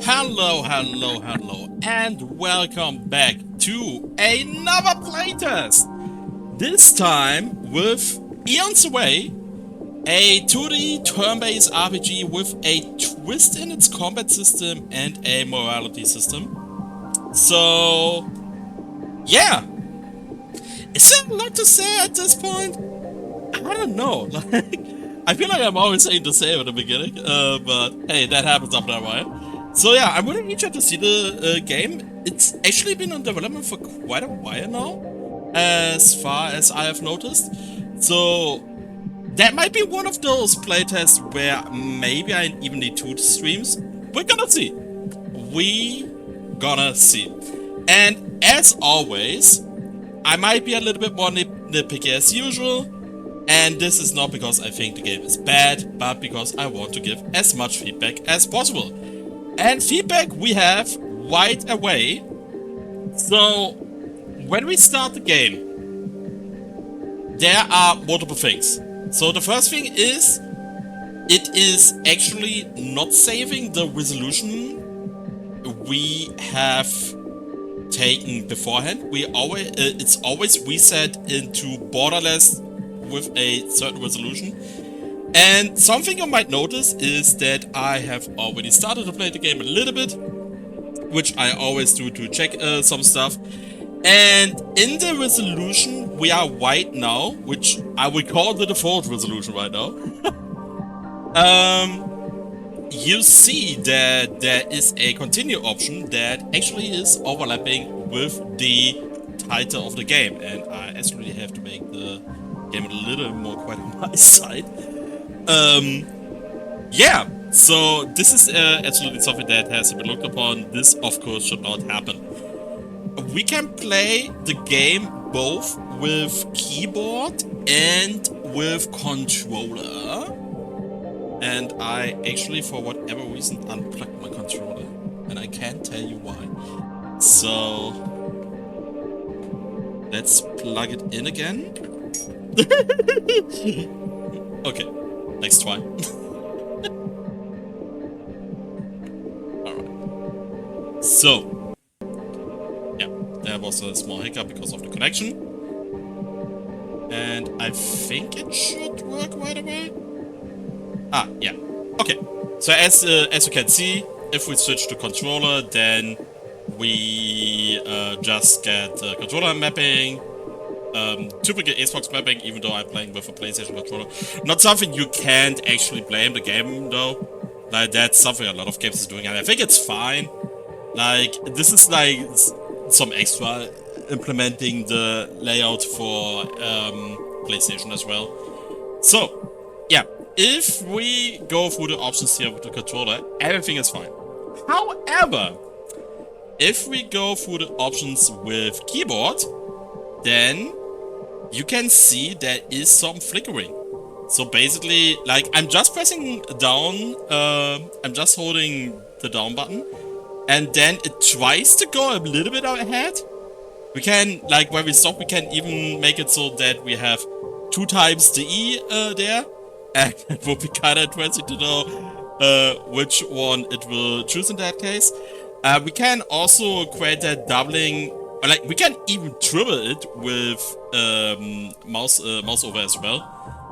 Hello, and welcome back to another playtest! This time with Eons Away, a 2D turn-based RPG with a twist in its combat system and a morality system. So, yeah! Is there a lot to say at this point? I don't know, I feel like I'm always saying the same at the beginning, but hey, that happens after a while. So yeah, I'm really eager to see the game. It's actually been in development for quite a while now, as far as I have noticed. So that might be one of those playtests where maybe I even need 2 streams. We're gonna see. And as always, I might be a little bit more nitpicky as usual. And this is not because I think the game is bad, but because I want to give as much feedback as possible. And feedback we have right away. So, when we start the game, there are multiple things. So the first thing is, it is actually not saving the resolution we have taken beforehand. It's always reset into borderless with a certain resolution. And something you might notice is that I have already started to play the game a little bit, which I always do to check some stuff. And in the resolution we are right now, which I would call the default resolution right now, you see that there is a continue option that actually is overlapping with the title of the game. And I actually have to make the game a little more quite on my side. Yeah, so this is absolutely something that has to be looked upon. This, of course, should not happen. We can play the game both with keyboard and with controller. And I actually, for whatever reason, unplugged my controller. And I can't tell you why. So, let's plug it in again. Okay. Next try. Alright. So. Yeah, there was a small hiccup because of the connection. And I think it should work right away. Ah, yeah. Okay. So as you can see, if we switch to controller, then we just get controller mapping. Typical Xbox mapping, even though I'm playing with a PlayStation controller. Not something you can't actually blame the game, though. Like, that's something a lot of games is doing, and I think it's fine. Like, this is like some extra implementing the layout for PlayStation as well. So, yeah, if we go through the options here with the controller, everything is fine. However, if we go through the options with keyboard, then you can see there is some flickering. So basically, like, I'm just pressing down, I'm just holding the down button, and then it tries to go a little bit ahead. We can, like, when we stop, we can even make it so that we have 2 times the E there, and it would be kind of interesting to know which one it will choose in that case. We can also create that doubling. Like, we can even triple it with mouse over as well.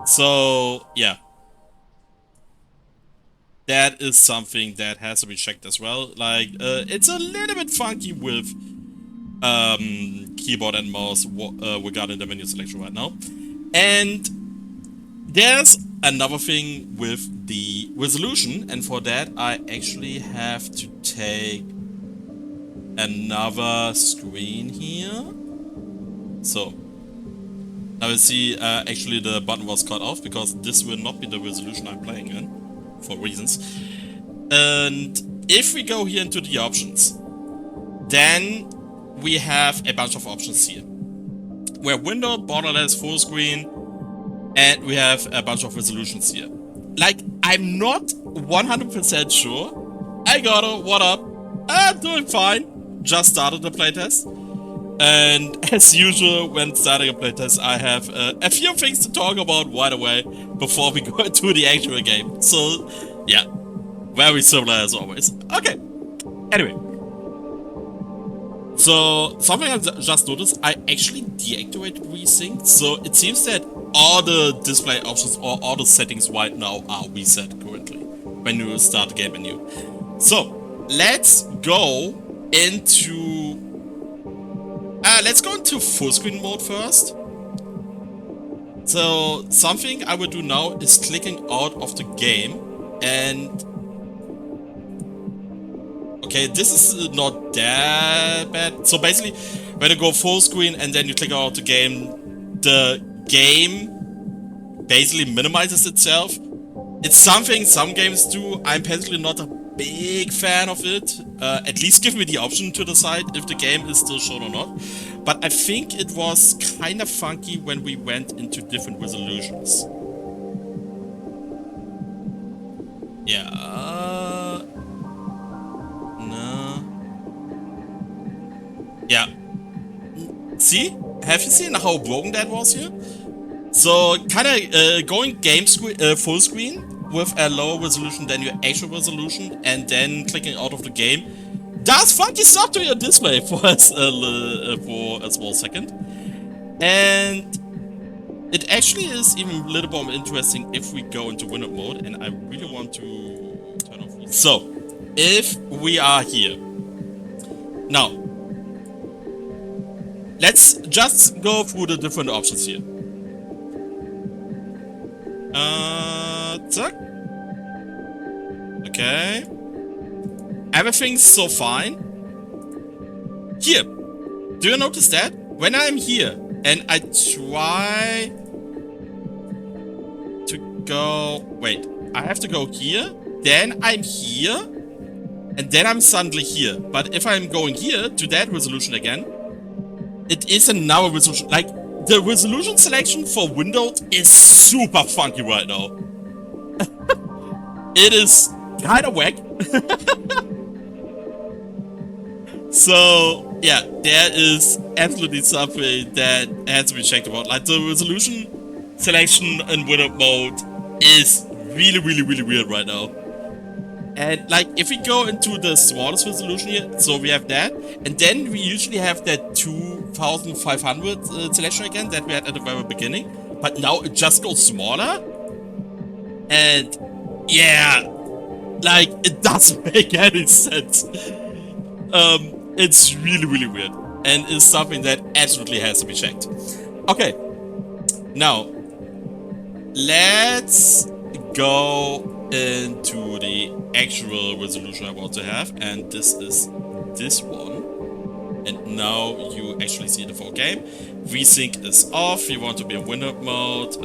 So, yeah. That is something that has to be checked as well. Like, it's a little bit funky with keyboard and mouse regarding the menu selection right now. And there's another thing with the resolution. And for that, I actually have to take another screen here. So now you see actually the button was cut off because this will not be the resolution I'm playing in for reasons. And if we go here into the options, then we have a bunch of options here. We have window, borderless, full screen, and we have a bunch of resolutions here. Like, I'm not 100% sure. I got it, what up? I'm doing fine. Just started the playtest, and as usual when starting a playtest, I have a few things to talk about right away before we go into the actual game. So yeah, very similar as always. Okay, Anyway. So, something I just noticed, I actually deactivated resync, so it seems that all the display options or all the settings right now are reset currently when you start the game menu. So, let's go into full screen mode first. So, something I will do now is clicking out of the game, and okay, this is not that bad. So basically, when you go full screen and then you click out the game basically minimizes itself. It's something some games do. I'm personally not a big fan of it. At least give me the option to decide if the game is still shown or not. But I think it was kind of funky when we went into different resolutions. Yeah. No. Yeah. See? Have you seen how broken that was here? So, kind of going full screen with a lower resolution than your actual resolution, and then clicking out of the game does funky stuff to your display for a small second. And it actually is even a little more interesting if we go into window mode, and I really want to turn off. So, if we are here now, let's just go through the different options here. Zack. Okay. Everything's so fine. Here. Do you notice that? When I'm here and I try to go... Wait. I have to go here. Then I'm here. And then I'm suddenly here. But if I'm going here to that resolution again, it is another resolution. Like, the resolution selection for Windows is super funky right now. It is kind of whack. So, yeah, there is absolutely something that has to be checked about. Like, the resolution selection in Windows mode is really, really, really weird right now. And, like, if we go into the smallest resolution here, so we have that, and then we usually have that 2500 selection again that we had at the very beginning, but now it just goes smaller. And, yeah, like, it doesn't make any sense. It's really, really weird, and it's something that absolutely has to be checked. Okay, now, let's go into the actual resolution I want to have, and this is this one. And now you actually see the full game. VSync is off. You want to be in window mode.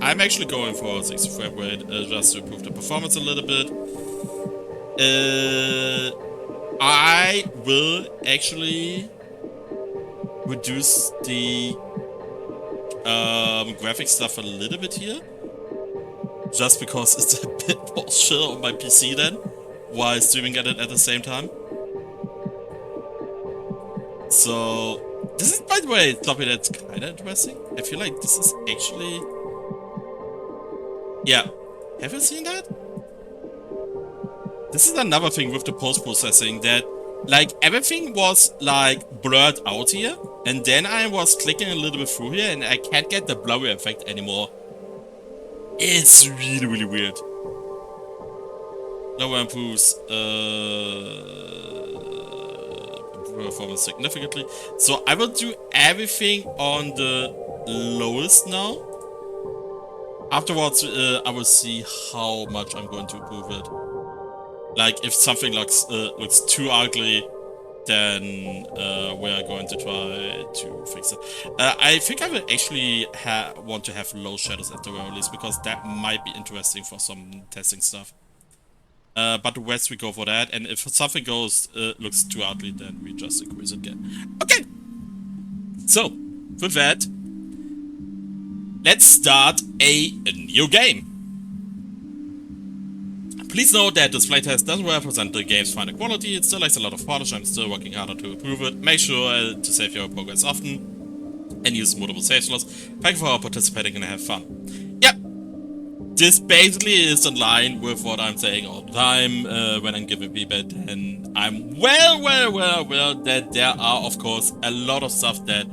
I'm actually going for 60 frame rate just to improve the performance a little bit. I will actually reduce the graphic stuff a little bit here. Just because it's a bit more chill on my PC then, while streaming at it at the same time. So, this is, by the way, something that's kind of interesting. I feel like this is actually... Yeah, have you seen that? This is another thing with the post-processing that, like, everything was, like, blurred out here, and then I was clicking a little bit through here, and I can't get the blurry effect anymore. It's really, really weird. Lower improves performance significantly. So I will do everything on the lowest now. Afterwards, I will see how much I'm going to improve it. Like, if something looks too ugly, then we are going to try to fix it. I think I will actually want to have low shadows at the very least, because that might be interesting for some testing stuff. But the rest we go for that, and if something looks too ugly, then we just increase it again. Okay! So, with that, let's start a new game. Please note that this playtest doesn't represent the game's final quality. It still lacks a lot of polish. I'm still working harder to improve it. Make sure to save your progress often and use multiple save slots. Thank you for participating and have fun. Yep. this basically is in line with what I'm saying all the time when I'm giving feedback, and I'm well aware that there are, of course, a lot of stuff that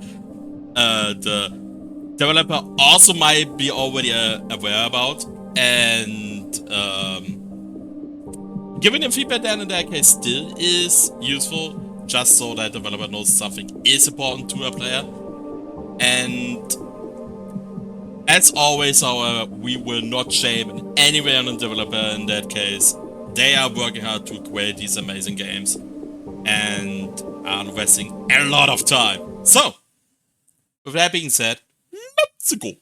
the developer also might be already aware about, and giving them feedback then in that case still is useful, just so that the developer knows something is important to a player. And as always, however, we will not shame in any way on the developer in that case. They are working hard to create these amazing games and are investing a lot of time. So, with that being said, let's go.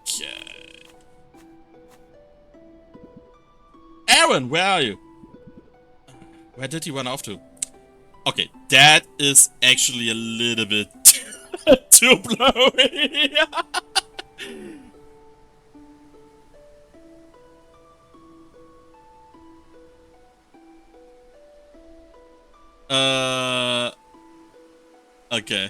Okay. Aaron, where are you? Where did he run off to? Okay, that is actually a little bit too blurry. Okay.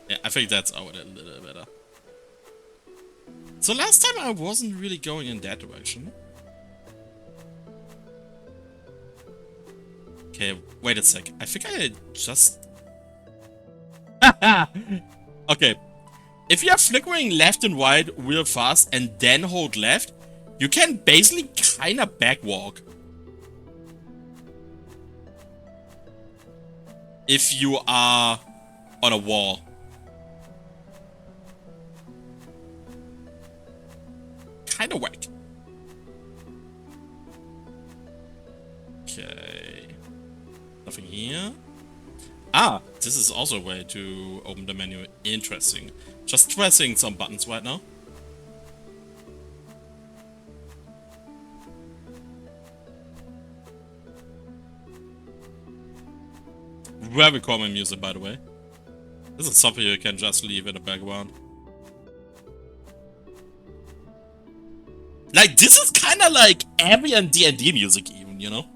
Yeah, I think that's out a little better. So last time I wasn't really going in that direction. Okay, wait a sec. I think I just... Okay. If you are flickering left and right real fast and then hold left, you can basically kinda backwalk. If you are on a wall. Kinda whack. Okay. Nothing here. Ah, this is also a way to open the menu. Interesting. Just pressing some buttons right now. Very common music, by the way. This is something you can just leave in the background. Like, this is kind of like ambient D&D music even, you know?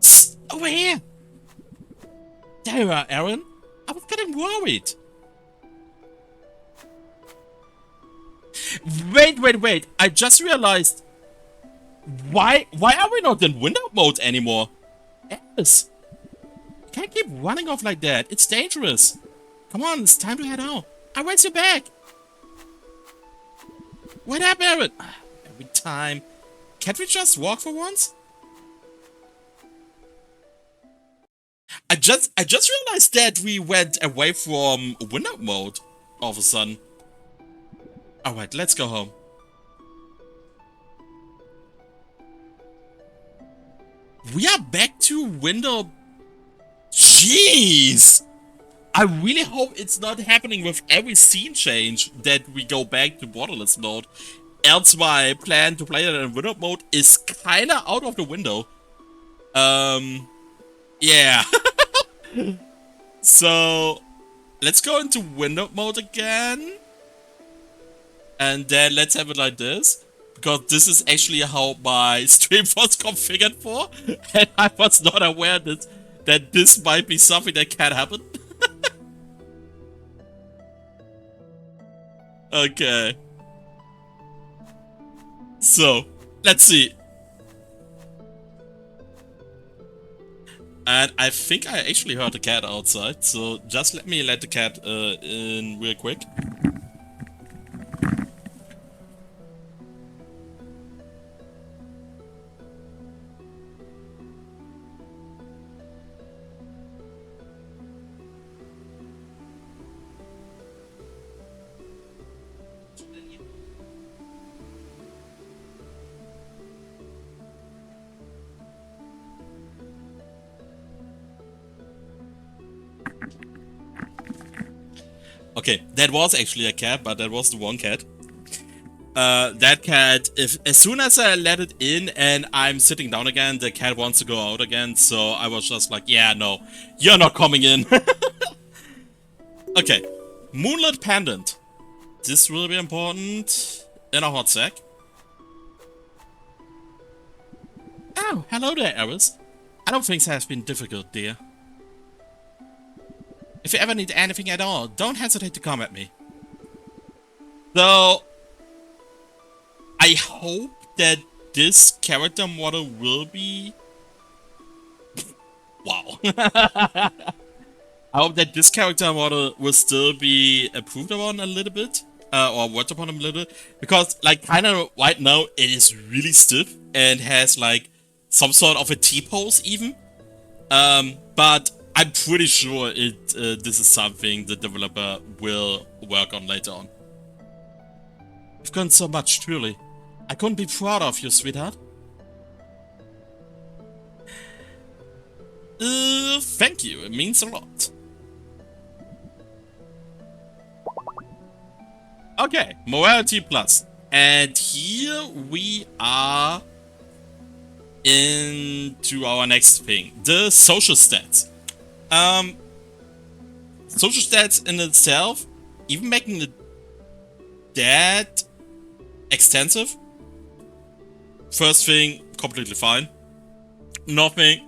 Psst, over here! There you are, Aaron. I was getting worried. Wait. I just realized... Why are we not in window mode anymore? Yes. You can't keep running off like that. It's dangerous. Come on, it's time to head out. I'll race you back. What up, Aaron? Every time. Can't we just walk for once? I just realized that we went away from window mode all of a sudden. Alright, let's go home. We are back to window... Jeez! I really hope it's not happening with every scene change that we go back to borderless mode. Else my plan to play it in window mode is kinda out of the window. Yeah. So, let's go into window mode again. And then let's have it like this. Because this is actually how my stream was configured for. And I was not aware that this might be something that can happen. Okay. So, let's see. And I think I actually heard the cat outside, so just let me let the cat in real quick. Okay, that was actually a cat, but that was the one cat. That cat, as soon as I let it in and I'm sitting down again, the cat wants to go out again, so I was just like, yeah, no, you're not coming in. Okay, Moonlit Pendant. This will be important in a hot sec. Oh, hello there, Eris. I don't think it has been difficult, dear. If you ever need anything at all, don't hesitate to come at me. So, I hope that this character model will be... Wow. I hope that this character model will still be improved upon a little bit. Or worked upon a little bit. Because, like, kind of right now, it is really stiff. And has, like, some sort of a T-pose, even. But I'm pretty sure this is something the developer will work on later on. You've gone so much, truly. I couldn't be prouder of you, sweetheart. Thank you. It means a lot. Okay, morality plus. And here we are into our next thing. The social stats. Social stats in itself, even making it that extensive, first thing, completely fine. Nothing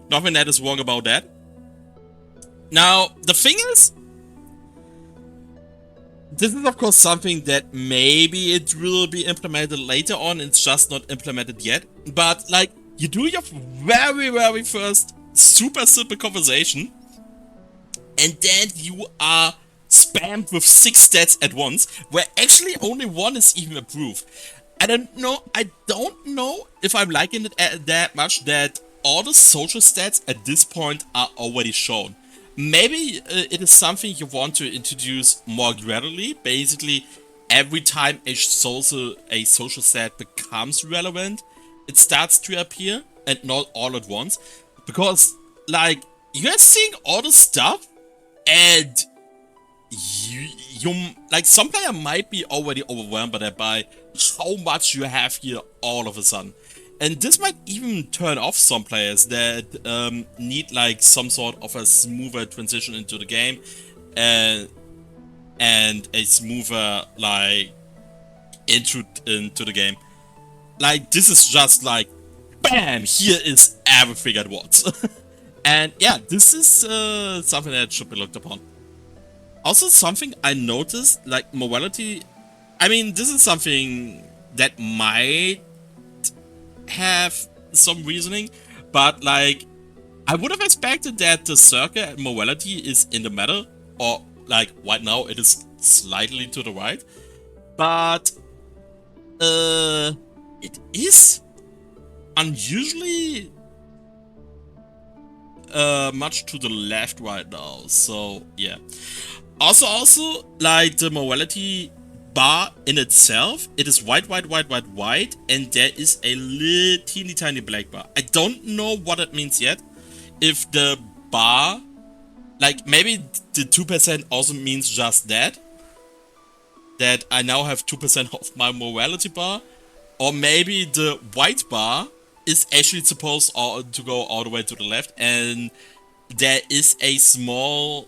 that is wrong about that. Now, the thing is, this is of course something that maybe it will be implemented later on, it's just not implemented yet. But like, you do your very first super simple conversation, and then you are spammed with 6 stats at once, where actually only 1 is even approved. I don't know if I'm liking it that much that all the social stats at this point are already shown. Maybe it is something you want to introduce more gradually. Basically, every time a social stat becomes relevant, it starts to appear, and not all at once. Because, like, you're seeing all the stuff, and you like, some player might be already overwhelmed by that, by how much you have here all of a sudden. And this might even turn off some players that need like some sort of a smoother transition into the game, and a smoother like intro into the game. Like, this is just like, bam, here is everything at once. And yeah, this is something that should be looked upon. Also, something I noticed, like morality, I mean, this is something that might have some reasoning, but like, I would have expected that the circle and morality is in the middle, or like right now it is slightly to the right, but it is unusually much to the left right now, so yeah. Also, like, the morality bar in itself, it is white, and there is a little teeny tiny black bar. I don't know what it means yet. If the bar, like, maybe the 2% also means just that I now have 2% of my morality bar, or maybe the white bar is actually supposed to go all the way to the left, and there is a small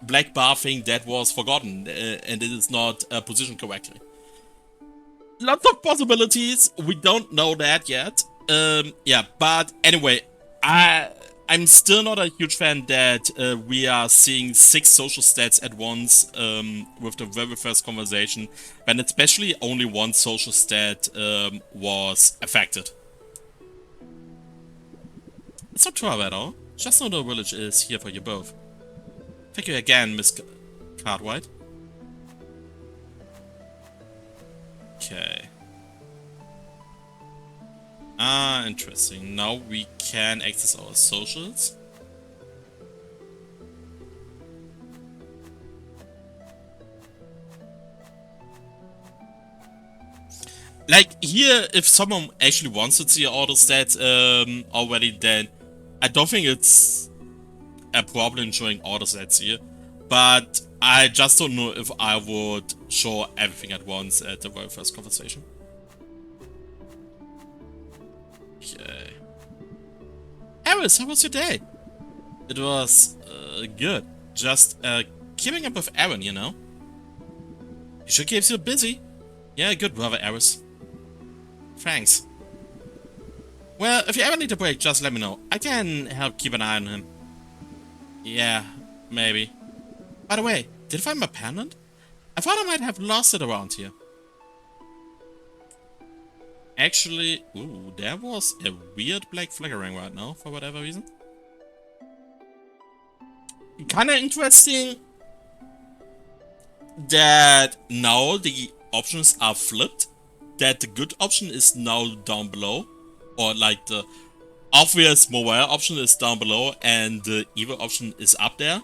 black bar thing that was forgotten, and it is not positioned correctly. Lots of possibilities. We don't know that yet. Yeah, but anyway, I'm still not a huge fan that we are seeing 6 social stats at once with the very first conversation, when especially only 1 social stat was affected. It's not true at all. Just know the village is here for you both. Thank you again, Miss Cartwright. Okay. Interesting. Now we can access our socials. Like, here, if someone actually wants to see all the stats already, then I don't think it's a problem showing all the stats here, but I just don't know if I would show everything at once at the very first conversation. Okay. Eris, how was your day? It was good. Just keeping up with Aaron, you know. He sure keeps you busy. Yeah, good brother, Eris. Thanks. Well, if you ever need a break, just let me know. I can help keep an eye on him. Yeah, maybe. By the way, did I find my pendant? I thought I might have lost it around here. Actually, ooh, there was a weird black flickering right now, for whatever reason. Kinda interesting that now the options are flipped. That the good option is now down below. Or like the obvious mobile option is down below and the evil option is up there.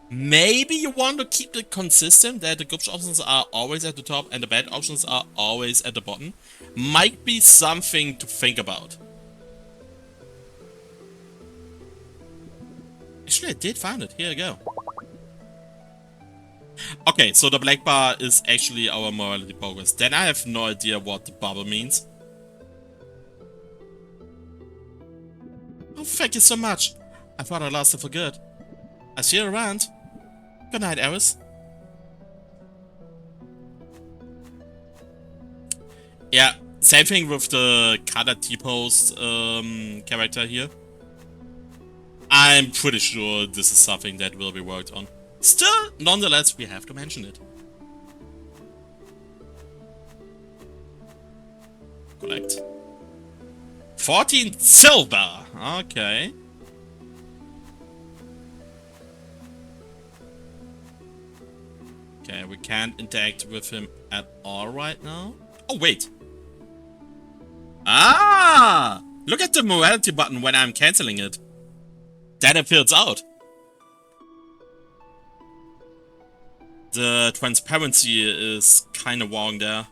Maybe you want to keep it consistent that the good options are always at the top and the bad options are always at the bottom. Might be something to think about. Actually, I did find it. Here you go. Okay, so the black bar is actually our morality progress. Then I have no idea what the bubble means. Oh, thank you so much. I thought I lost it for good. I see you around. Good night, Eris. Yeah, same thing with the Kada T-Post character here. I'm pretty sure this is something that will be worked on. Still, nonetheless, we have to mention it. Collect. 14 silver! Okay. Okay, we can't interact with him at all right now. Oh, wait. Ah! Look at the morality button when I'm canceling it. Then it fills out. The transparency is kind of wrong there.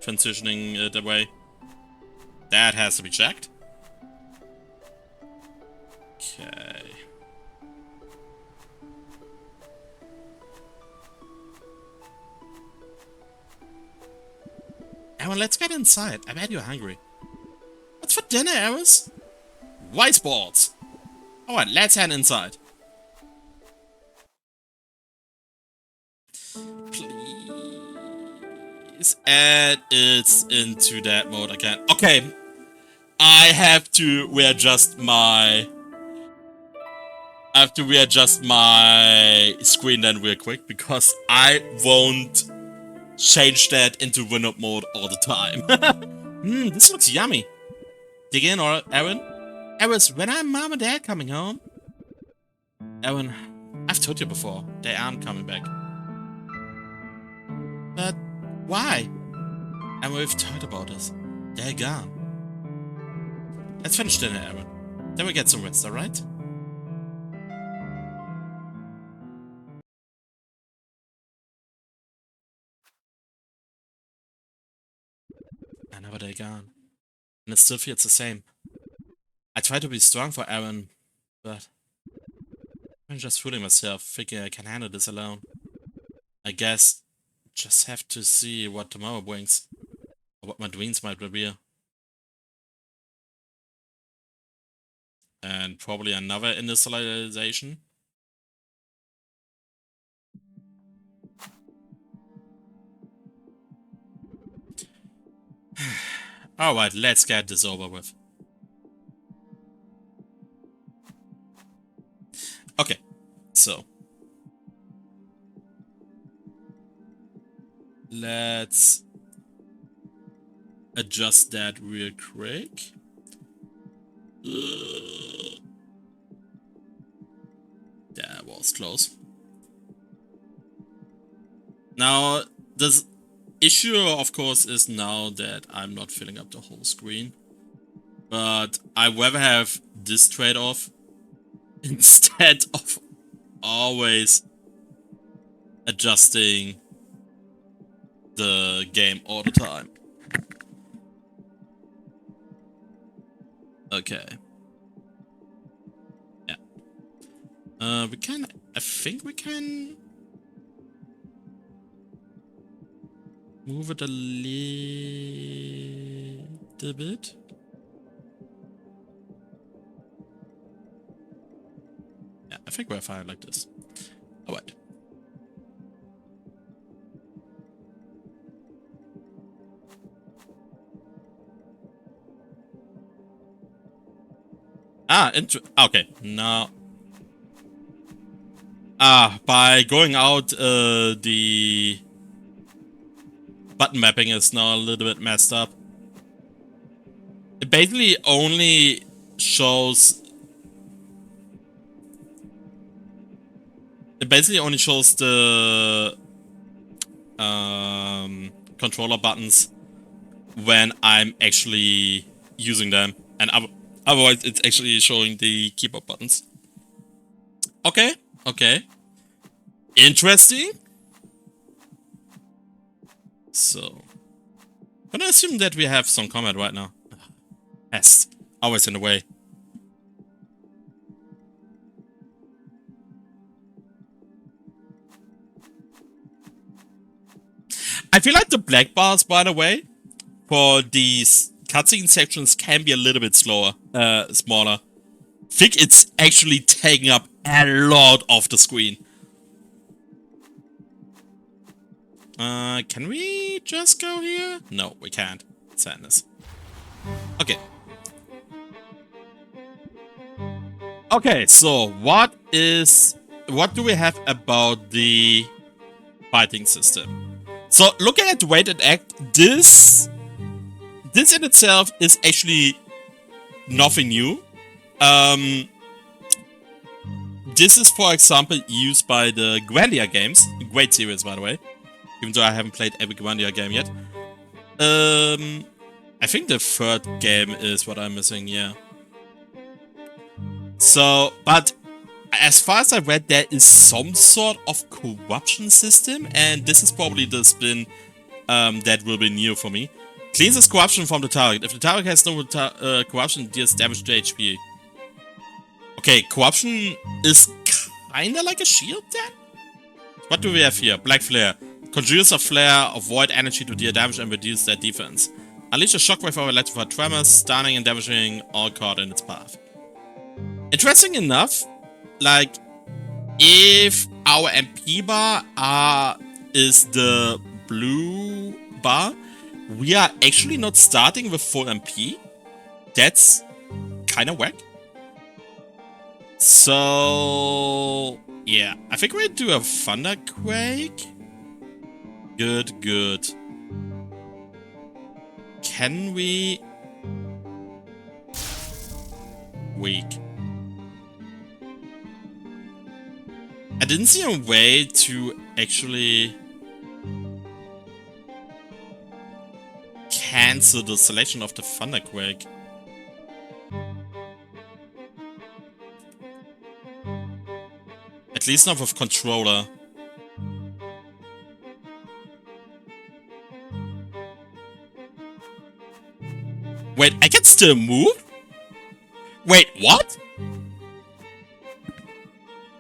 Transitioning it away. That has to be checked. Okay. Aaron, let's get inside. I bet you're hungry. What's for dinner, Eris? Rice balls. Alright, let's head inside. Please add it into that mode again. Okay. I have to readjust my screen then real quick because I won't change that into window mode all the time. This looks yummy. Dig in, or Aaron? Eris, when are mom and dad coming home? Aaron, I've told you before, they aren't coming back. But why? And we've talked about this. They're gone. Let's finish dinner, Aaron. Then we get some rest, alright? Another day gone. And it still feels the same. I try to be strong for Aaron, but I'm just fooling myself, thinking I can handle this alone. I guess just have to see what tomorrow brings, or what my dreams might reveal. And probably another initialization. Alright, let's get this over with. Okay, so let's adjust that real quick. That was close. Now, this issue, of course, is now that I'm not filling up the whole screen. But I'd rather have this trade-off instead of always adjusting the game all the time. Okay. Yeah. We can... I think we can... move it a little bit. Yeah, I think we're fine like this. Alright. Okay, now... by going out, the button mapping is now a little bit messed up. It basically only shows... It basically only shows the controller buttons when I'm actually using them, and otherwise it's actually showing the keyboard buttons. Okay, okay. Interesting. So, I'm gonna assume that we have some combat right now. Pest, always in the way. I feel like the black bars, by the way, for these cutscene sections can be a little bit slower, smaller. I think it's actually taking up a lot of the screen. Can we just go here? No, we can't. Sadness. Okay. Okay, so what do we have about the fighting system? So looking at the weighted act, this in itself is actually nothing new. This is, for example, used by the Grandia games. Great series, by the way. Even though I haven't played every Grandia game yet. I think the third game is what I'm missing, yeah. So, but as far as I read, there is some sort of corruption system, and this is probably the spin that will be new for me. Cleanses corruption from the target. If the target has no corruption, deals damage to HP. Okay, corruption is kinda like a shield then? What do we have here? Black Flare. Conjures a flare of void energy to deal damage and reduce their defense. Unleash a shockwave of electrified tremors, stunning and damaging all caught in its path. Interesting enough, like, if our MP bar is the blue bar, we are actually not starting with full MP. That's kind of whack. So, yeah, I think we'll do a Thunderquake. Good, good. Can we... Weak. I didn't see a way to actually cancel the selection of the Thunderquake. At least not with controller. Wait, I can still move? Wait, what?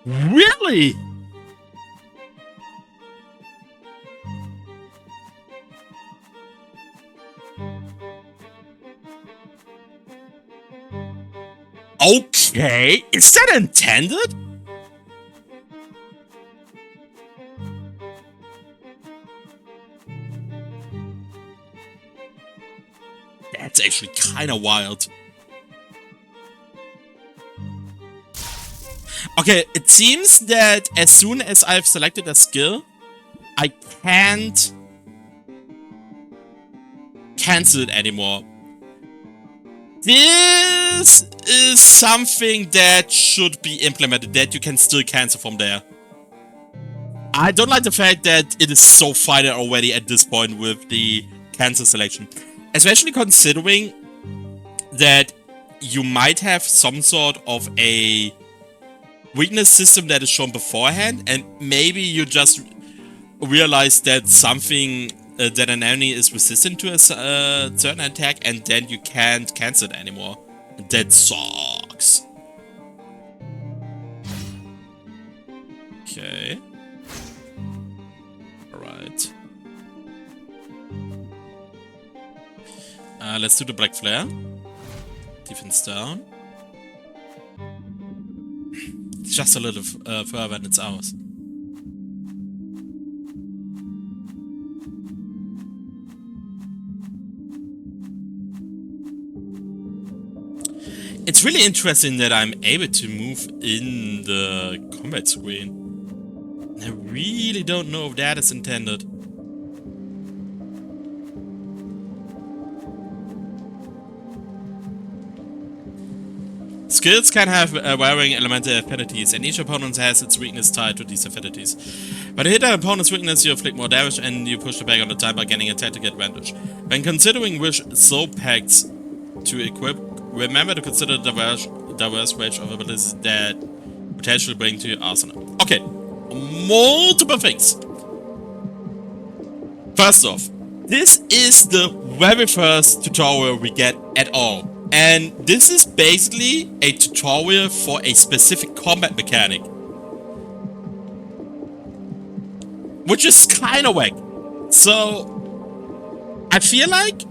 Really? Okay, is that intended? That's actually kind of wild. Okay, it seems that as soon as I've selected a skill, I can't cancel it anymore. This is something that should be implemented, that you can still cancel from there. I don't like the fact that it is so final already at this point with the cancel selection. Especially considering that you might have some sort of a weakness system that is shown beforehand, and maybe you just realize that something that an enemy is resistant to a certain attack, and then you can't cancel it anymore. That sucks. Okay. Alright. Let's do the Black Flare. Defense down. Just a little further and it's ours. It's really interesting that I'm able to move in the combat screen. I really don't know if that is intended. Skills can have varying elemental affinities, and each opponent has its weakness tied to these affinities. When you hit an opponent's weakness, you inflict more damage and you push it back on the time by gaining a tactical advantage. When considering which soulpacts to equip, remember to consider the diverse range of abilities that potentially bring to your arsenal. Okay, multiple things. First off, this is the very first tutorial we get at all. And this is basically a tutorial for a specific combat mechanic. Which is kind of wack. So, I feel like...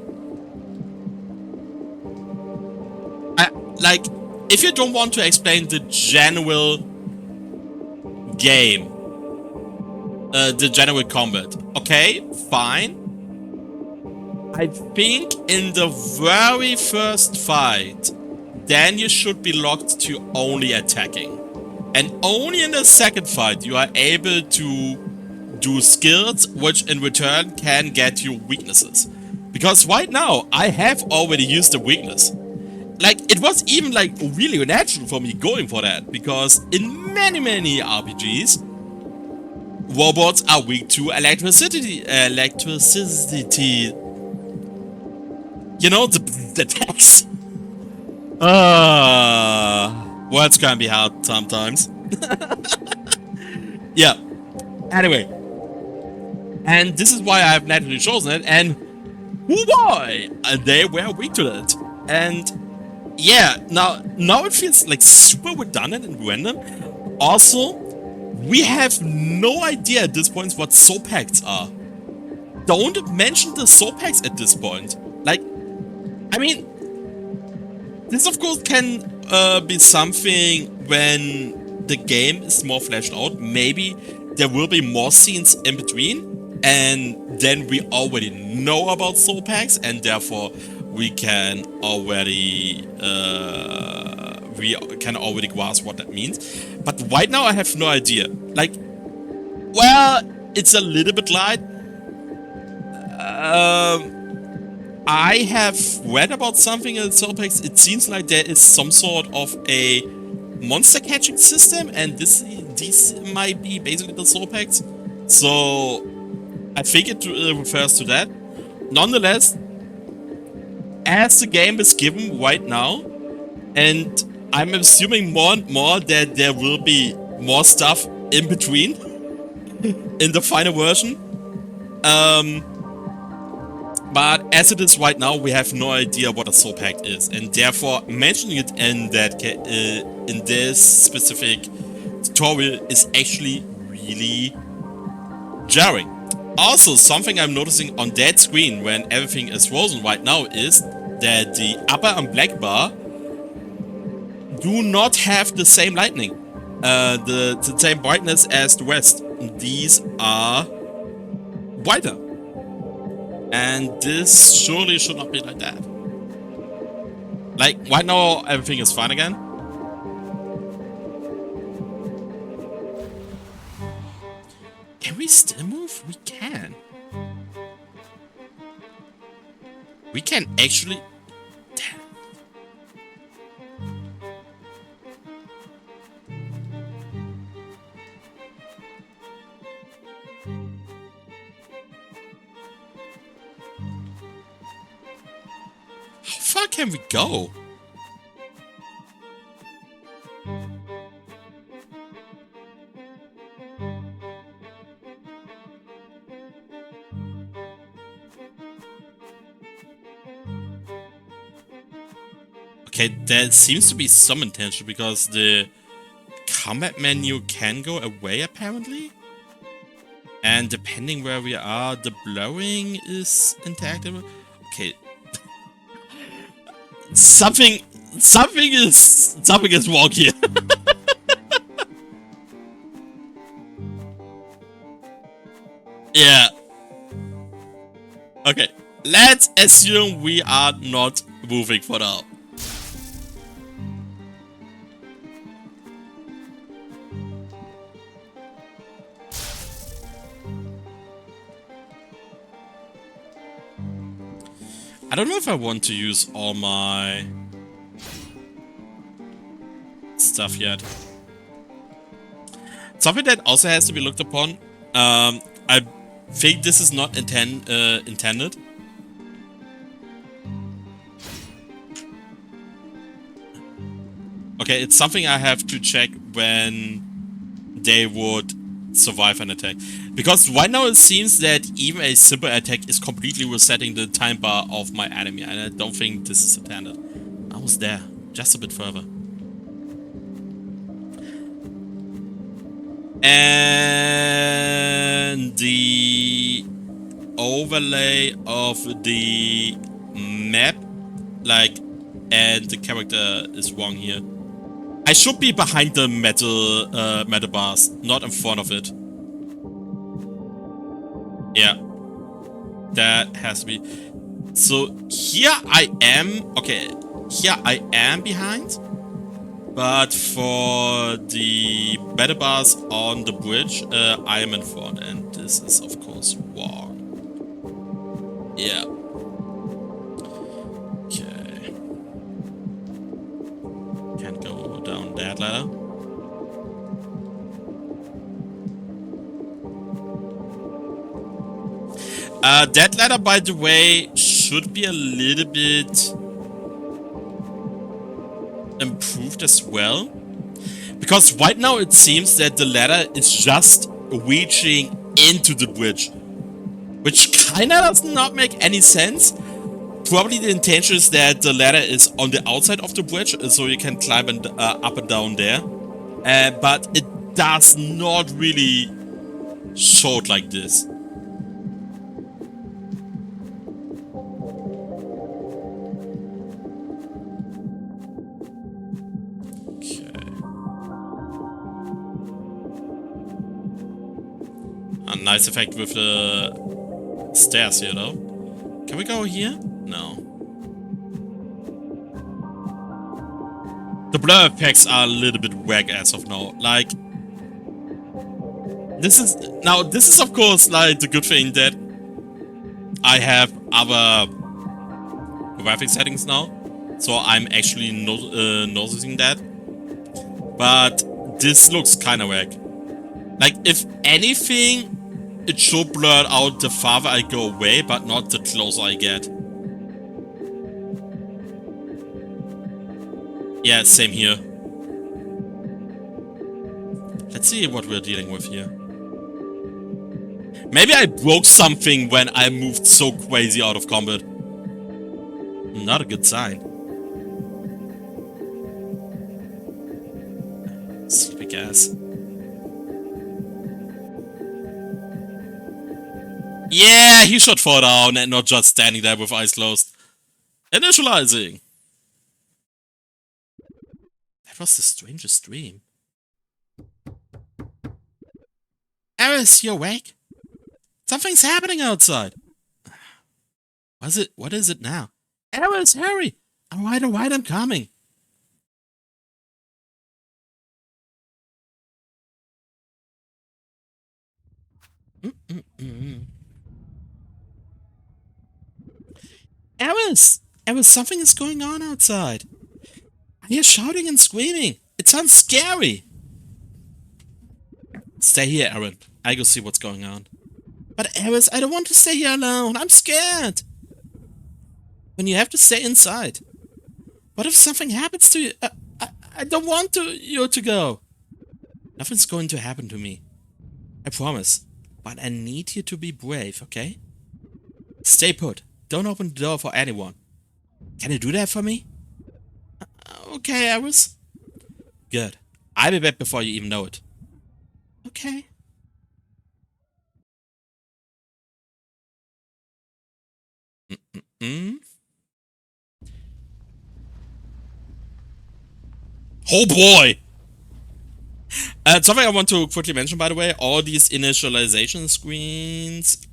if you don't want to explain the general game, the general combat, okay, fine. I think in the very first fight, then you should be locked to only attacking. And only in the second fight you are able to do skills, which in return can get you weaknesses. Because right now, I have already used the weakness. Like, it was even like really natural for me going for that. Because in many RPGs, robots are weak to electricity. You know, the text. Words can be hard sometimes. Yeah. Anyway. And this is why I have naturally chosen it. And why? They were weak to it. And yeah, now it feels like super redundant and random. Also, we have no idea at this point what soulpacts are. Don't mention the soulpacts at this point. Like, I mean, this of course can be something when the game is more fleshed out. Maybe there will be more scenes in between, and then we already know about soulpacts, and therefore we can already grasp what that means. But right now I have no idea. Like, well, it's a little bit light. I have read about something in Soulpacts. It seems like there is some sort of a monster catching system, and these might be basically the Soulpacts. So I think it refers to that. Nonetheless, as the game is given right now, and I'm assuming more and more that there will be more stuff in between in the final version. But as it is right now, we have no idea what a soulpact is, and therefore mentioning it in that in this specific tutorial is actually really jarring. Also, something I'm noticing on that screen when everything is frozen right now is that the upper and black bar do not have the same lightning, the same brightness as the rest. These are brighter. And this surely should not be like that. Like, right now, everything is fine again. Can we still move? We can. We can actually... Damn. How far can we go? Okay, there seems to be some intention because the combat menu can go away apparently. And depending where we are, the blurring is interactive. Okay. Something is wrong here. Yeah. Okay. Let's assume we are not moving for now. don't know if I want to use all my stuff yet. Something that also has to be looked upon. I think this is not intended. Okay, it's something I have to check when they would survive an attack. Because right now it seems that even a simple attack is completely resetting the time bar of my enemy, and I don't think this is intended. I was there, just a bit further. And the overlay of the map, like, and the character is wrong here. I should be behind the metal bars, not in front of it. Yeah. That has to be. So here I am. Okay, here I am behind. But for the metal bars on the bridge, I am in front. And this is, of course, wrong. Yeah. Okay. Can't go down that ladder. That ladder, by the way, should be a little bit improved as well. Because right now it seems that the ladder is just reaching into the bridge. Which kinda does not make any sense. Probably the intention is that the ladder is on the outside of the bridge, so you can climb up and down there. But it does not really show it like this. A nice effect with the stairs here, though. Can we go here? No. The blur effects are a little bit whack as of now. Like, this is of course like the good thing that I have other graphic settings now, so I'm actually noticing that. But this looks kind of whack. Like, if anything, it should blur out the farther I go away, but not the closer I get. Yeah, same here. Let's see what we're dealing with here. Maybe I broke something when I moved so crazy out of combat. Not a good sign. Sleepy ass. Yeah, he should fall down and not just standing there with eyes closed. Initializing. That was the strangest dream. Eris, you awake? Something's happening outside. What is it now? Eris, hurry! Alright, I'm coming. Eris, something is going on outside. I hear shouting and screaming. It sounds scary. Stay here, Aaron. I go see what's going on. But Eris, I don't want to stay here alone. I'm scared. When you have to stay inside. What if something happens to you? I don't want you to go. Nothing's going to happen to me. I promise. But I need you to be brave, okay? Stay put. Don't open the door for anyone. Can you do that for me? Okay, Eris. Good. I'll be back before you even know it. Okay. Oh boy! Something I want to quickly mention, by the way, all these initialization screens,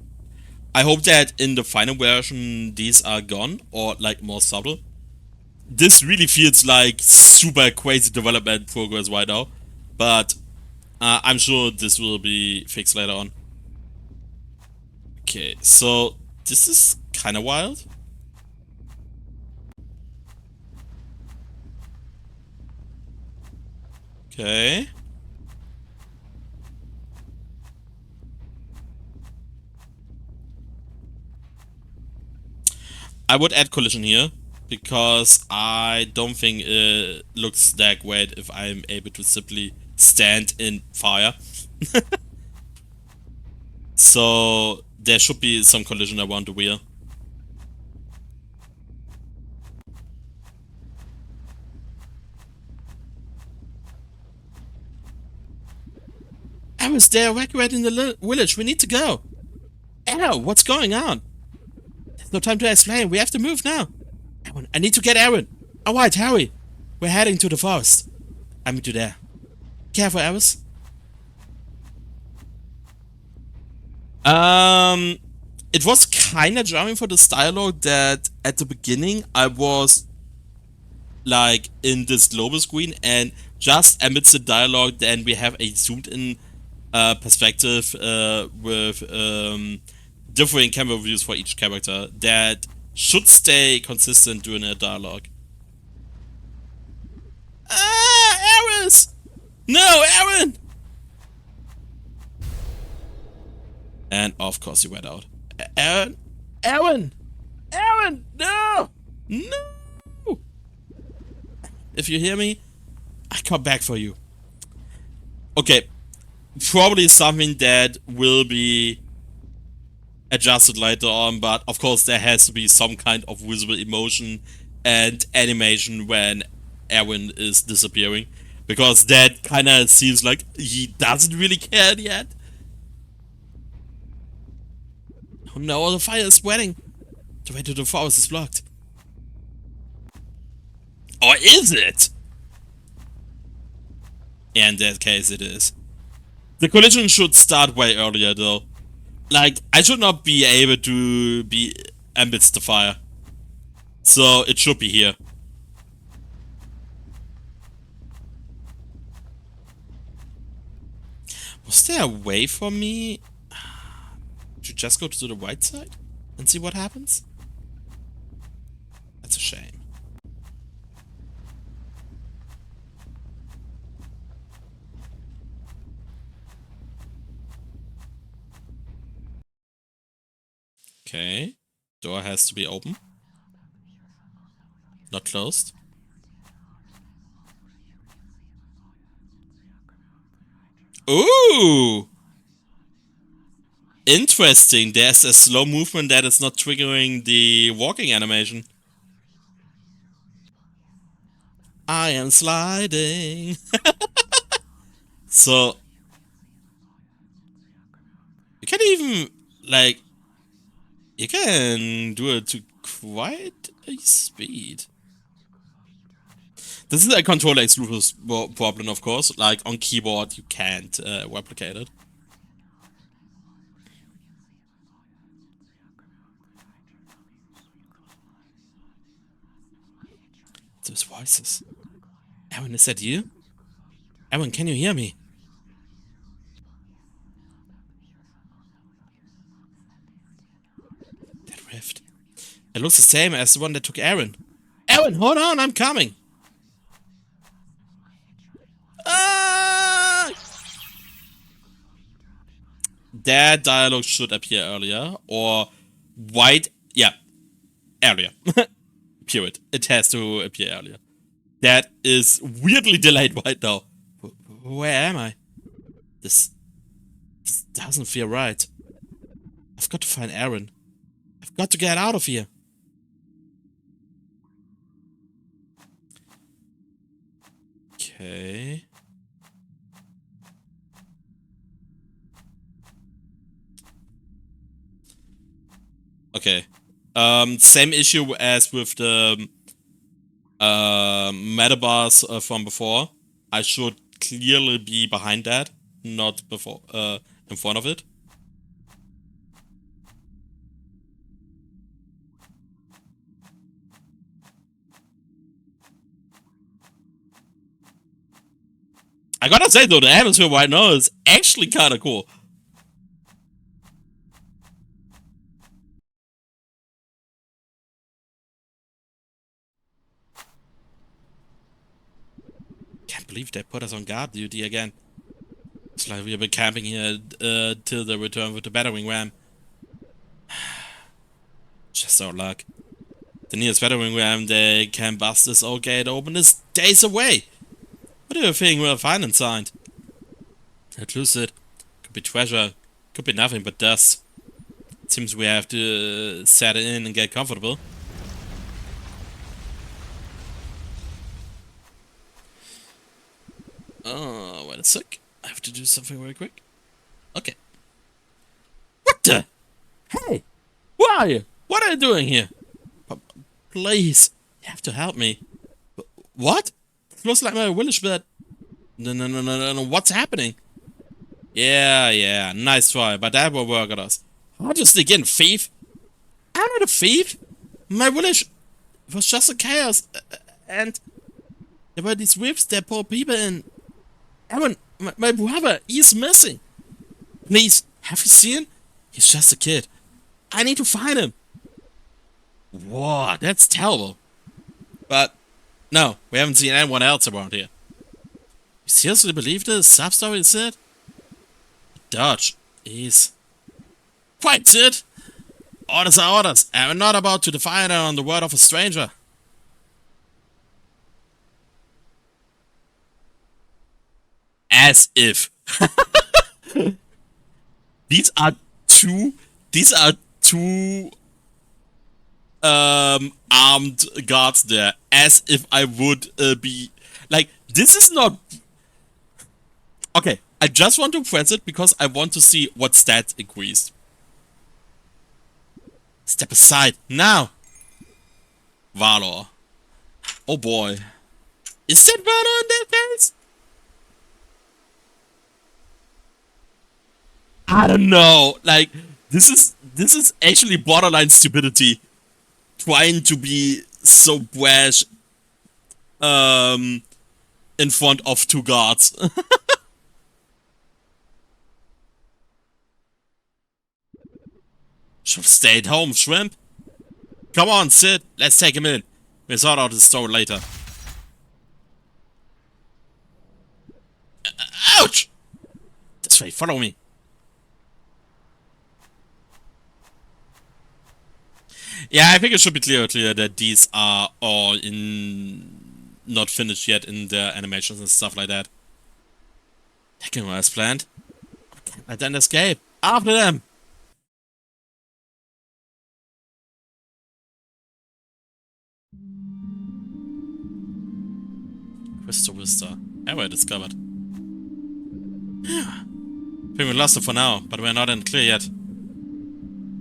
I hope that in the final version these are gone, or like more subtle. This really feels like super crazy development progress right now, but I'm sure this will be fixed later on. Okay, so this is kind of wild. Okay. I would add collision here, because I don't think it looks that great if I'm able to simply stand in fire. So there should be some collision around the wheel. Alice, they're evacuating the village. We need to go. Ow, what's going on? There's no time to explain. We have to move now. Aaron, I need to get Aaron. Alright, hurry. We're heading to the forest. I meet you there. Careful, Alice. It was kinda jarring for this dialogue that at the beginning I was like in this global screen, and just amidst the dialogue then we have a zoomed in perspective with differing camera views for each character that should stay consistent during a dialogue. Ah, Aris! No, Aaron! And of course he went out. Aaron! Aaron! Aaron! No! No! If you hear me, I come back for you. Okay, probably something that will be adjusted later on, but of course there has to be some kind of visible emotion and animation when Aaron is disappearing, because that kind of seems like he doesn't really care yet. Oh no, the fire is spreading. The way to the forest is blocked. Or is it? Yeah, in that case it is. The collision should start way earlier though. Like, I should not be able to be amidst the fire. So it should be here. Was there a way for me to just go to the right side and see what happens? That's a shame. Okay. Door has to be open. Not closed. Ooh! Interesting. There's a slow movement that is not triggering the walking animation. I am sliding. So you can even, like, you can do it to quite a speed. This is a controller exclusive problem, of course. Like, on keyboard, you can't replicate it. Those voices. Aaron, is that you? Aaron, can you hear me? That rift. It looks the same as the one that took Aaron. Aaron, hold on, I'm coming. Ah! That dialogue should appear earlier, or white. Yeah, earlier. Period. It has to appear earlier. That is weirdly delayed right now. Where am I? This doesn't feel right. I've got to find Aaron. I've got to get out of here. Okay. Okay. Same issue as with the meta bars from before. I should clearly be behind that, not before in front of it. I gotta say though, the atmosphere right now is actually kinda cool. Can't believe they put us on guard duty again. It's like we've been camping here till the return with the battering ram. Just our luck. The nearest battering ram they can bust this old gate open is days away. What do you think we'll find inside? Not lucid. Could be treasure. Could be nothing but dust. It seems we have to set in and get comfortable. Oh, wait a sec. I have to do something very quick. Okay. What the? Hey! Who are you? What are you doing here? Please, you have to help me. What? It looks like my village bed. No, what's happening? Yeah, nice try, but that will work on us. How'd you sneak in, thief? I'm not a thief. My village was just a chaos, and there were these whips that poor people in. Aaron, my brother, he's missing. Please, have you seen? He's just a kid. I need to find him. Whoa, that's terrible. But, no, we haven't seen anyone else around here. You seriously believe this sub-story is it? Dodge, he's... Quite it! Orders are orders, and we're not about to defy them on the word of a stranger. As if. These are two armed guards there. As if I would be like, this is not okay. I just want to press it because I want to see what stats increased. Step aside now. Valor. Oh boy. Is that Valor in that case? I don't know. Like, this is actually borderline stupidity. Trying to be so brash in front of two guards. Should've stayed home, shrimp. Come on, Sid. Let's take him in. We'll sort out the story later. Ouch! This way, follow me. Yeah, I think it should be clear that these are all not finished yet in their animations and stuff like that. Taking as planned. And then escape. After them! Crystal Vista. Area discovered. I think we lost it for now, but we're not in clear yet.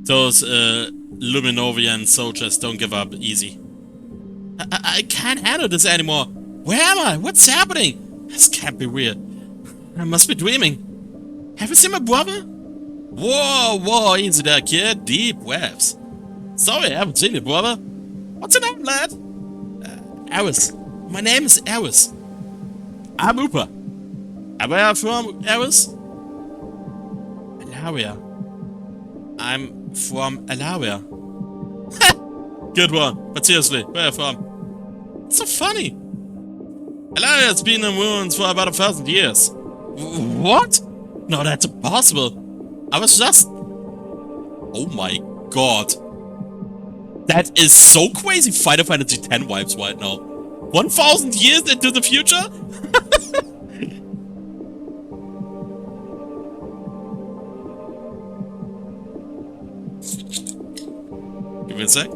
Those Luminovian soldiers don't give up easy. I can't handle this anymore. Where am I? What's happening? This can't be real. I must be dreaming. Have you seen my brother? Whoa, easy there, kid. Deep waves. Sorry, I haven't seen you, brother. What's your name, lad? Eris. My name is Eris. I'm Upa. And where are you from, Eris? Alaria. I'm from Alaria. Good one. But seriously, where are you from? It's so funny. Alaria's been in ruins for about 1,000 years. What? No, that's impossible. I was just... Oh my god. That is so crazy Final Fantasy X vibes right now. 1,000 years into the future? Give me a sec.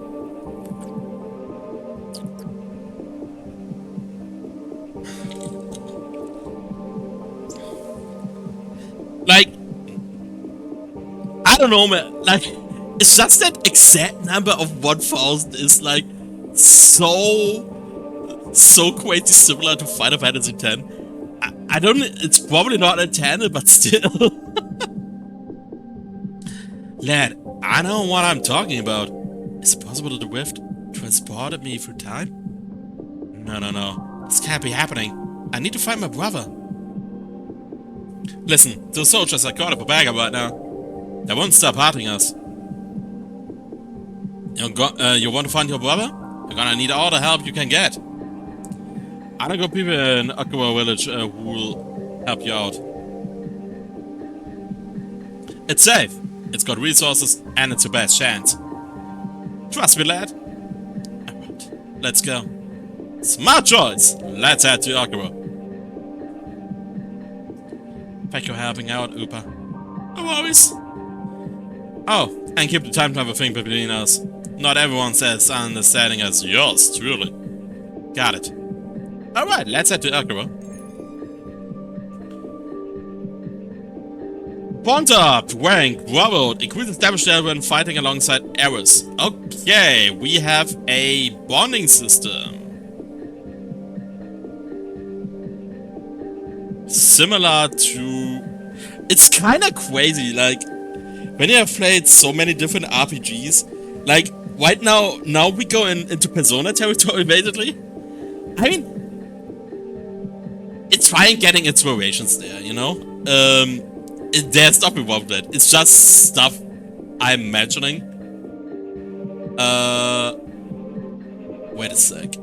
Like, I don't know, man. Like, it's just that exact number of 1,000 is like so crazy similar to Final Fantasy X. I don't. It's probably not intended, but still. Lad, I know what I'm talking about. Is it possible that the rift transported me through time? No. This can't be happening. I need to find my brother. Listen, those soldiers are caught up a bagger right now. They won't stop hurting us. You want to find your brother? You're gonna need all the help you can get. I don't got people in Aqua Village who will help you out. It's safe. It's got resources and it's your best chance. Trust me, lad. Alright, let's go. Smart choice. Let's head to Aqua. Thank you for helping out, Upa. No worries. Oh, and keep the time travel thing between us. Not everyone's as understanding as yours, truly. Got it. Alright, let's head to Aqua. Bond up, rank, groveled, increase established when fighting alongside errors. Okay, we have a bonding system. Similar to... It's kinda crazy, like, when you have played so many different RPGs, like, right now we go into Persona territory, basically. I mean, it's fine getting inspirations there, you know? There's nothing wrong with that. It's just stuff I'm imagining. Wait a sec.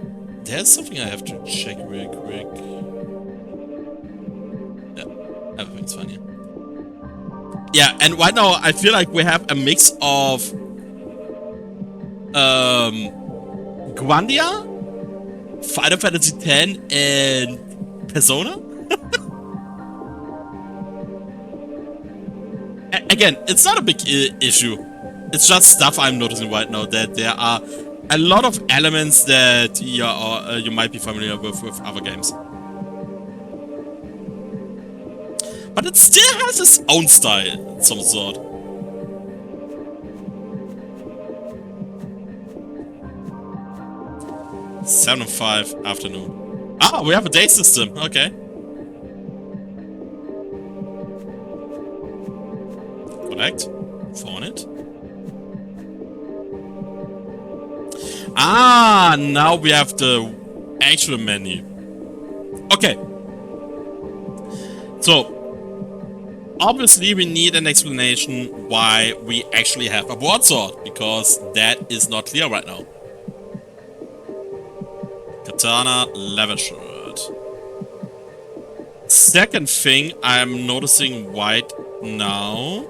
There's something I have to check real quick. Yeah, everything's fine here. Yeah, and right now I feel like we have a mix of Grandia, Final Fantasy X, and Persona. Again, it's not a big issue. It's just stuff I'm noticing right now, that there are a lot of elements that you might be familiar with other games. But it still has its own style, of some sort. Seven and 5 afternoon. Ah, we have a day system. Okay. Collect. Fawn it. Ah, now we have the actual menu. Okay. So, obviously we need an explanation why we actually have a broadsword, because that is not clear right now. Katana, Levelups. Second thing I'm noticing right now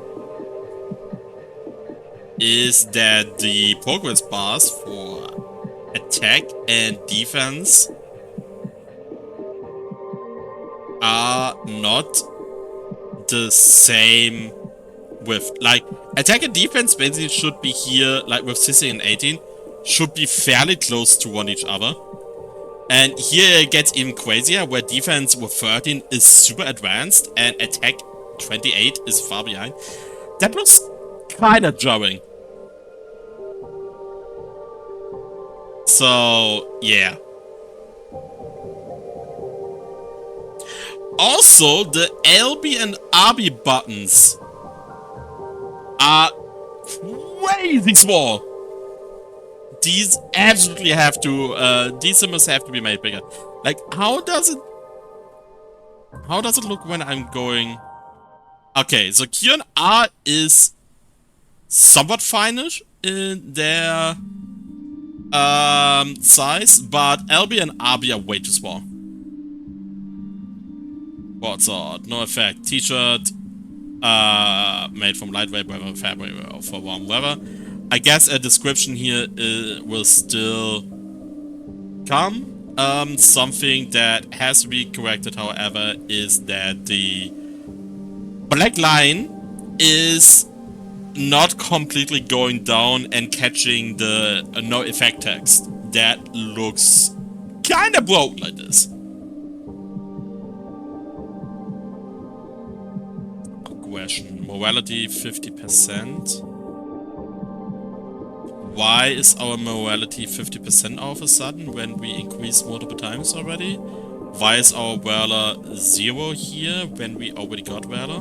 is that the progress bars for attack and defense are not the same with, like, attack and defense basically should be here, like with 16 and 18, should be fairly close to one each other. And here it gets even crazier, where defense with 13 is super advanced and attack 28 is far behind. That looks kinda jarring. So, yeah. Also, the LB and RB buttons are crazy small. These absolutely have to, these symbols have to be made bigger. Like, how does it look when I'm going? Okay, so Q and R is somewhat finish in their size, but LB and RB are way too small. Broadsword, no effect. T-shirt, made from lightweight fabric for warm weather. I guess a description here will still come. Something that has to be corrected, however, is that the black line is not completely going down and catching the no effect text. That looks kinda broke like this. Question. Morality 50%. Why is our morality 50% all of a sudden when we increase multiple times already? Why is our Valor 0 here when we already got Valor?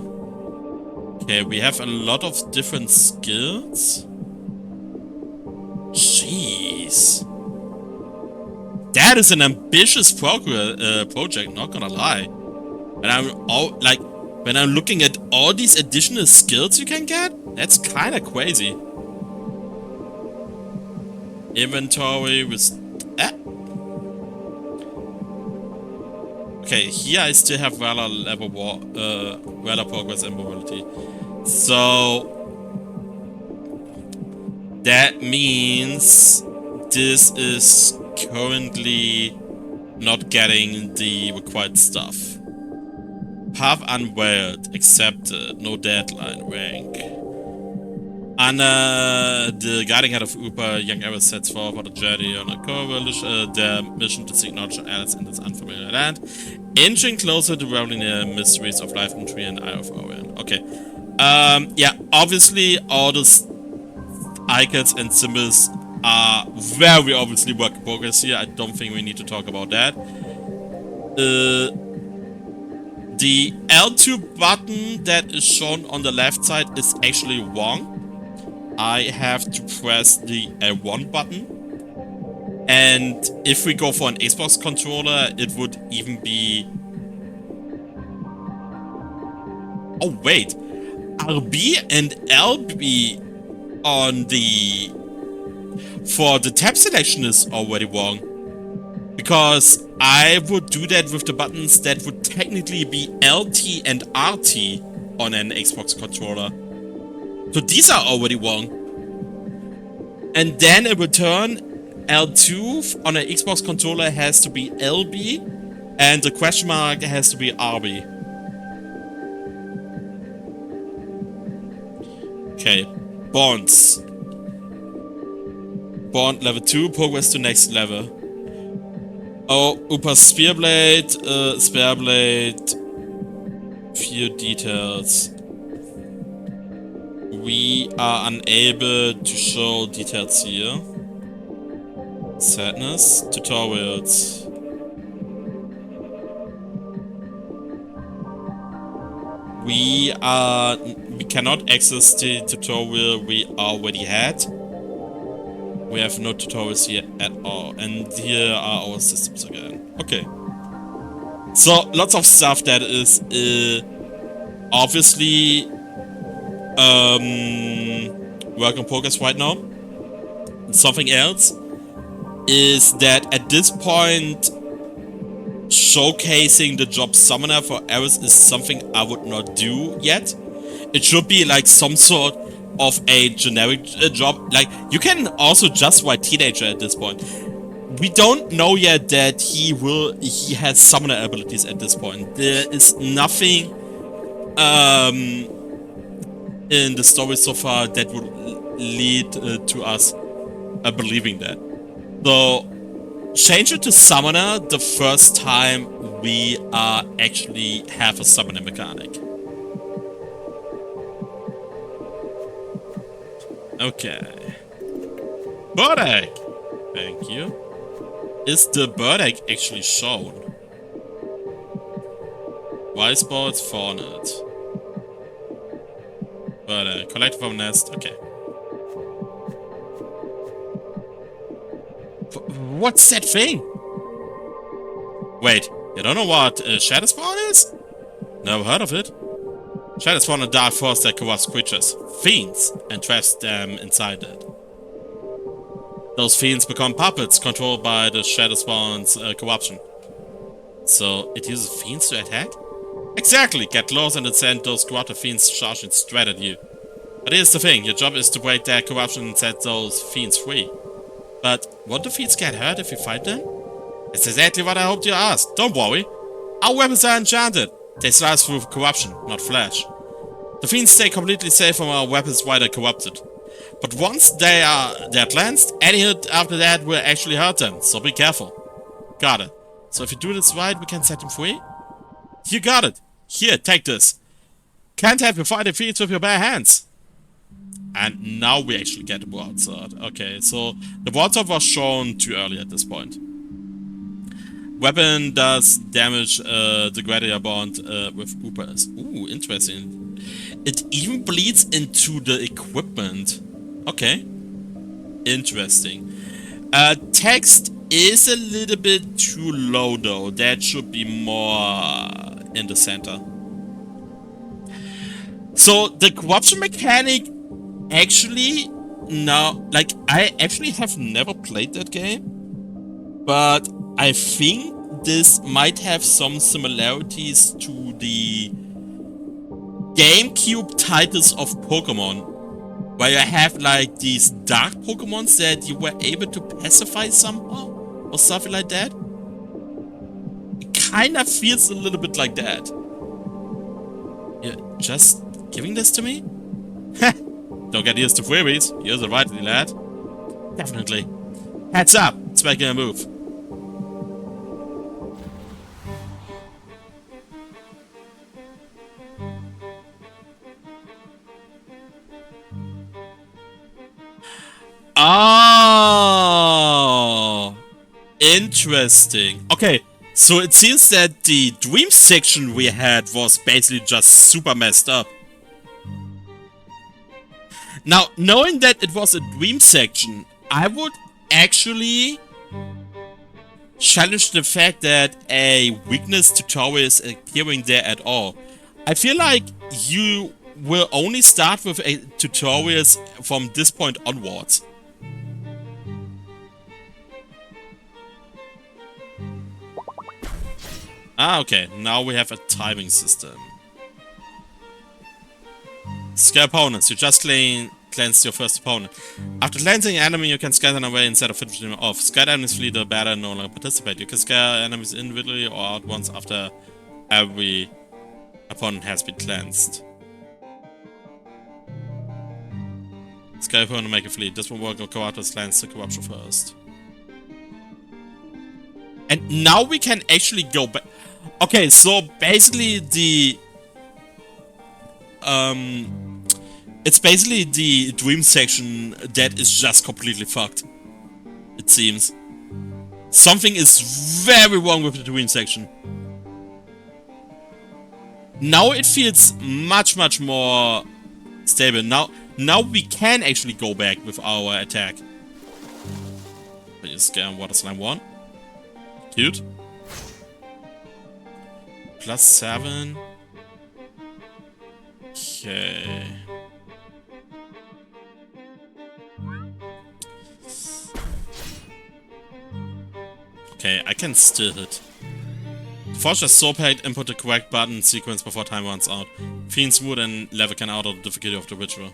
Okay, we have a lot of different skills. Jeez. That is an ambitious project, not gonna lie. And when I'm looking at all these additional skills you can get, that's kinda crazy. Inventory with... Okay, here I still have Valor level Valor progress and mobility. So that means this is currently not getting the required stuff. Path unveiled, accepted, no deadline, rank. Anna, the guiding head of Uber, young Eris sets forth for the journey on a coalition, their mission to seek knowledge of Alice in this unfamiliar land, inching closer to reveling the mysteries of life in Tree and Eye of Orion. Okay. Yeah, obviously all the icons and symbols are very obviously work in progress here. I don't think we need to talk about that. The L2 button that is shown on the left side is actually wrong. I have to press the L1 button. And if we go for an Xbox controller, it would even be... Oh wait, RB and LB on the... for the tab selection is already wrong. Because I would do that with the buttons that would technically be LT and RT on an Xbox controller. So these are already wrong. And then in return, L2 on an Xbox controller has to be LB, and the question mark has to be RB. Okay, bonds. Bond level 2, progress to next level. Oh, Upa Spearblade, Spearblade, few details. We are unable to show details here. Sadness, tutorials. We cannot access the tutorial we already had. We have no tutorials here at all. And here are our systems again. Okay. So, lots of stuff that is obviously work in progress right now. Something else is that at this point, showcasing the job summoner for Eris is something I would not do yet. It should be like some sort of a generic job. Like, you can also just write teenager at this point. We don't know yet that he has summoner abilities at this point. There is nothing in the story so far that would lead to us believing that. So change it to summoner the first time we actually have a summoner mechanic. Okay. Bird egg! Thank you. Is the bird egg actually shown? Rice balls, fawned. Bird egg. Collect from nest. Okay. What's that thing? Wait, you don't know what Shadow Spawn is? Never heard of it. Shadow Spawn a dark force that corrupts creatures, fiends, and traps them inside it. Those fiends become puppets controlled by the Shadow Spawn's corruption. So it uses fiends to attack? Exactly! Get close and it sends those corrupted fiends charging straight at you. But here's the thing, your job is to break their corruption and set those fiends free. But won't the fiends get hurt if you fight them? That's exactly what I hoped you asked. Don't worry. Our weapons are enchanted. They slice through corruption, not flesh. The fiends stay completely safe from our weapons while they're corrupted. But once they're cleansed, any hit after that will actually hurt them, so be careful. Got it. So if you do this right, we can set them free? You got it. Here, take this. Can't have you fight the fiends with your bare hands. And now we actually get the Broadsword. Okay, so the Broadsword was shown too early at this point. Weapon does damage the Gladiator bond with Upas. Ooh, interesting. It even bleeds into the equipment. Okay. Interesting. Text is a little bit too low though. That should be more in the center. So the corruption mechanic actually, no, like I actually have never played that game, but I think this might have some similarities to the GameCube titles of Pokemon, where you have like these dark Pokemons that you were able to pacify somehow, or something like that. It kinda feels a little bit like that. You're just giving this to me? Don't get used to freebies. Use it rightly, lad. Definitely. Heads up, it's making a move. Oh, interesting. Okay, so it seems that the dream section we had was basically just super messed up. Now, knowing that it was a dream section, I would actually challenge the fact that a weakness tutorial is appearing there at all. I feel like you will only start with a tutorials from this point onwards. Ah, okay. Now we have a timing system. Scare opponents. You just cleanse your first opponent. After cleansing an enemy, you can scare them away instead of finishing them off. Scared enemies flee the battle and no longer participate. You can scare enemies individually or out once after every opponent has been cleansed. Scare opponent to make a flee. This will work on co-authors cleanse the corruption first. And now we can actually go back. Okay, so basically it's basically the dream section that is just completely fucked. It seems. Something is very wrong with the dream section. Now it feels much more stable. Now we can actually go back with our attack. Just scare water slime 1. Cute. +7. Okay. Okay, I can still hit. Forge a Soulpact, input the correct button sequence before time runs out. Fiend smooth and level can out of the difficulty of the ritual.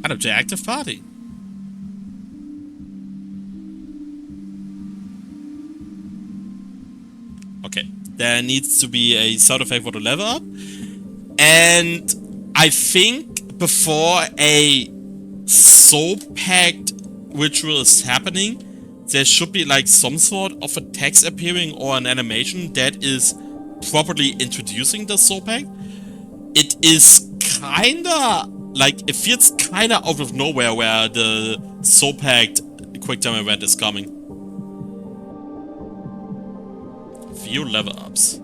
Add up to active party. Okay, there needs to be a sound effect for the level up. And I think before a Soulpact ritual is happening, there should be like some sort of a text appearing or an animation that is properly introducing the Soulpact. It is kinda like, it feels kinda out of nowhere where the Soulpact quick time event is coming. View level ups.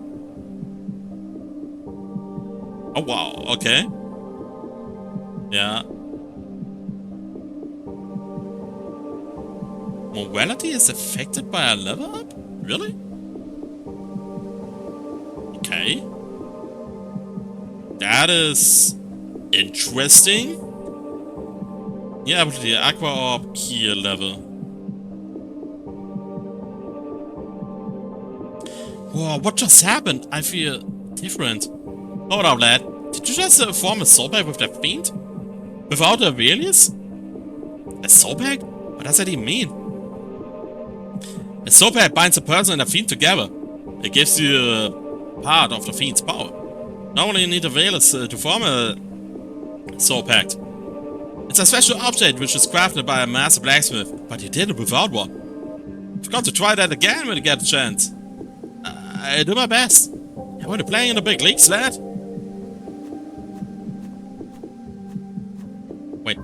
Oh wow, okay. Yeah. Morality is affected by a level up? Really? Okay. That is interesting. Yeah, but the Aqua Orb Key level. Whoa, what just happened? I feel different. Hold up, lad. Did you just form a Soulpact with that fiend? Without a Aurelius? A Soulpact? What does that even mean? A Soulpact binds a person and a fiend together. It gives you a part of the fiend's power. Normally you need a Aurelius to form a Soulpact. It's a special object which is crafted by a master blacksmith, but you did it without one. You've got to try that again when you get a chance. I do my best. I want to play in the big leagues, lad. Wait.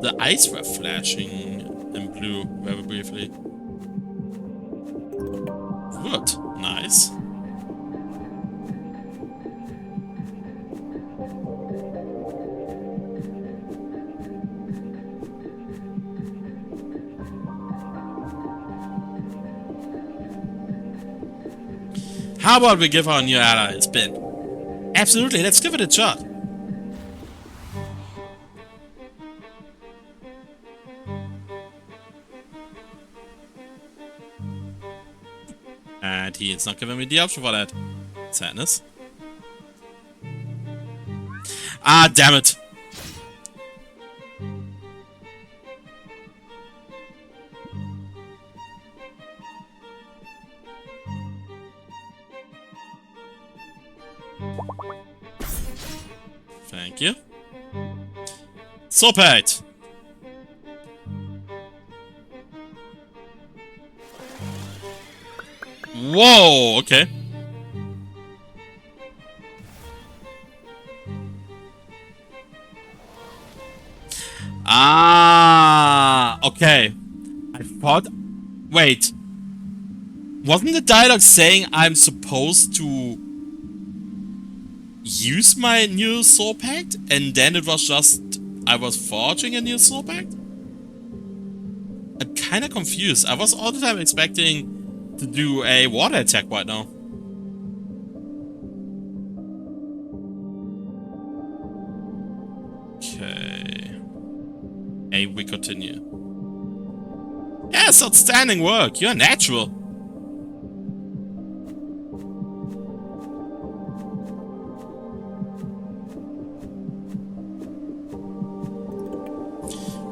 The eyes were flashing in blue very briefly. Good. Nice. How about we give our new ally a spin? Absolutely, let's give it a shot. And he is not giving me the option for that. Sadness. Ah, damn it. Thank you. Soulpact. Whoa, okay. Ah, okay. I thought... Wait. Wasn't the dialogue saying I'm supposed to use my new Soulpact? And then it was just... I was forging a new Soulpact? I'm kinda confused. I was all the time expecting to do a water attack right now. Okay. And we continue. Yes, outstanding work. You're natural.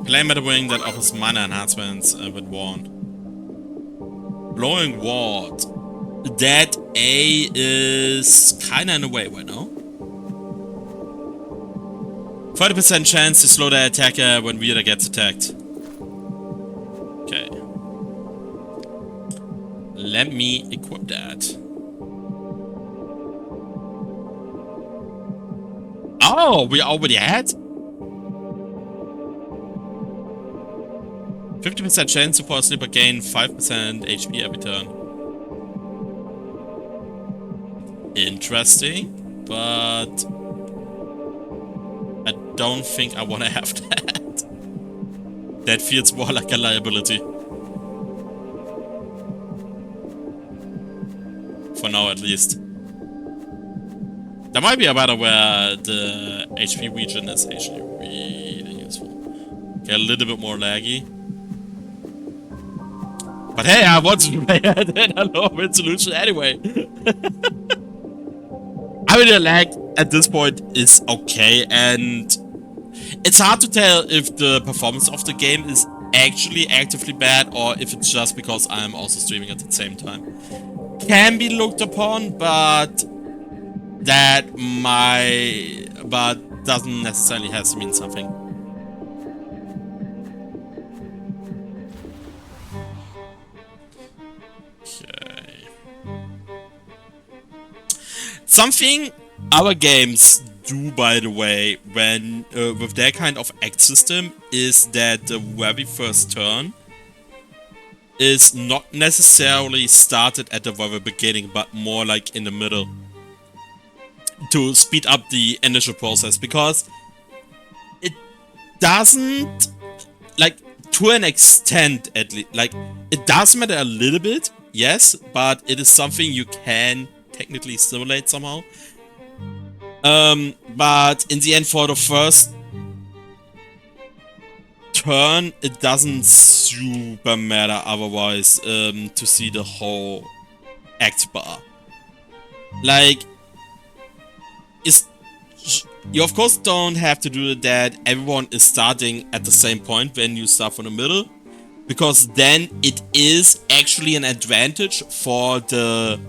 Play Meta Wing that offers mana enhancements with Wand. Blowing Ward. That A is kinda in the way right now. 30% chance to slow the attacker when Weirder gets attacked. Okay. Let me equip that. Oh, we already had? 50% chance to force sleeper gain 5% HP every turn. Interesting, but I don't think I want to have that. That feels more like a liability. For now, at least. There might be a battle where the HP regen is actually really useful. Okay, a little bit more laggy. But hey, I wanted to play at a low-mid solution anyway. I mean, the lag at this point is okay, and it's hard to tell if the performance of the game is actually actively bad or if it's just because I'm also streaming at the same time. Can be looked upon, but doesn't necessarily have to mean something. Something other games do, by the way, when with their kind of act system, is that the very first turn is not necessarily started at the very beginning, but more like in the middle, to speed up the initial process, because it doesn't, like, to an extent at least, like, it does matter a little bit, yes, but it is something you can technically simulate somehow. But in the end, for the first turn, it doesn't super matter otherwise to see the whole act bar. Like, you of course don't have to do that everyone is starting at the same point when you start from the middle, because then it is actually an advantage for the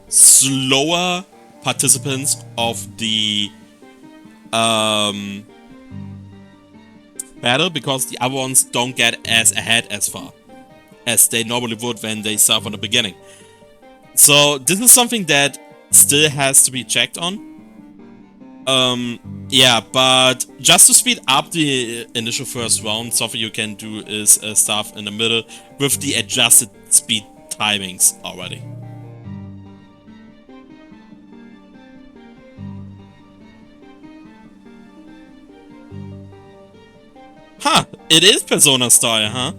slower participants of the battle, because the other ones don't get as ahead as far as they normally would when they start from the beginning. So this is something that still has to be checked on. Yeah, but just to speed up the initial first round, something you can do is start in the middle with the adjusted speed timings already. Huh, it is Persona style, huh?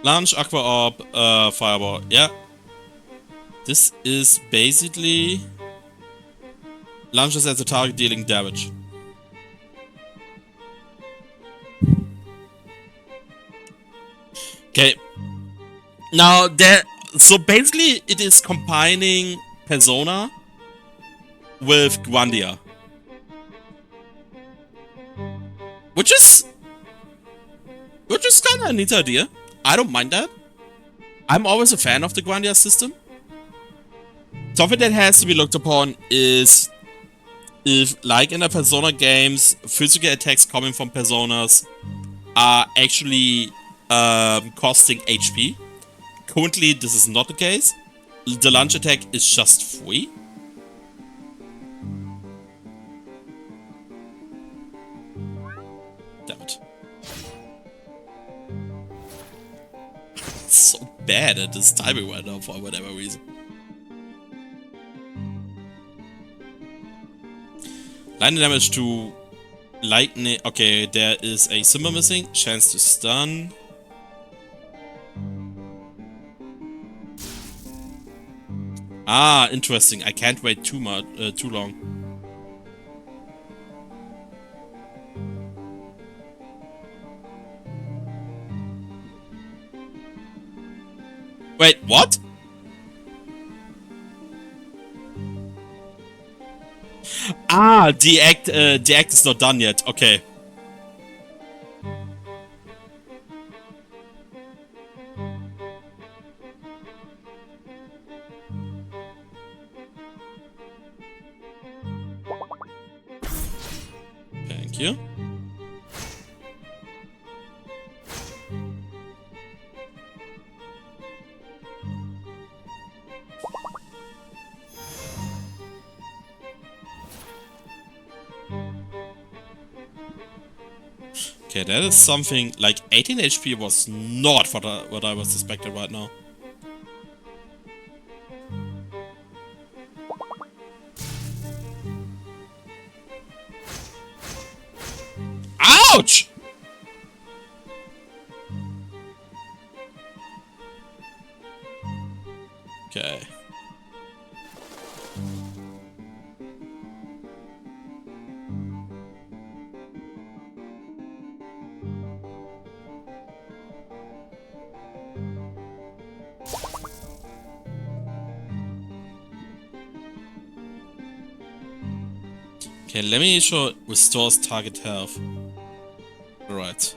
Launch, Aqua Orb, Fireball. Yeah. This is basically... launches at the target dealing damage. Okay. Now, so basically it is combining Persona with Grandia. Which is kind of a neat idea. I don't mind that. I'm always a fan of the Grandia system. Something that has to be looked upon is if, like in the Persona games, physical attacks coming from Personas are actually costing HP. Currently, this is not the case. The launch attack is just free. Damn it. It's so bad at this timing right now for whatever reason. Lightning damage to lightning. Okay, there is a symbol missing. Chance to stun. Ah, interesting. I can't wait too long. Wait, what? Ah, the act is not done yet. Okay. Thank you. Okay, that is something like 18 HP was not what I was expecting right now. Ouch! Okay. Okay, let me show restores target health. Alright.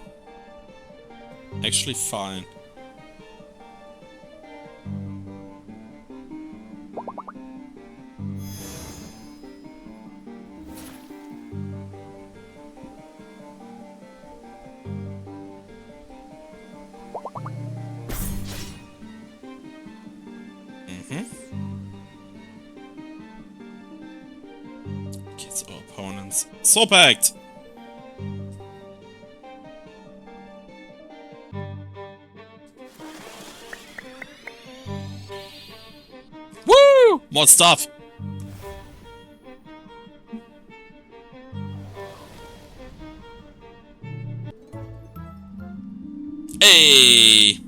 Actually fine. Kids or opponents. Soulpact! Woo! More stuff! Hey!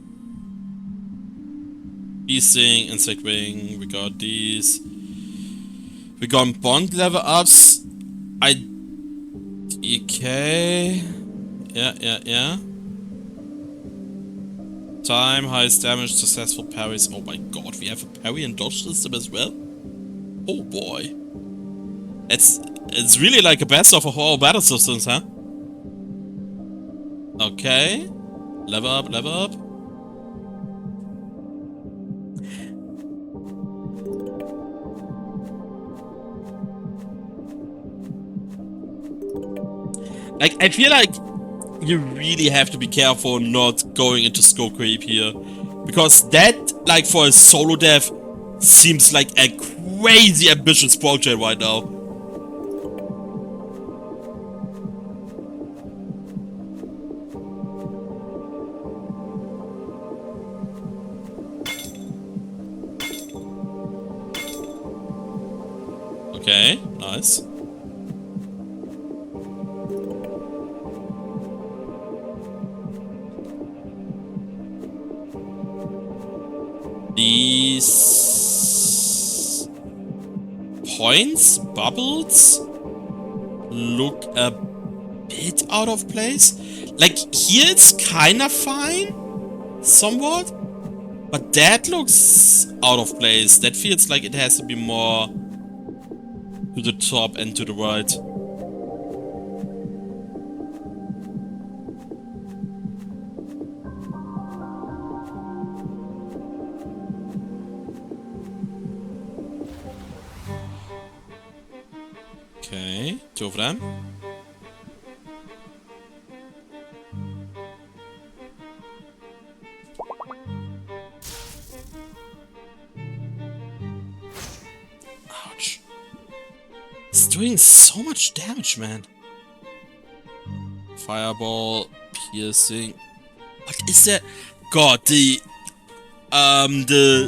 Beasting, insect wing, we got these. We got bond level ups. Okay. Yeah. Time, highest damage, successful parries. Oh my god, we have a parry and dodge system as well? Oh boy. It's really like a best of all battle systems, huh? Okay. Level up. Like, I feel like you really have to be careful not going into scope creep here. Because that, like, for a solo dev, seems like a crazy ambitious project right now. Okay, nice. these points, bubbles, look a bit out of place. Like, here it's kinda fine, somewhat. But that looks out of place. That feels like it has to be more to the top and to the right. Okay, 2 of them. Ouch. It's doing so much damage, man. Fireball, piercing. What is that? God, the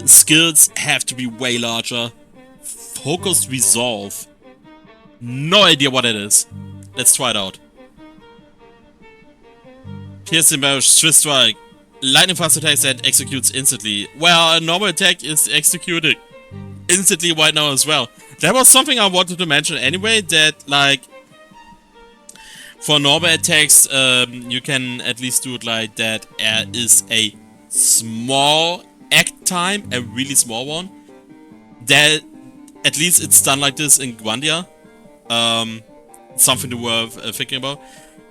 skills have to be way larger. Focused resolve. No idea what it is. Let's try it out. Piercing barrage, Swift Strike. Lightning fast attacks that executes instantly. Well, a normal attack is executed instantly right now as well. That was something I wanted to mention anyway, that like for normal attacks you can at least do it like that. There is a small act time, a really small one. That at least it's done like this in Grandia. Something to worth thinking about.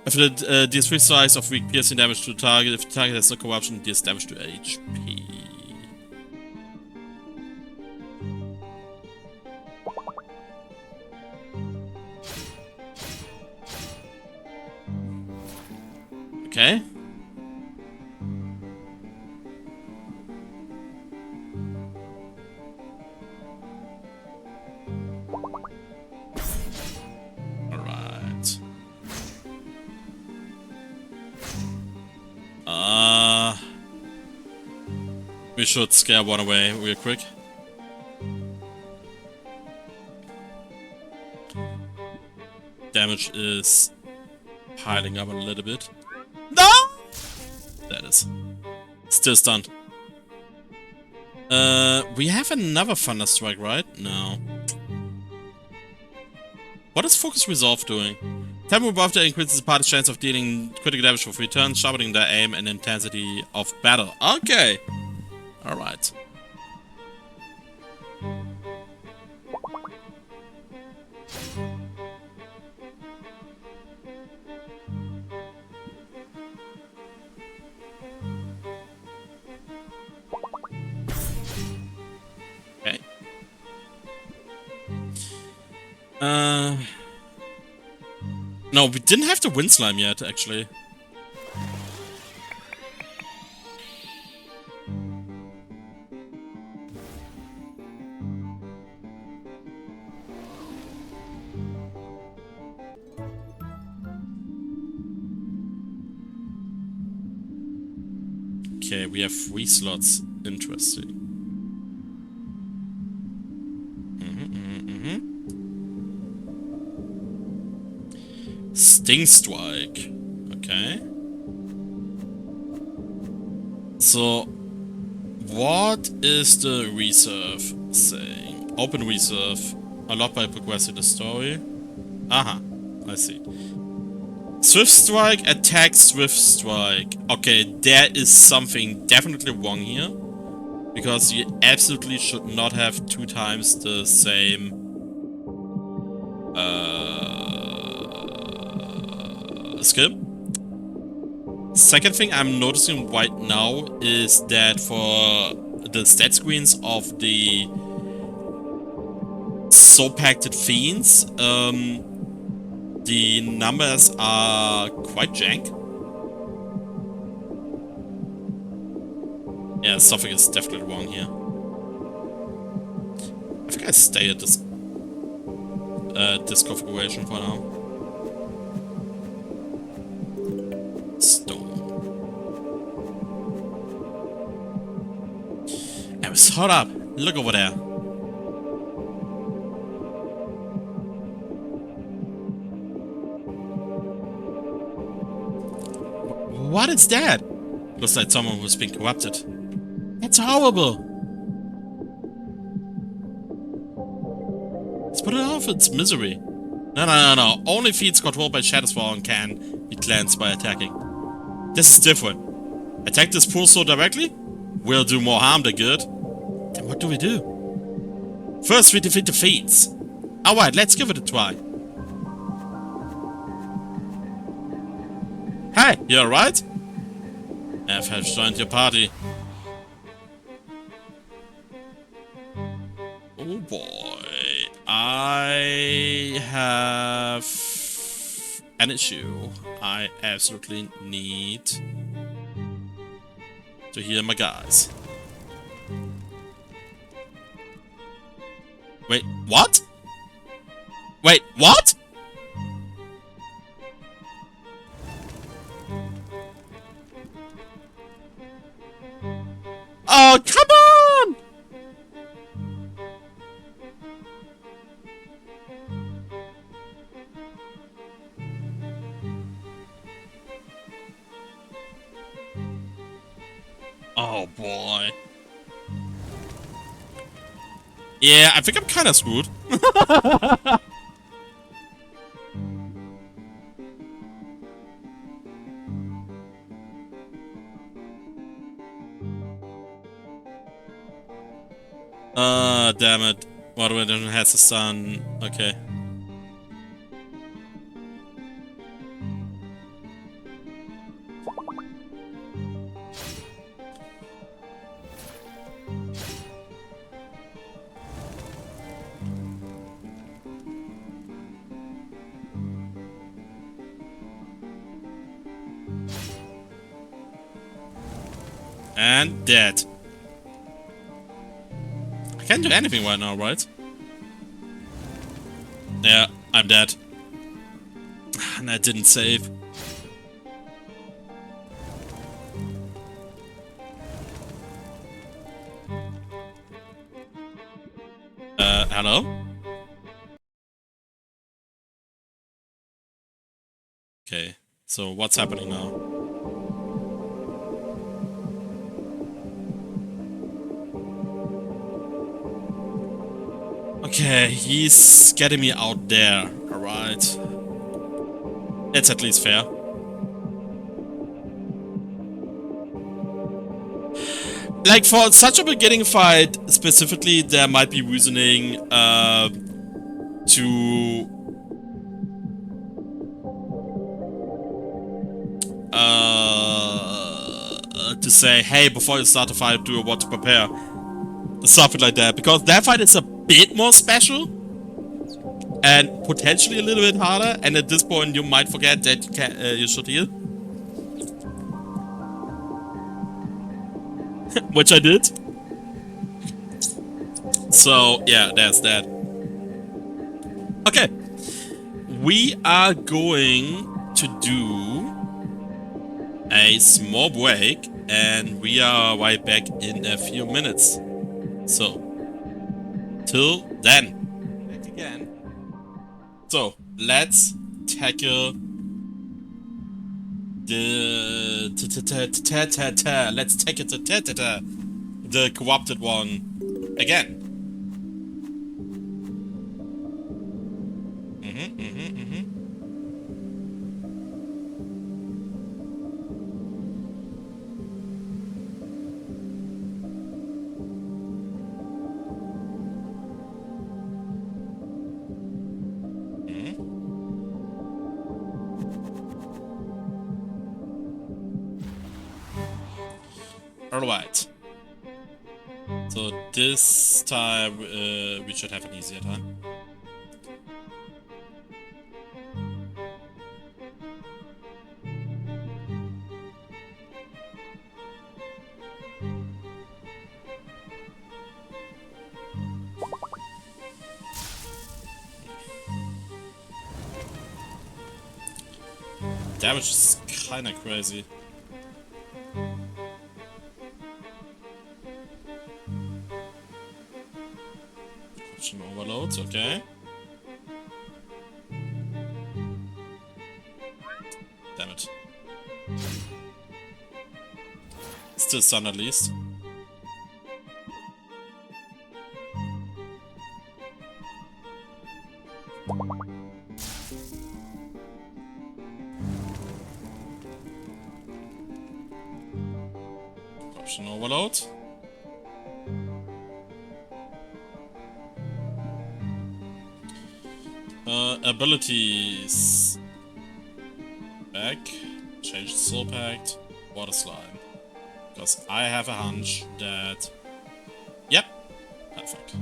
After the deals 3 strikes of weak piercing damage to the target, if the target has no corruption, deals damage to HP. Okay. Alright. We should scare one away real quick. Damage is piling up a little bit. No! That is. Still stunned. We have another Thunder Strike, right? No. What is Focus Resolve doing? Tempo above that increases the party's chance of dealing critical damage for 3 turns, sharpening their aim and intensity of battle. Okay! Alright. Okay. No, we didn't have the Wind Slime yet, actually. Okay, we have 3 slots. Interesting. Sting Strike. Okay. So, what is the reserve saying? Open reserve. Unlocked by progressing the story. Aha, I see. Swift Strike, attack, Swift Strike. Okay, there is something definitely wrong here. Because you absolutely should not have 2 times the same skill. Second thing I'm noticing right now is that for the stat screens of the Soulpact Fiends, the numbers are quite jank. Yeah, something is definitely wrong here. I think I stay at this configuration for now. Stone. Hold up! Look over there. What is that? Looks like someone who's been corrupted. That's horrible. of its misery. No. Only feats controlled by Shadowspawn can be cleansed by attacking. This is different. Attack this poor soul directly? Will do more harm than good. Then what do we do? First we defeat the feats. Alright, let's give it a try. Hey, you alright? F has joined your party. Oh boy. I have an issue. I absolutely need to heal my guys. Wait, what? Wait, what? Oh, come on! Oh boy. Yeah, I think I'm kind of screwed. Damn it. Waterwind has a sun. Okay. And dead. I can't do anything right now, right? Yeah, I'm dead. And I didn't save. Hello? Okay, so what's happening now? Okay, he's getting me out there, alright. It's at least fair. Like, for such a beginning fight, specifically, there might be reasoning, to say, hey, before you start the fight, do what to prepare. Something like that, because that fight is a bit more special and potentially a little bit harder, and at this point you might forget that you can you should heal. Which I did. So yeah, there's that. Okay. We are going to do a small break, and we are right back in a few minutes. So, till then. Back again. So, let's tackle the let's tackle the corrupted one again. Alright. So this time we should have an easier time. Damage is kinda crazy. Option overloads, okay. Damn it. Still stun at least. Option overload. Abilities. Back. Change the Soulpact. Water slime. Because I have a hunch that... Yep. Perfect.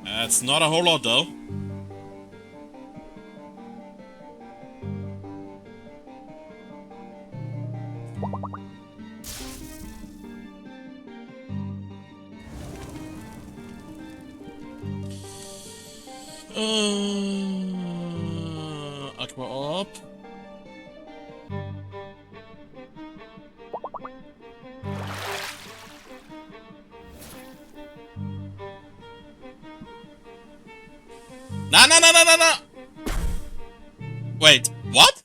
That's not a whole lot though. Aqua Orb. No. Wait, what?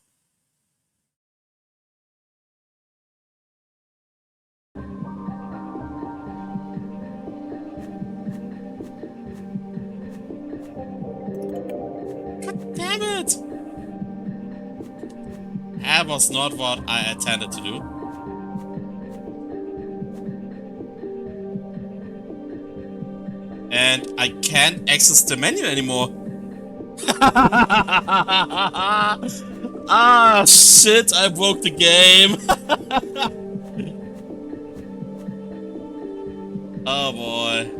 God damn it! That was not what I intended to do. And I can't access the menu anymore. Ah, shit, I broke the game. Oh boy.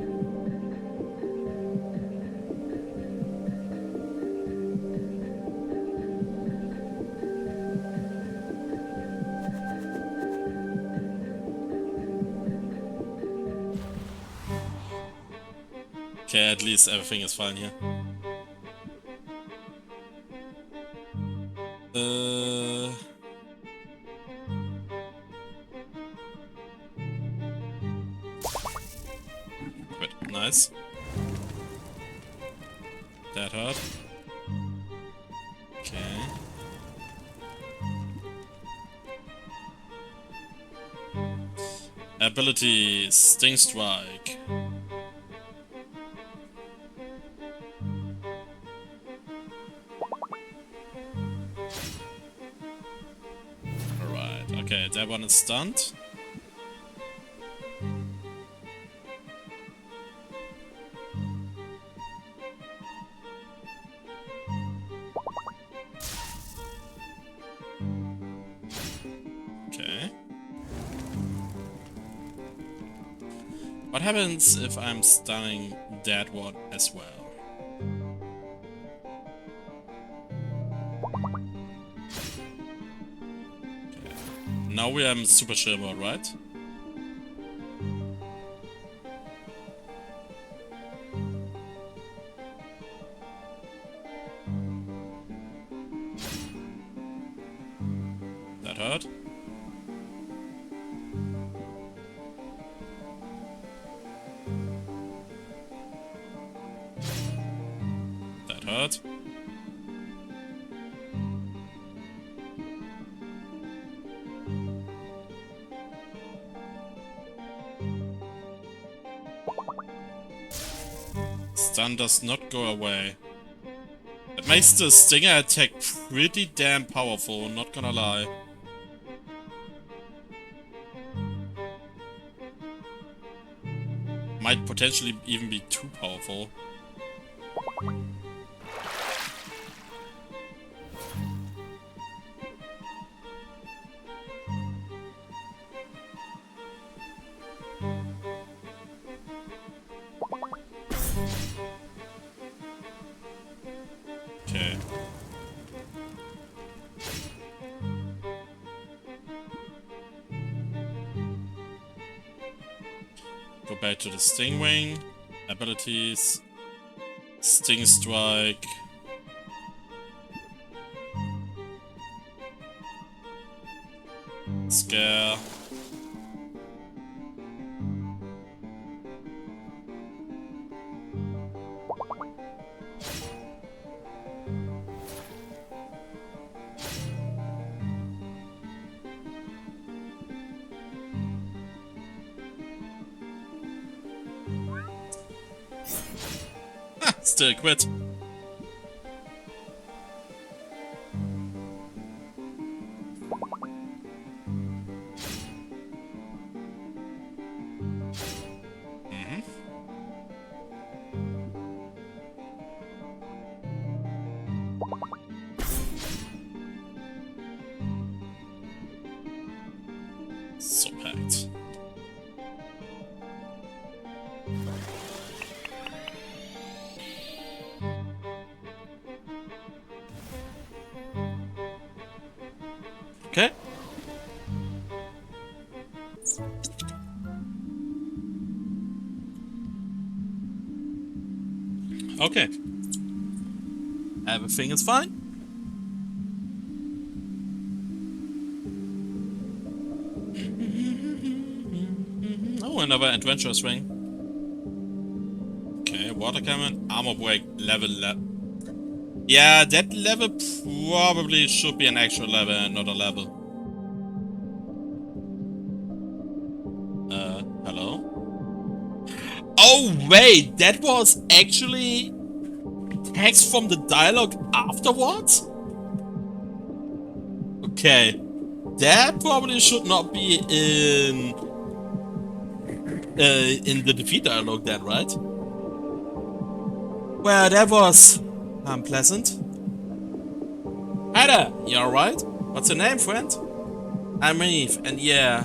Okay, at least everything is fine here. Good, nice. That hurt. Okay. Ability, Sting Strike. Alright, okay, that one is stunned. Okay. What happens if I'm stunning that one as well? Okay. Now we are super chill mode, right? That hurt. That hurt. Stun does not go away. It makes the Stinger attack pretty damn powerful, not gonna lie. Might potentially even be too powerful. Okay. Go back to the Stingwing. Abilities. Sting Strike. Scare. Still quit. Okay. Okay. Everything is fine. Oh, another adventurous ring. Okay, water cannon, armor break, level. Yeah, that level probably should be an actual level and not a level. Hello? Oh, wait, that was actually text from the dialogue afterwards? Okay. That probably should not be in the defeat dialogue then, right? Well, that was unpleasant. Hi there, you alright? What's your name, friend? I'm Eve, and yeah,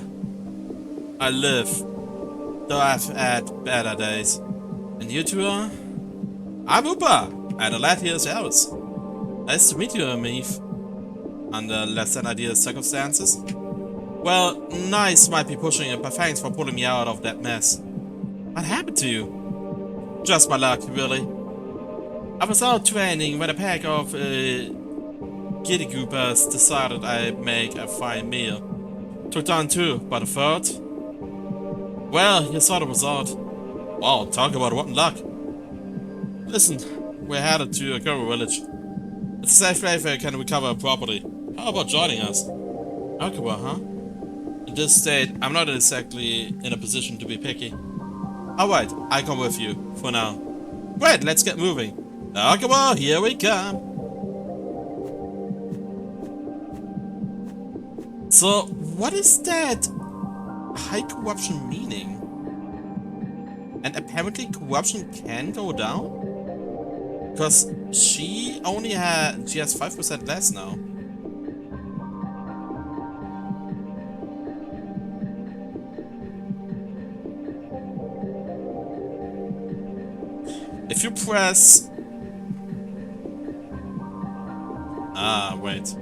I live. Though I've had better days. And you two are? I'm Upa, and a lad here is Alice. Nice to meet you, Eve. Under less than ideal circumstances. Well, nice might be pushing it, but thanks for pulling me out of that mess. What happened to you? Just my luck, really. I was out training when a pack of giddy goopers decided I'd make a fine meal. Took down two, but a third? Well, you thought it was odd. Wow, talk about rotten luck. Listen, we're headed to a Kuro village. It's a safe place where you can recover property. How about joining us? Unclear, huh? In this state, I'm not exactly in a position to be picky. Alright, I come with you, for now. Great, let's get moving. Unclear, here we come. So, what is that high corruption meaning? And apparently corruption can go down? Because she has 5% less now. If you press... Ah, wait.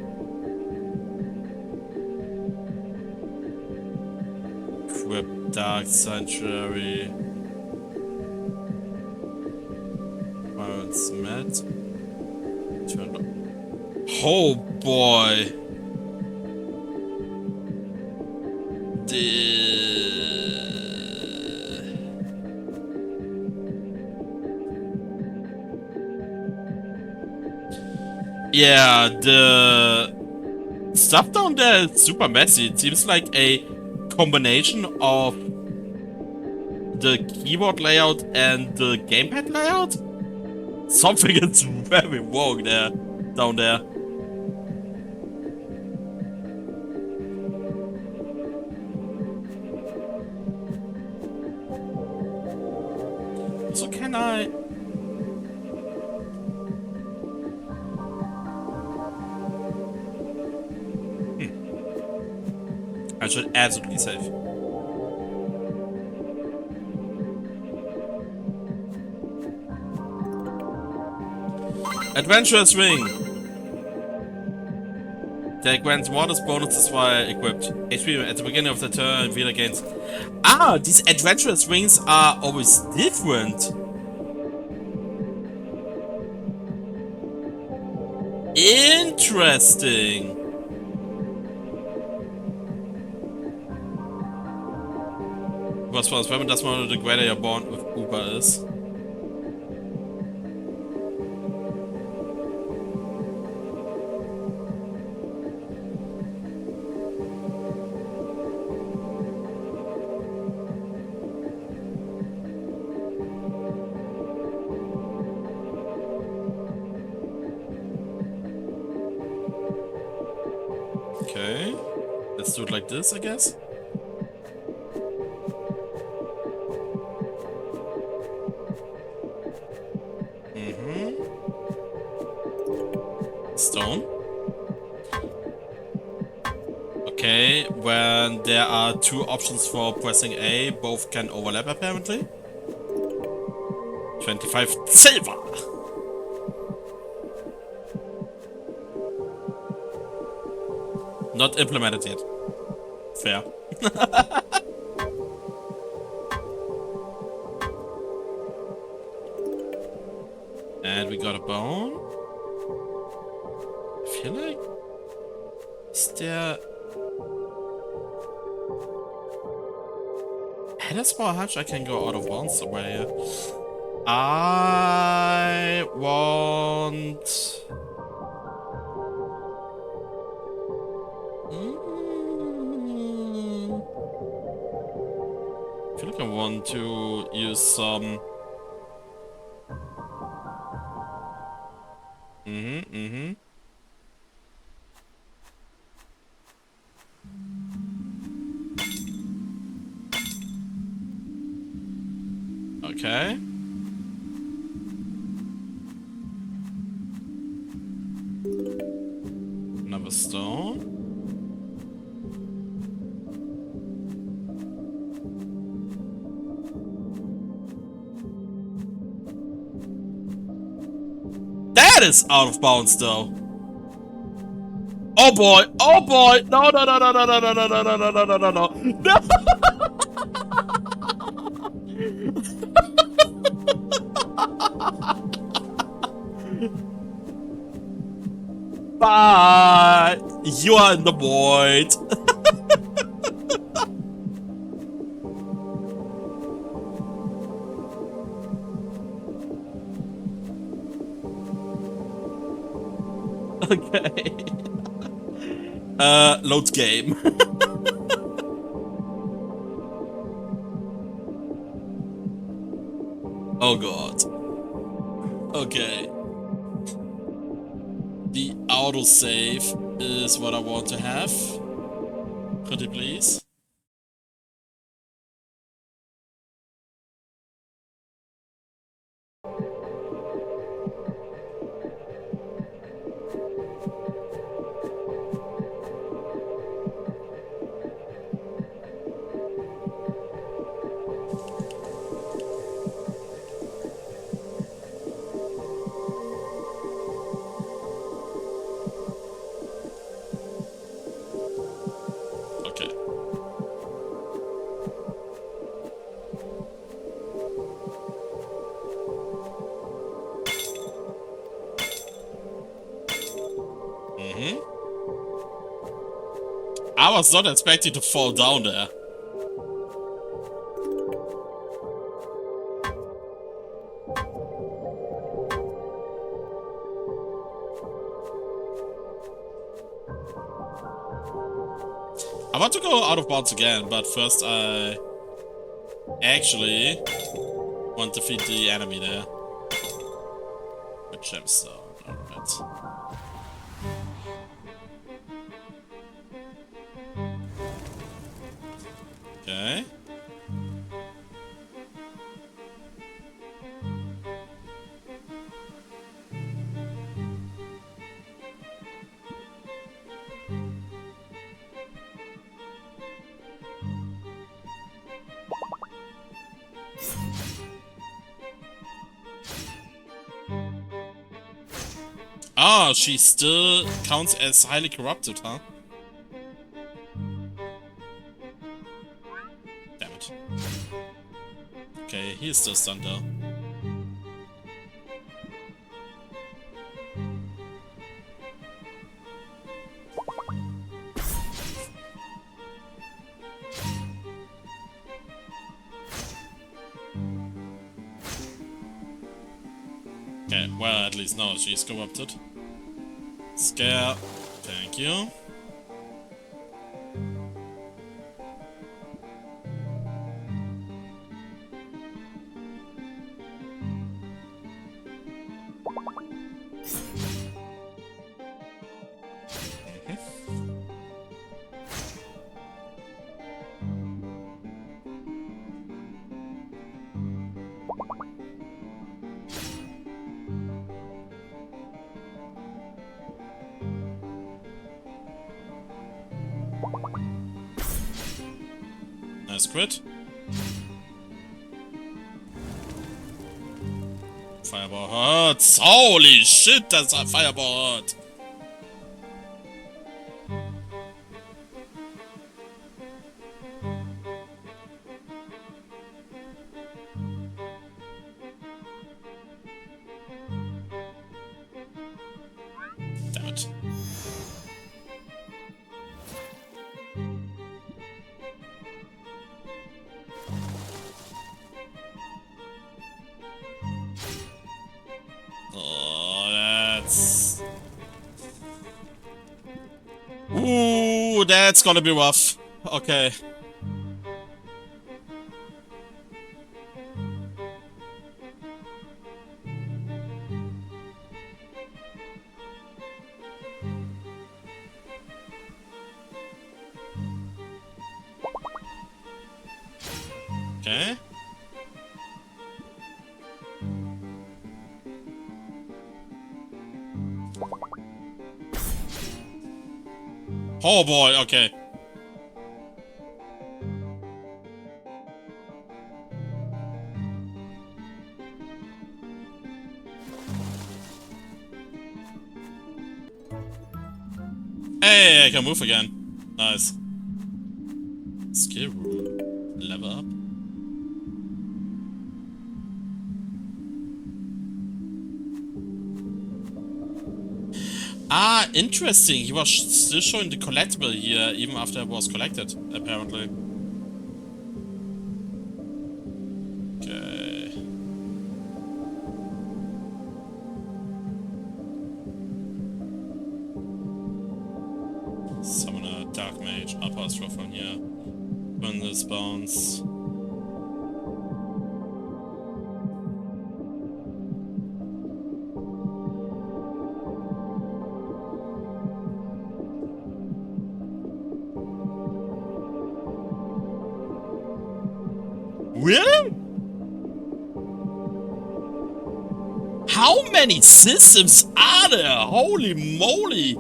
Equip Dark Sanctuary. Violence Met. Turn on. Oh boy! Yeah, the stuff down there is super messy. It seems like a combination of the keyboard layout and the gamepad layout. Something is very wrong there, down there. So can I... I should absolutely save. Adventurous Ring! That grants modest bonuses while equipped. HP at the beginning of the turn and dealer gains. Ah, these Adventurous Rings are always different! Interesting! Was war das, wenn man das mal the greater your bond with Uber ist? Okay, let's do it like this, I guess. Stone. Okay, when there are two options for pressing A, both can overlap apparently. 25 silver! Not implemented yet. Fair. And we got a bone. I feel like... Is there... Hey, that's how much I can go out of bounds somewhere here. I want... I feel like I want to use some... Okay. Another stone. That is out of bounds though. Oh boy! Oh boy! No! No! No! No! No! No! No! No! No! No! No! No! No! No! But you are in the void. Okay. Load game. Oh god. Okay. The autosave is what I want to have. Pretty please. I was not expecting to fall down there. I want to go out of bounds again, but first I actually want to defeat the enemy there. A gemstone, alright. Okay. Oh, she still counts as highly corrupted, huh? Damn it. Okay, he is still stunned though. Okay, well, at least now she's corrupted. Scare. Thank you. Nice crit. Fireball hurts. Holy shit, that's a fireball hurt. Oh, that's... Ooh, that's gonna be rough. Okay. Okay. Oh boy, okay. Hey, I can move again. Nice. Skill room. Level up. Ah, interesting. He was still showing the collectible here even after it was collected, apparently. Okay. Summon a Dark Mage, apostrophe from here. Burn this bounce. Really? How many systems are there? Holy moly!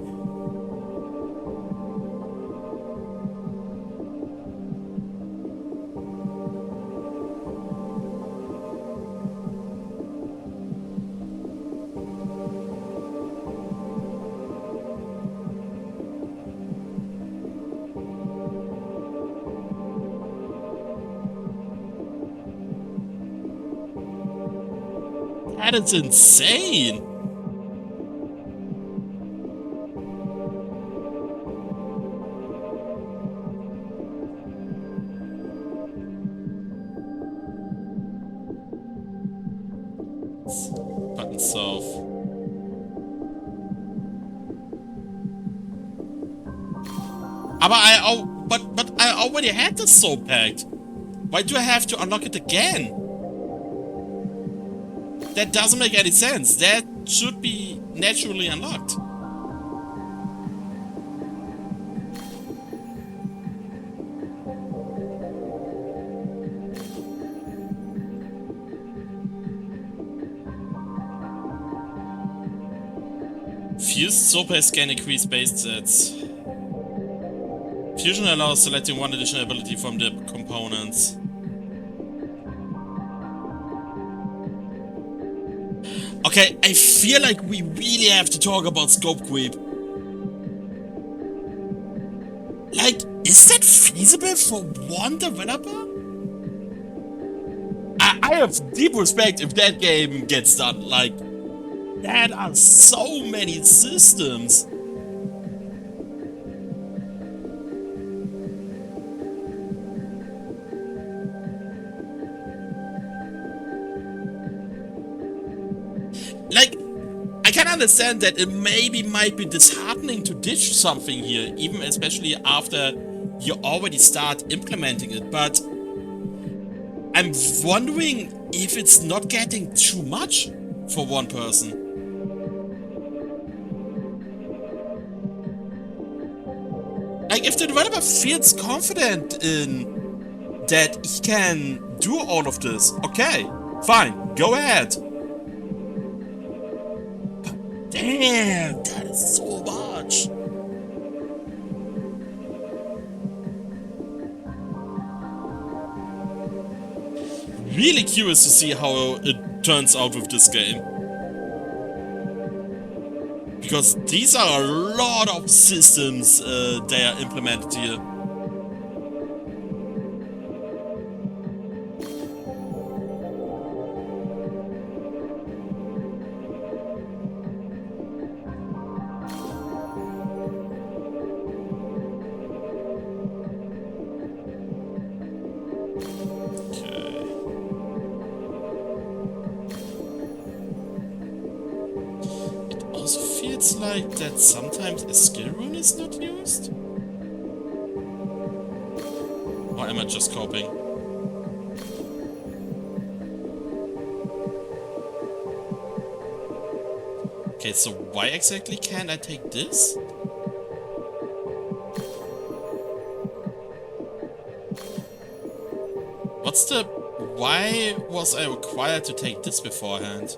That is insane! Button solve. But I already had the Soulpact. Why do I have to unlock it again? That doesn't make any sense. That should be naturally unlocked. Fused Soulpacts can increase base sets. Fusion allows selecting one additional ability from the components. Okay, I feel like we really have to talk about scope creep. Like, is that feasible for one developer? I have deep respect if that game gets done. Like, there are so many systems. Like, I can understand that it might be disheartening to ditch something here, even especially after you already start implementing it, but I'm wondering if it's not getting too much for one person. Like, if the developer feels confident in that he can do all of this, okay, fine, go ahead. Damn, that is so much. Really curious to see how it turns out with this game. Because these are a lot of systems they are implemented here. it's like that sometimes a skill rune is not used? Or am I just copying? Okay, so why exactly can't I take this? What's the... Why was I required to take this beforehand?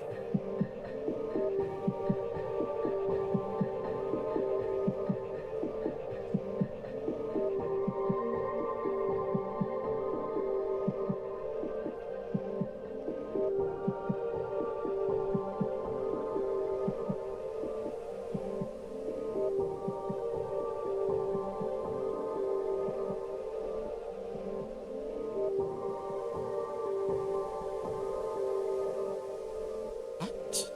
What?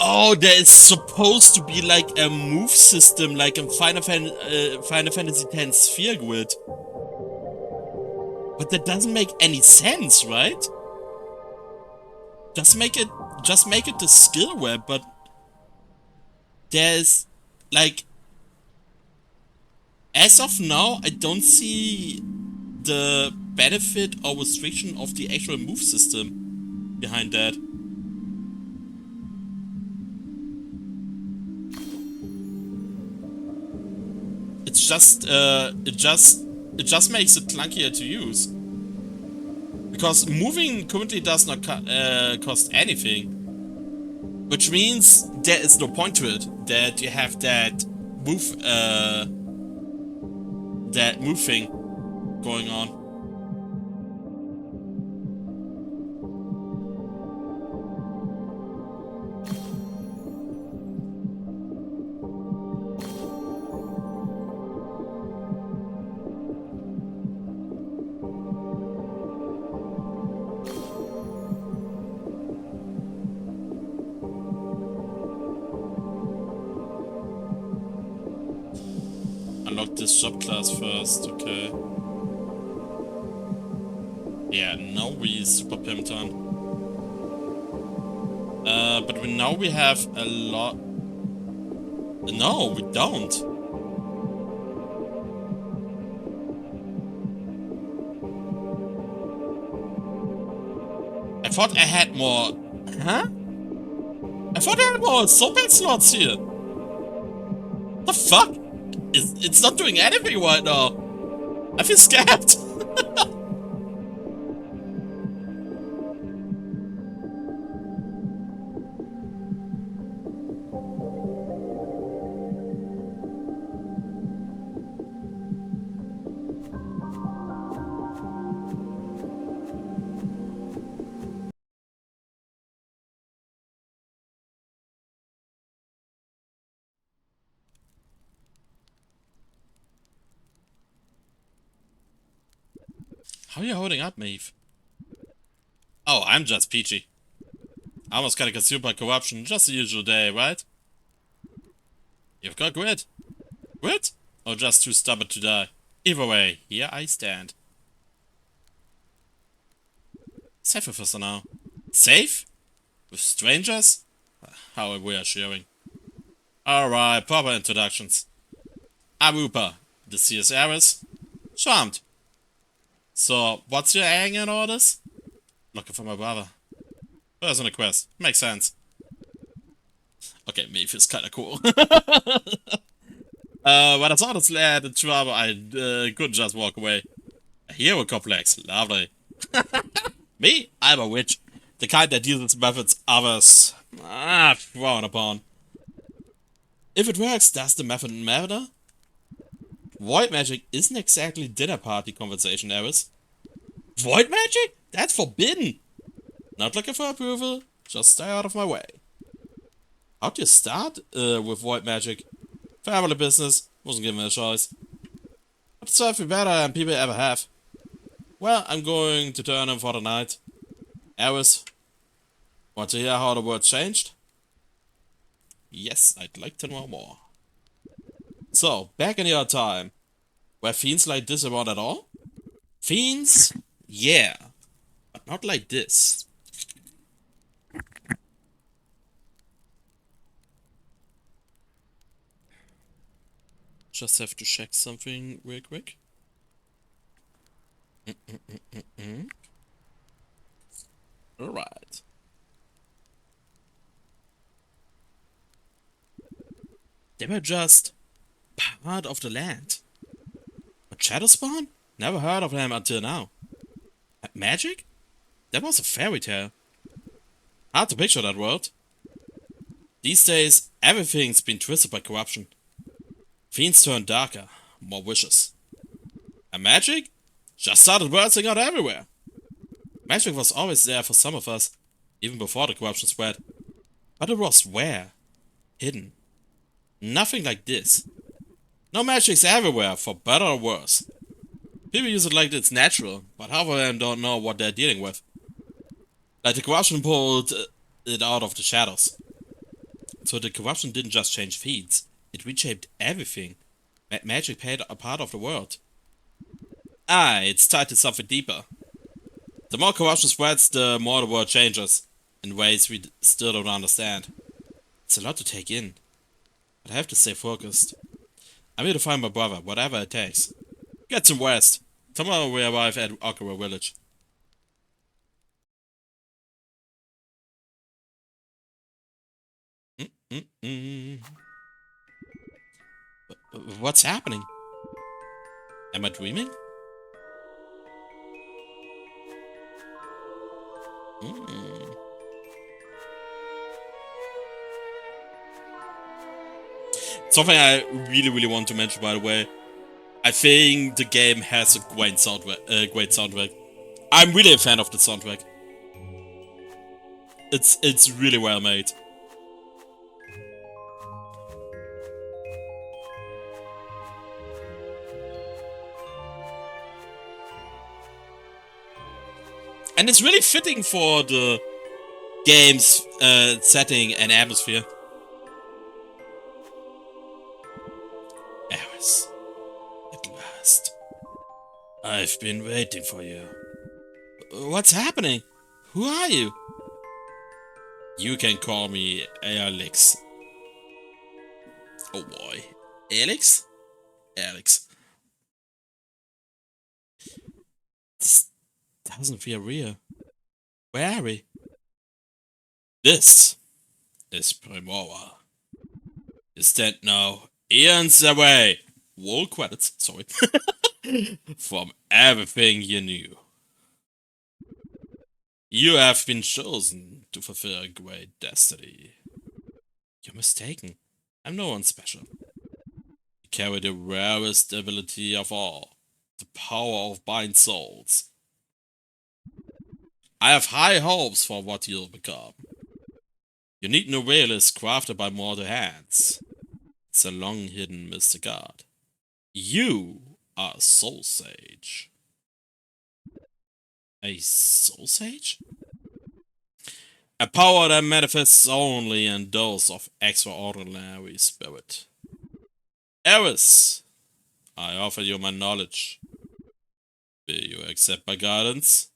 Oh, there is supposed to be like a move system, like in Final Fantasy X Sphere Grid. But that doesn't make any sense, right? Just make it the skill web, but there's like, as of now, I don't see the benefit or restriction of the actual move system behind that. It's just it just makes it clunkier to use. Because moving currently does not cost anything. Which means there is no point to it, that you have that move thing going on. Unlock this subclass first, okay. Yeah, now we super pimped on. But we have a lot... No, we don't. I thought I had more... Huh? I thought I had more Soulpact slots here. What the fuck? It's not doing anything right now. I feel scared. How are you holding up, Maeve? Oh, I'm just peachy. I almost got consumed by corruption, just the usual day, right? You've got grit. Grit? Or just too stubborn to die? Either way, here I stand. Safe with us for now. Safe? With strangers? How reassuring. Alright, proper introductions. I'm Upa, the CS Aris. Charmed. So, what's your hanging orders? Looking for my brother. Personal quest. Makes sense. Okay, Maeve is kinda cool. When I saw this lad in trouble, I couldn't just walk away. A hero complex. Lovely. Me? I'm a witch. The kind that uses methods others frown upon. If it works, does the method matter? Void magic isn't exactly dinner party conversation, Eris. Void magic? That's forbidden! Not looking for approval, just stay out of my way. How'd you start with void magic? Family business, wasn't given a choice. But it served me better than people ever have. Well, I'm going to turn in for the night. Eris, want to hear how the world changed? Yes, I'd like to know more. So, back in your time, Were fiends like this around at all? Fiends? Yeah. But not like this. Just have to check something real quick. Alright. They were just part of the land. But Shadow Spawn? Never heard of them until now. Magic? That was a fairy tale. Hard to picture that world. These days, everything's been twisted by corruption. Fiends turn darker, more vicious. And magic? Just started bursting out everywhere. Magic was always there for some of us, even before the corruption spread. But it was rare, hidden. Nothing like this. No magic's everywhere, for better or worse. People use it like it's natural, but half of them don't know what they're dealing with. Like the corruption pulled it out of the shadows. So the corruption didn't just change feeds, it reshaped everything. Magic played a part of the world. It's tied to something deeper. The more corruption spreads, the more the world changes, in ways we still don't understand. It's a lot to take in, but I have to stay focused. I'm here to find my brother, whatever it takes. Get some rest. Tomorrow we arrive at Unclear village. What's happening? Am I dreaming? Something I really want to mention, by the way. I think the game has a great soundtrack. I'm really a fan of the soundtrack. It's really well made. And it's really fitting for the game's setting and atmosphere. Eris, at last. I've been waiting for you. What's happening? Who are you? You can call me Alex. Oh boy. Alex? Alex. This doesn't feel real. Where are we? This is Primora. Is dead now. Eons away. Roll credits, sorry. From everything you knew. You have been chosen to fulfill a great destiny. You're mistaken. I'm no one special. You carry the rarest ability of all. The power of bind souls. I have high hopes for what you'll become. Your neat novel is crafted by mortal hands. It's a long-hidden mystic art. You are a soul sage. A soul sage? A power that manifests only in those of extraordinary spirit. Eris, I offer you my knowledge. Will you accept my guidance?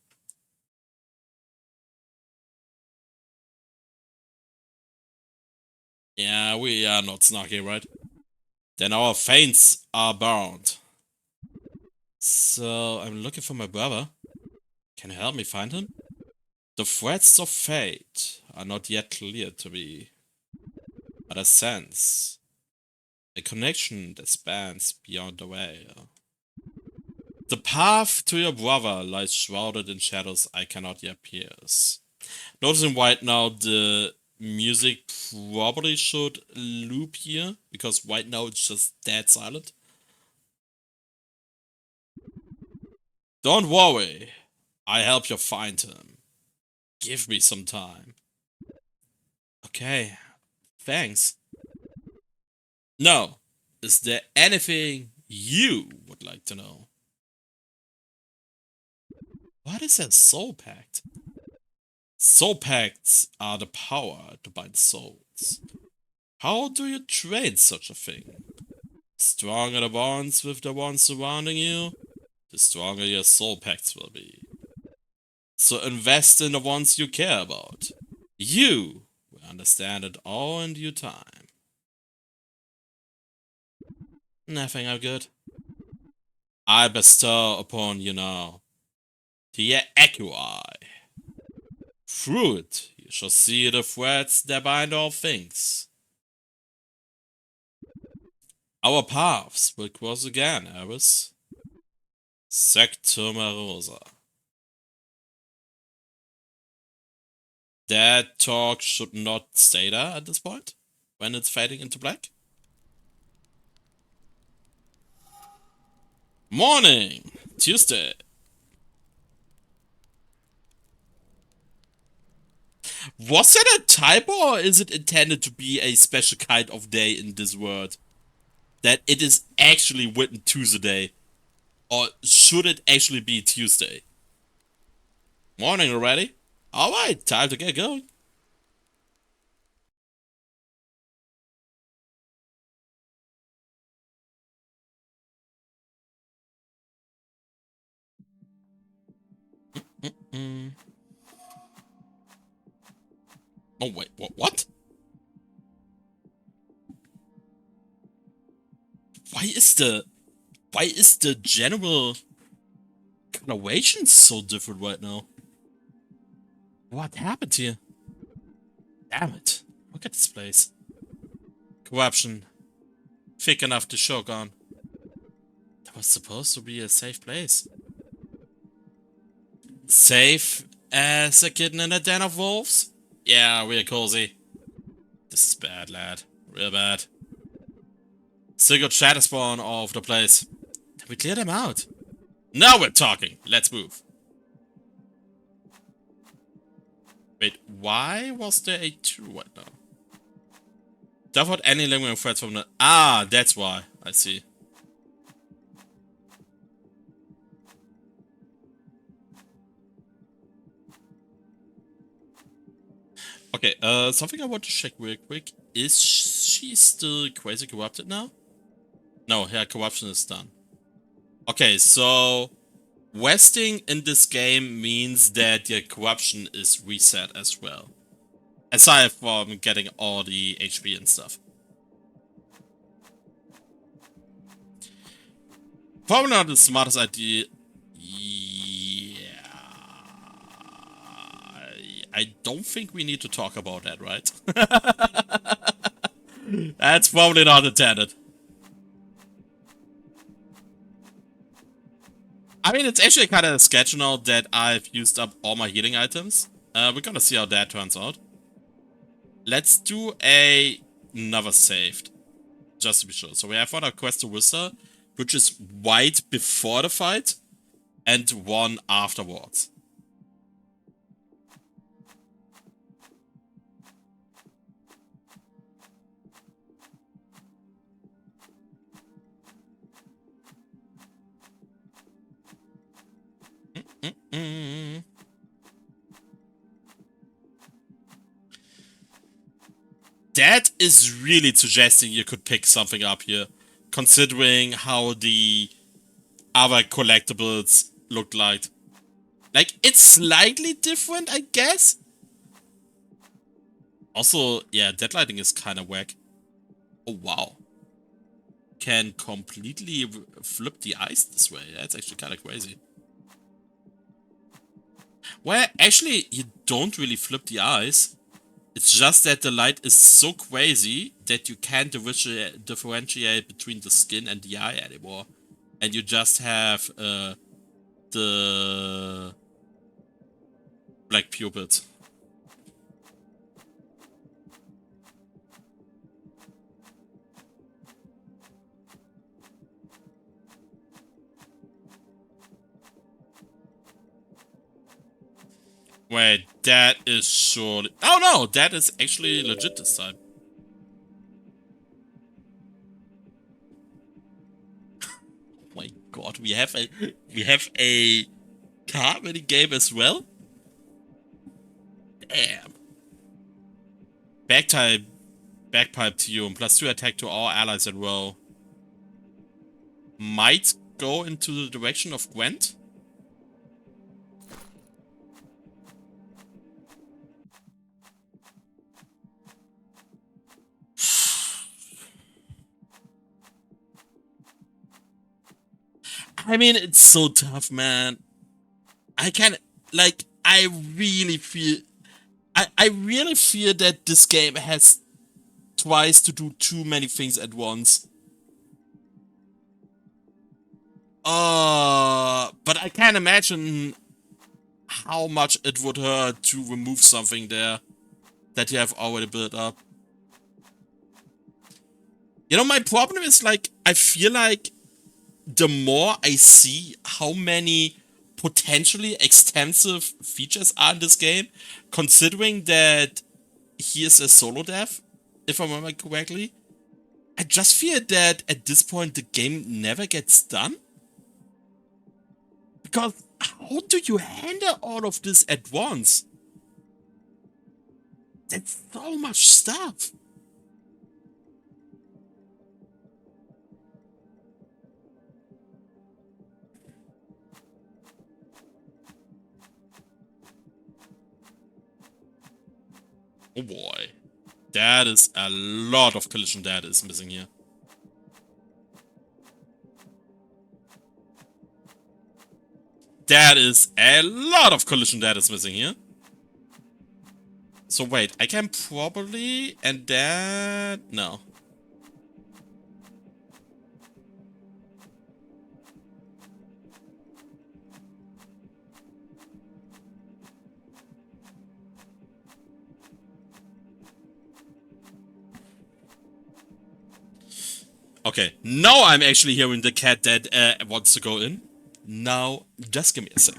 Yeah, we are not snarky, right? Then our fates are bound. So, I'm looking for my brother. Can you help me find him? The threads of fate are not yet clear to me, but I sense a connection that spans beyond the veil. The path to your brother lies shrouded in shadows I cannot yet pierce. Noticing right now the music probably should loop here, because right now it's just dead silent. Don't worry, I help you find him. Give me some time. Okay, thanks. No, is there anything you would like to know? What is a soul pact? Soul pacts are the power to bind souls. How do you train such a thing? Stronger the bonds with the ones surrounding you, the stronger your soulpacts will be. So invest in the ones you care about. You will understand it all in due time. Nothing are good. I bestow upon you now the inequally. Through it, you shall see the threads that bind all things. Our paths will cross again, Eris. Sectum Rosa. That talk should not stay there at this point, when it's fading into black. Morning! Tuesday. Was that a typo, or is it intended to be a special kind of day in this world? That it is actually written Tuesday? Or should it actually be Tuesday? Morning already? Alright, time to get going. Oh wait, what? Why is the general coloration so different right now? What happened here? Damn it. Look at this place. Corruption. Thick enough to choke on. That was supposed to be a safe place. Safe as a kitten in a den of wolves? Yeah, we're cozy. This is bad, lad. Real bad. Still got shadow spawn all over the place. Did we clear them out? Now we're talking. Let's move. Wait, why was there a 2 right now? Avoid any lingering threats from the... Ah, that's why. I see. Okay, something I want to check real quick. Is she still crazy corrupted now? No, her corruption is done. Okay, so... Resting in this game means that your corruption is reset as well. Aside from getting all the HP and stuff. Probably not the smartest idea. Yeah. I don't think we need to talk about that, right? That's probably not intended. I mean, it's actually kind of sketchy now that I've used up all my healing items. We're gonna see how that turns out. Let's do another saved, just to be sure. So we have one our quest to Wizard, which is right before the fight, and one afterwards. That is really suggesting you could pick something up here, considering how the other collectibles looked like. Like, it's slightly different, I guess? Also, yeah, deadlighting is kind of whack. Oh, wow. Can completely flip the ice this way. That's actually kind of crazy. Well, actually, you don't really flip the ice. It's just that the light is so crazy that you can't differentiate between the skin and the eye anymore. And you just have the black pupils. Wait, that is surely... Oh no, that is actually legit this time. Oh my god, we have a car mini game as well? Damn. Bagpipe to you and +2 attack to all allies in row. might go into the direction of Gwent. I mean, it's so tough, man. I really feel... I really fear that this game has twice to do too many things at once. But I can't imagine how much it would hurt to remove something there that you have already built up. You know, my problem is, like, I feel like the more I see how many potentially extensive features are in this game, considering that he is a solo dev, if I remember correctly, I just fear that at this point the game never gets done. Because how do you handle all of this at once? That's so much stuff. Oh boy. That is a lot of collision data is missing here. That is a lot of collision data is missing here. So wait, I can probably... and then... no. Okay, now I'm actually hearing the cat that wants to go in. Now, just give me a sec.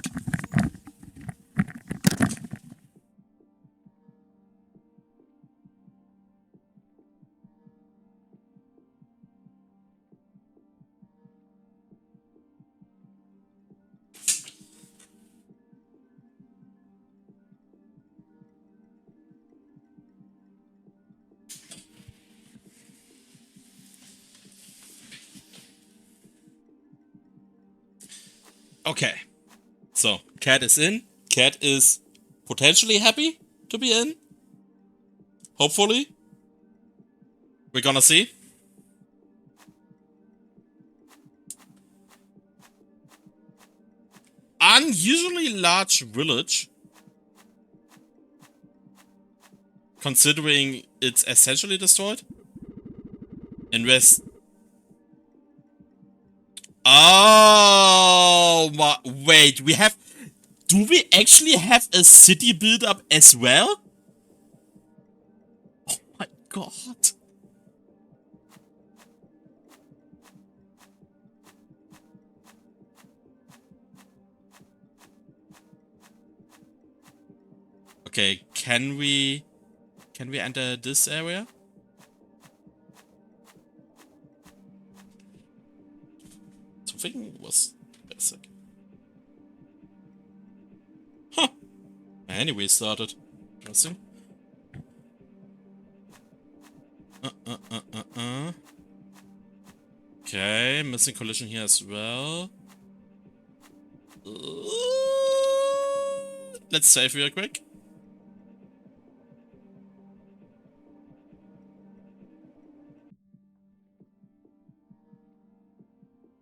Okay, so cat is in. Cat is potentially happy to be in. Hopefully. We're gonna see. Unusually large village. Considering it's essentially destroyed. Invest. Oh, wait, we have... do we actually have a city build up as well? Oh my god. Okay, can we enter this area? Something was basic. Huh. Anyway, started. Interesting. Okay, missing collision here as well. Let's save real quick.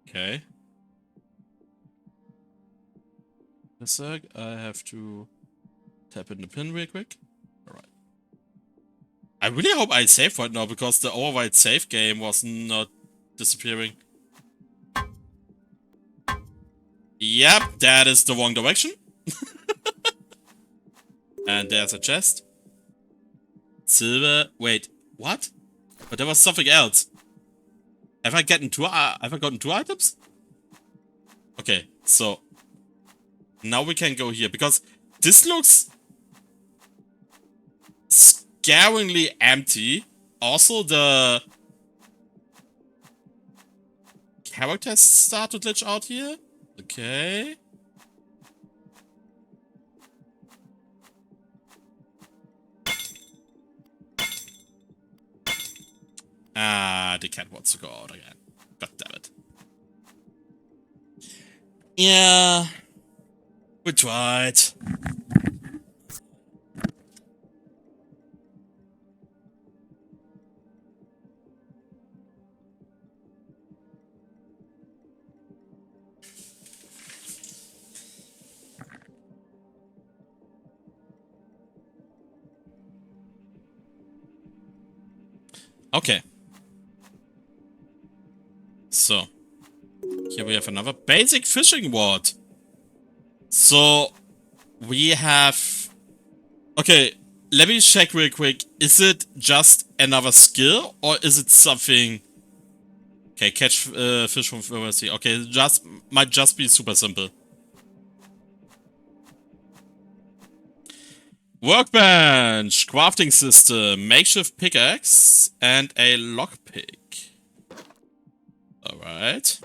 Okay. A sec, I have to tap in the pin real quick. Alright. I really hope I save right now, because the Overwrite save game was not disappearing. Yep, that is the wrong direction. And there's a chest. Silver. Wait, what? But there was something else. Have I gotten two items? Okay, so now we can go here, because this looks scaringly empty. Also, the characters start to glitch out here. Okay. Ah, the cat wants to go out again. God damn it. Yeah, we tried. Okay. So, here we have another basic fishing rod. So, we have... Okay, let me check real quick. Is it just another skill, or is it something... Okay, catch fish from sea. Okay, might just be super simple. Workbench, crafting system, makeshift pickaxe, and a lockpick. Alright.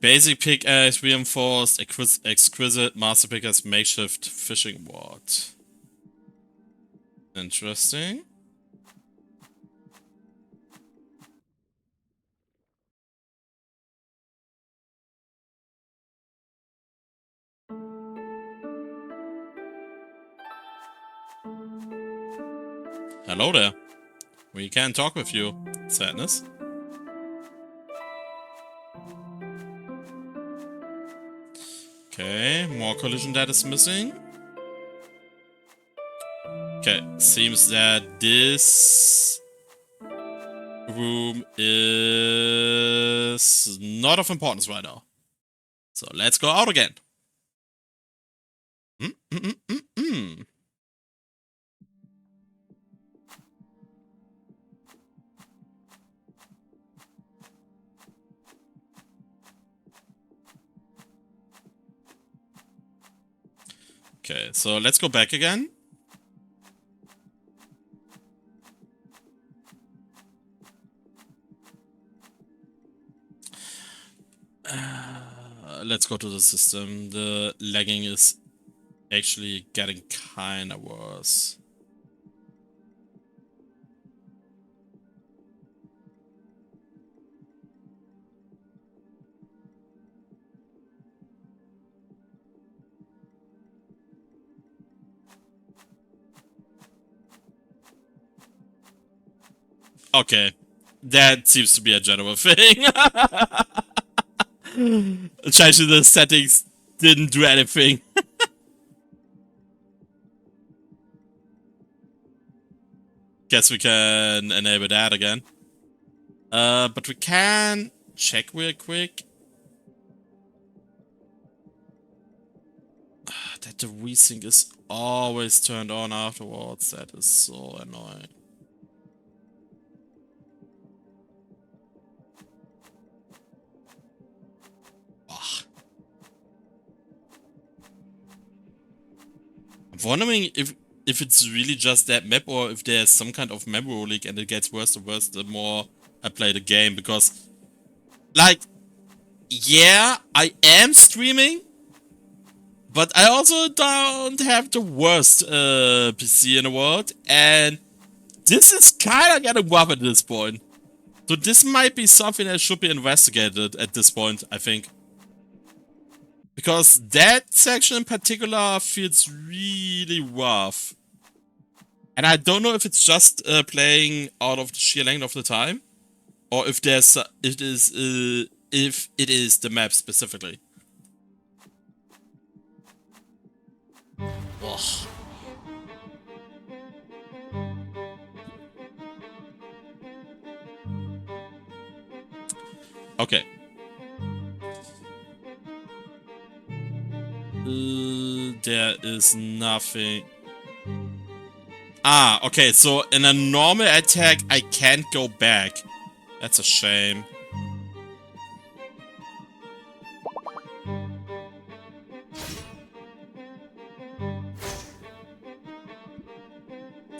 Basic pickaxe, reinforced, exquisite, master pickaxe, makeshift fishing rod. Interesting. Hello there. We can't talk with you. Sadness. Okay, more collision that is missing. Okay, seems that this room is not of importance right now. So let's go out again. Okay, so let's go back again. Let's go to the system. The lagging is actually getting kinda worse. Okay, that seems to be a general thing. Changing the settings didn't do anything. Guess we can enable that again. But we can check real quick. That the resync is always turned on afterwards. That is so annoying. Ugh. I'm wondering if it's really just that map or if there's some kind of memory leak and it gets worse and worse the more I play the game, because like, yeah, I am streaming, but I also don't have the worst PC in the world, and this is kinda getting rough at this point. So this might be something that should be investigated at this point, I think. Because that section in particular feels really rough. And I don't know if it's just playing out of the sheer length of the time, or if there's if it is the map specifically. Ugh. Okay. There is nothing. Ah, okay, so in a normal attack, I can't go back. That's a shame.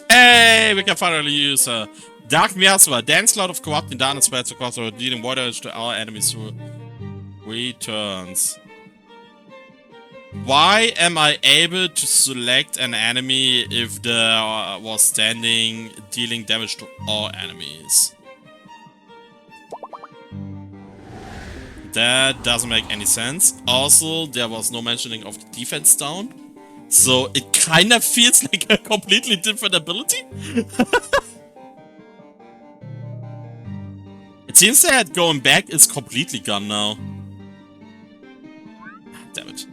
Hey, we can finally use Dark Miasma. Dance Cloud of Corrupting Darkness spreads across the dealing water to our enemies through 3 turns. Why am I able to select an enemy if there was standing dealing damage to all enemies? That doesn't make any sense. Also, there was no mentioning of the defense down. So it kind of feels like a completely different ability. It seems that going back is completely gone now. Damn it.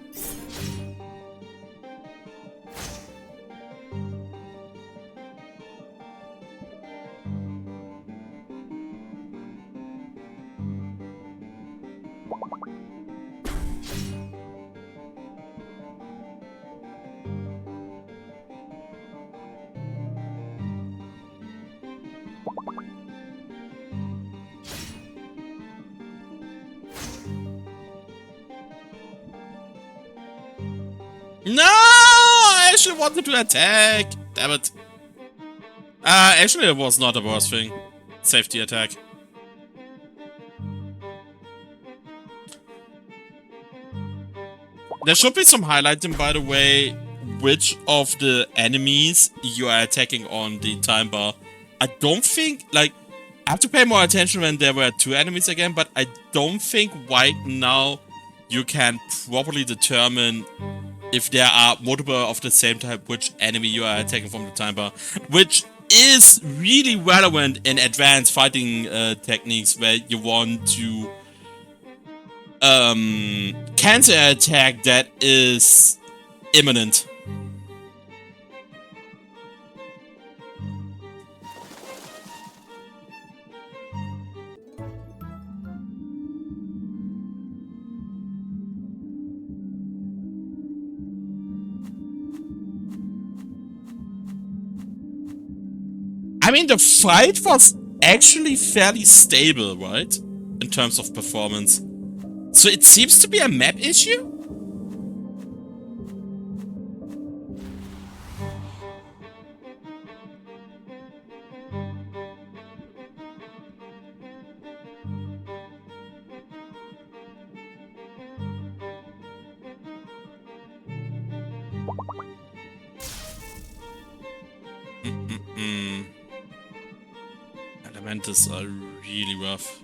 No! I actually wanted to attack! Damn it. Actually it was not the worst thing. Safety attack. There should be some highlighting, by the way, which of the enemies you are attacking on the time bar. I don't think, like, I have to pay more attention when there were 2 enemies again, but I don't think right now you can properly determine if there are multiple of the same type which enemy you are attacking from the time bar, which is really relevant in advanced fighting techniques where you want to cancel an attack that is imminent. I mean, the fight was actually fairly stable, right? In terms of performance. So it seems to be a map issue? Elementals are really rough.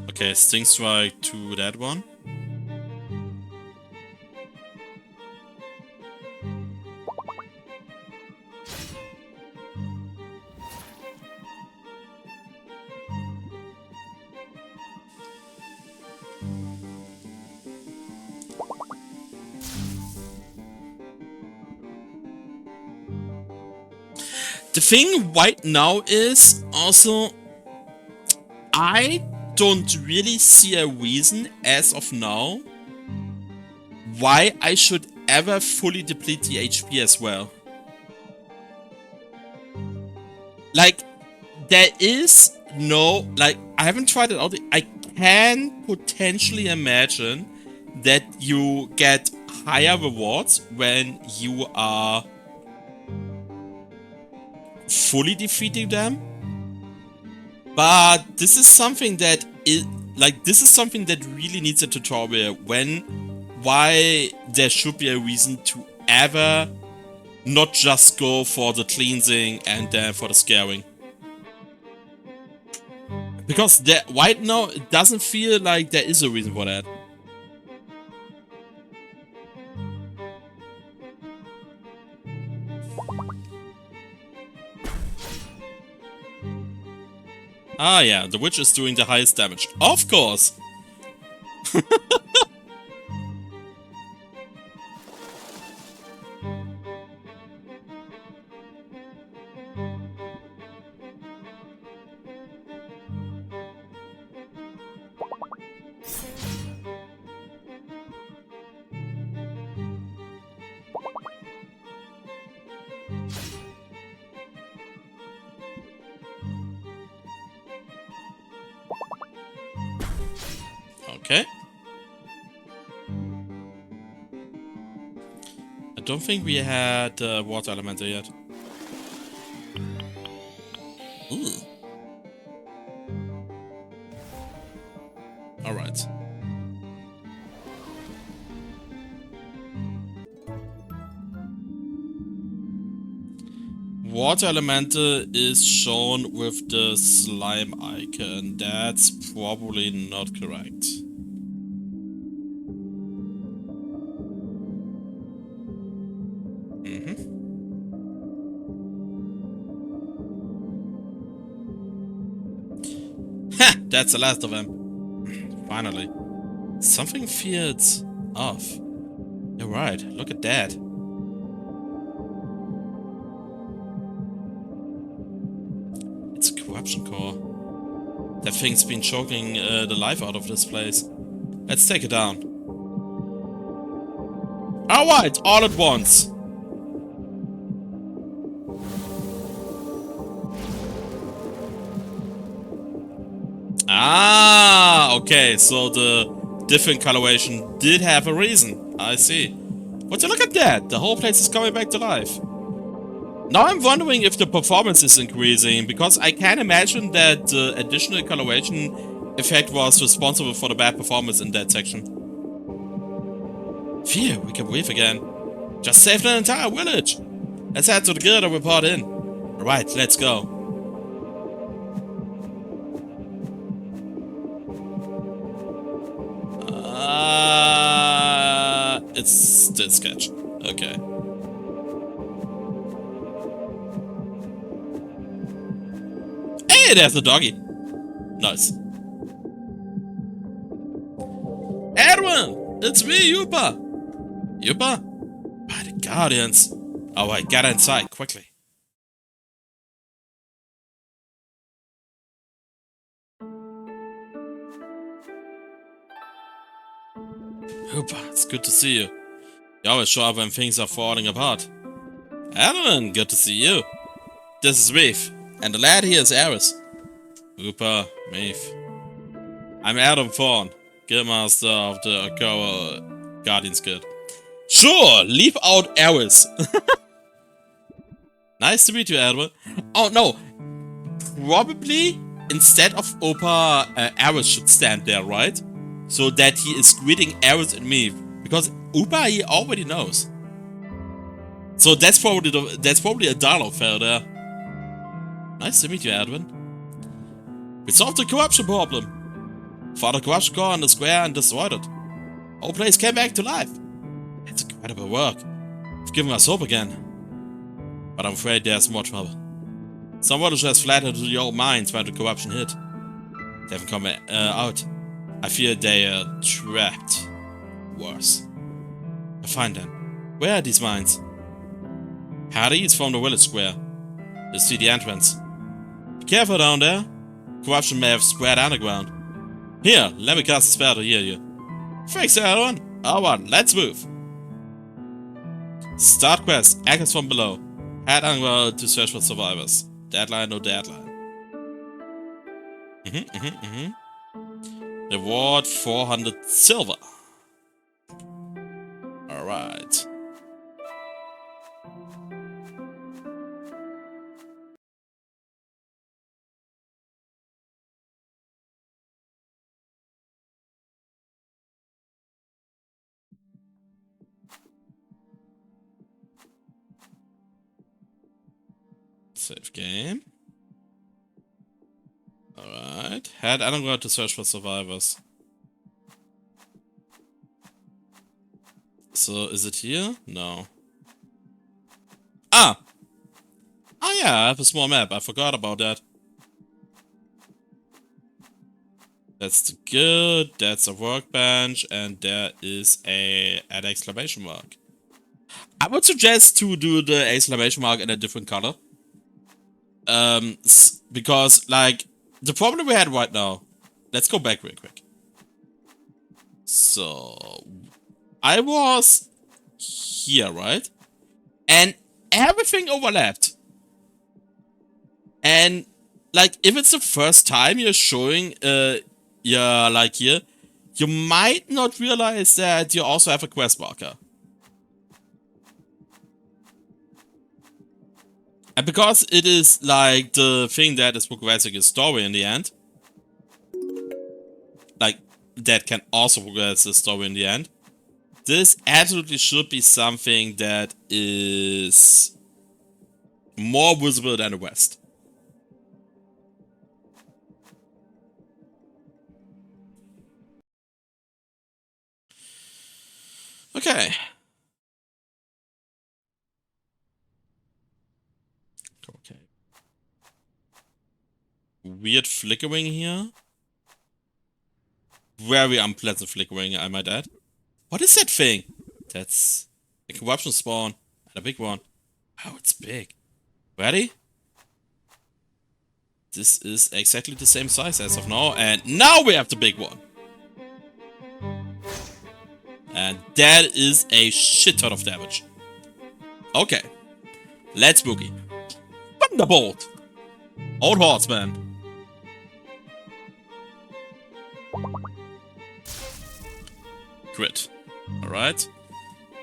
Okay, Sting Strike to that one. The thing right now is also, I don't really see a reason as of now why I should ever fully deplete the HP as well. Like, there is no, like, I haven't tried it out. I can potentially imagine that you get higher rewards when you are fully defeating them, but this is something that is like, this is something that really needs a tutorial, why there should be a reason to ever not just go for the cleansing and then for the scaring, because right now it doesn't feel like there is a reason for that. Ah yeah, the witch is doing the highest damage. Of course! Okay. don't think we had water elemental yet. Ooh. Alright. Water elemental is shown with the slime icon. That's probably not correct. Ha! That's the last of them. Finally. Something feels off. You're right, look at that. It's a corruption core. That thing's been choking the life out of this place. Let's take it down. Alright, all at once. Ah, okay, so the different coloration did have a reason. I see. But look at that, the whole place is coming back to life. Now I'm wondering if the performance is increasing, because I can imagine that the additional coloration effect was responsible for the bad performance in that section. Phew, we can breathe again. Just saved an entire village. Let's head to the guild and report in. Alright, let's go. It's still sketch. Okay. Hey, there's the doggy. Nice. Erwin, it's me, Yupa. Yupa? By the Guardians. Oh, I got inside quickly. Yupa, it's good to see you. You always show up when things are falling apart. Erwin, good to see you. This is Reef, and the lad here is Eris. Yupa, Reef. I'm Adam Thorn, Guildmaster of the Guardians Guild. Sure, leave out Eris. Nice to meet you, Edward. Oh no, probably instead of Opa, Eris should stand there, right? So that he is greeting Eris and me, because Opa he already knows. So that's probably a dialogue fail there. Nice to meet you, Edwin. We solved the corruption problem. Found a corruption core in the square and destroyed it. Whole place came back to life. It's incredible work. You've given us hope again. But I'm afraid there's more trouble. Some villagers has fled into the old mines where the corruption hit. They haven't come out. I fear they are trapped. Worse. Fine then. Where are these mines? Hardy is from the village square. You see the entrance. Be careful down there. Corruption may have spread underground. Here, let me cast a spell to heal you. Thanks everyone. Alright, let's move. Start quest, echoes from below. Head underground to search for survivors. Deadline, no deadline. Reward 400 silver. Alright. Save game. Alright. Head underground to search for survivors. So, is it here? No. Ah! Ah yeah, I have a small map. I forgot about that. That's the guild, that's a workbench, and there is an exclamation mark. I would suggest to do the exclamation mark in a different color. Because, like, the problem we had right now... Let's go back real quick. So... I was... here, right? And everything overlapped. And, like, if it's the first time you're showing, like, here, you might not realize that you also have a quest marker. And because it is like the thing that is progressing a story in the end, like that can also progress the story in the end, this absolutely should be something that is more visible than the West. Okay. Okay. Weird flickering here. Very unpleasant flickering, I might add. What is that thing? That's a corruption spawn and a big one. Oh, it's big. Ready? This is exactly the same size as of now, and now we have the big one. And that is a shit ton of damage. Okay. Let's boogie. Thunderbolt! Old Horseman. Crit. Alright.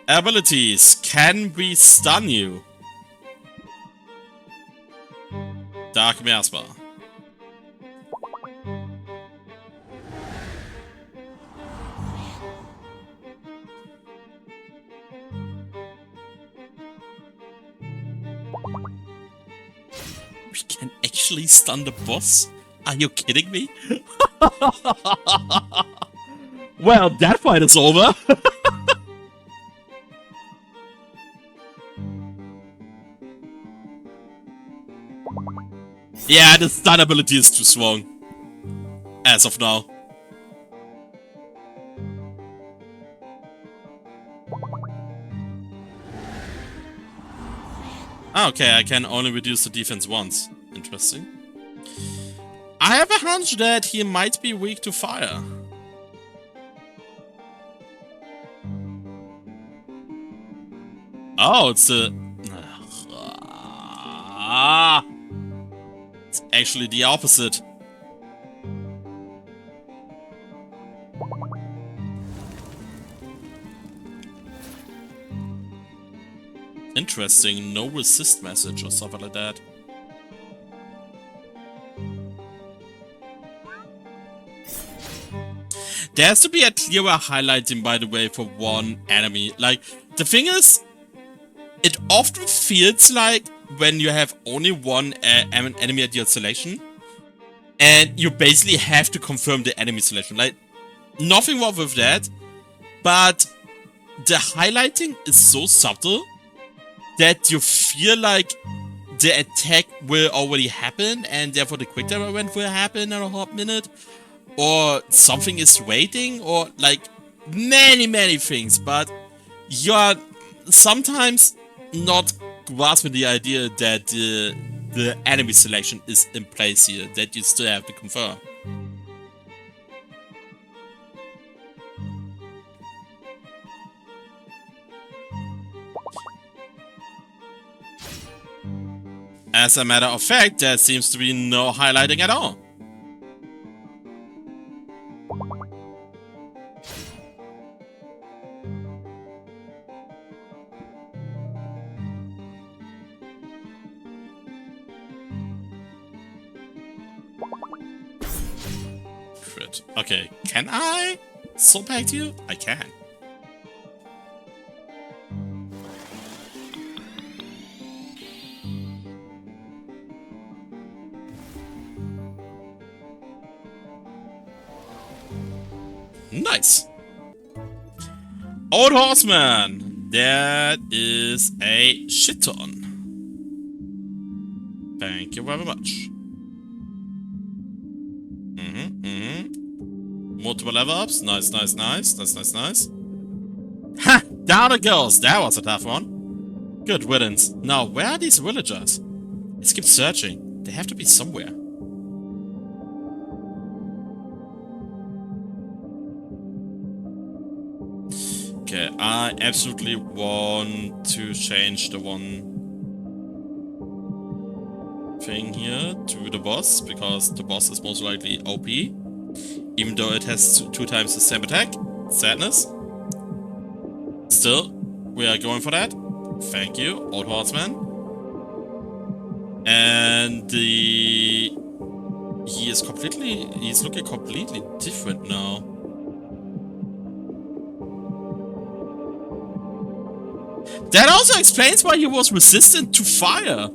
Abilities. Can we stun you? Dark Miasma. We can actually stun the boss? Are you kidding me? Well, that fight is over. Yeah, the stun ability is too strong. As of now. Okay, I can only reduce the defense once. Interesting. I have a hunch that he might be weak to fire. Oh, it's the... It's actually the opposite. Interesting, no resist message or something like that. There has to be a clearer highlighting, by the way, for one enemy. Like, the thing is, it often feels like when you have only one enemy at your selection, and you basically have to confirm the enemy selection. Like, nothing wrong with that, but the highlighting is so subtle that you feel like the attack will already happen, and therefore the quick time event will happen in a hot minute, or something is waiting, or like many things, but you're sometimes not grasping the idea that the enemy selection is in place here, that you still have to confirm. As a matter of fact, there seems to be no highlighting at all. Crit. Okay, can I Soulpact you? I can. Nice. Old Horseman. That is a shit ton. Thank you very much. Multiple level ups. Nice. Ha! Down it goes. That was a tough one. Good riddance. Now, where are these villagers? Let's keep searching. They have to be somewhere. Okay, I absolutely want to change the one thing here to the boss, because the boss is most likely OP, even though it has two times the same attack. Sadness. Still, we are going for that. Thank you, Old Horseman. And he's looking completely different now. That also explains why he was resistant to fire.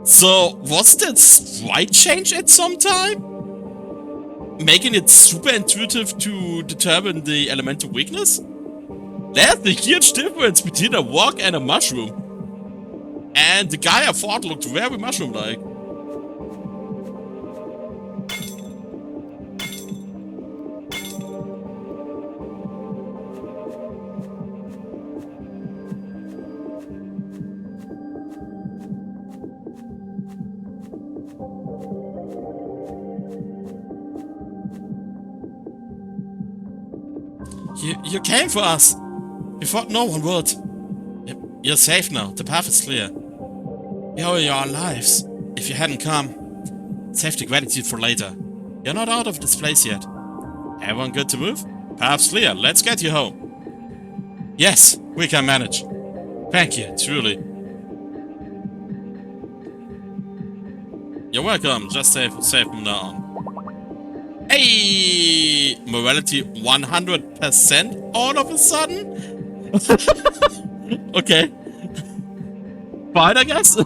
So, was that sprite change at some time? Making it super intuitive to determine the elemental weakness? There's a huge difference between a rock and a mushroom. And the guy I fought looked very mushroom-like. You came for us. We thought no one would. You're safe now. The path is clear. We owe you our lives. If you hadn't come, save the gratitude for later. You're not out of this place yet. Everyone good to move? Path's clear. Let's get you home. Yes, we can manage. Thank you, truly. You're welcome. Just safe from now on. Hey! Morality 100% all of a sudden? Okay. Fine, I guess.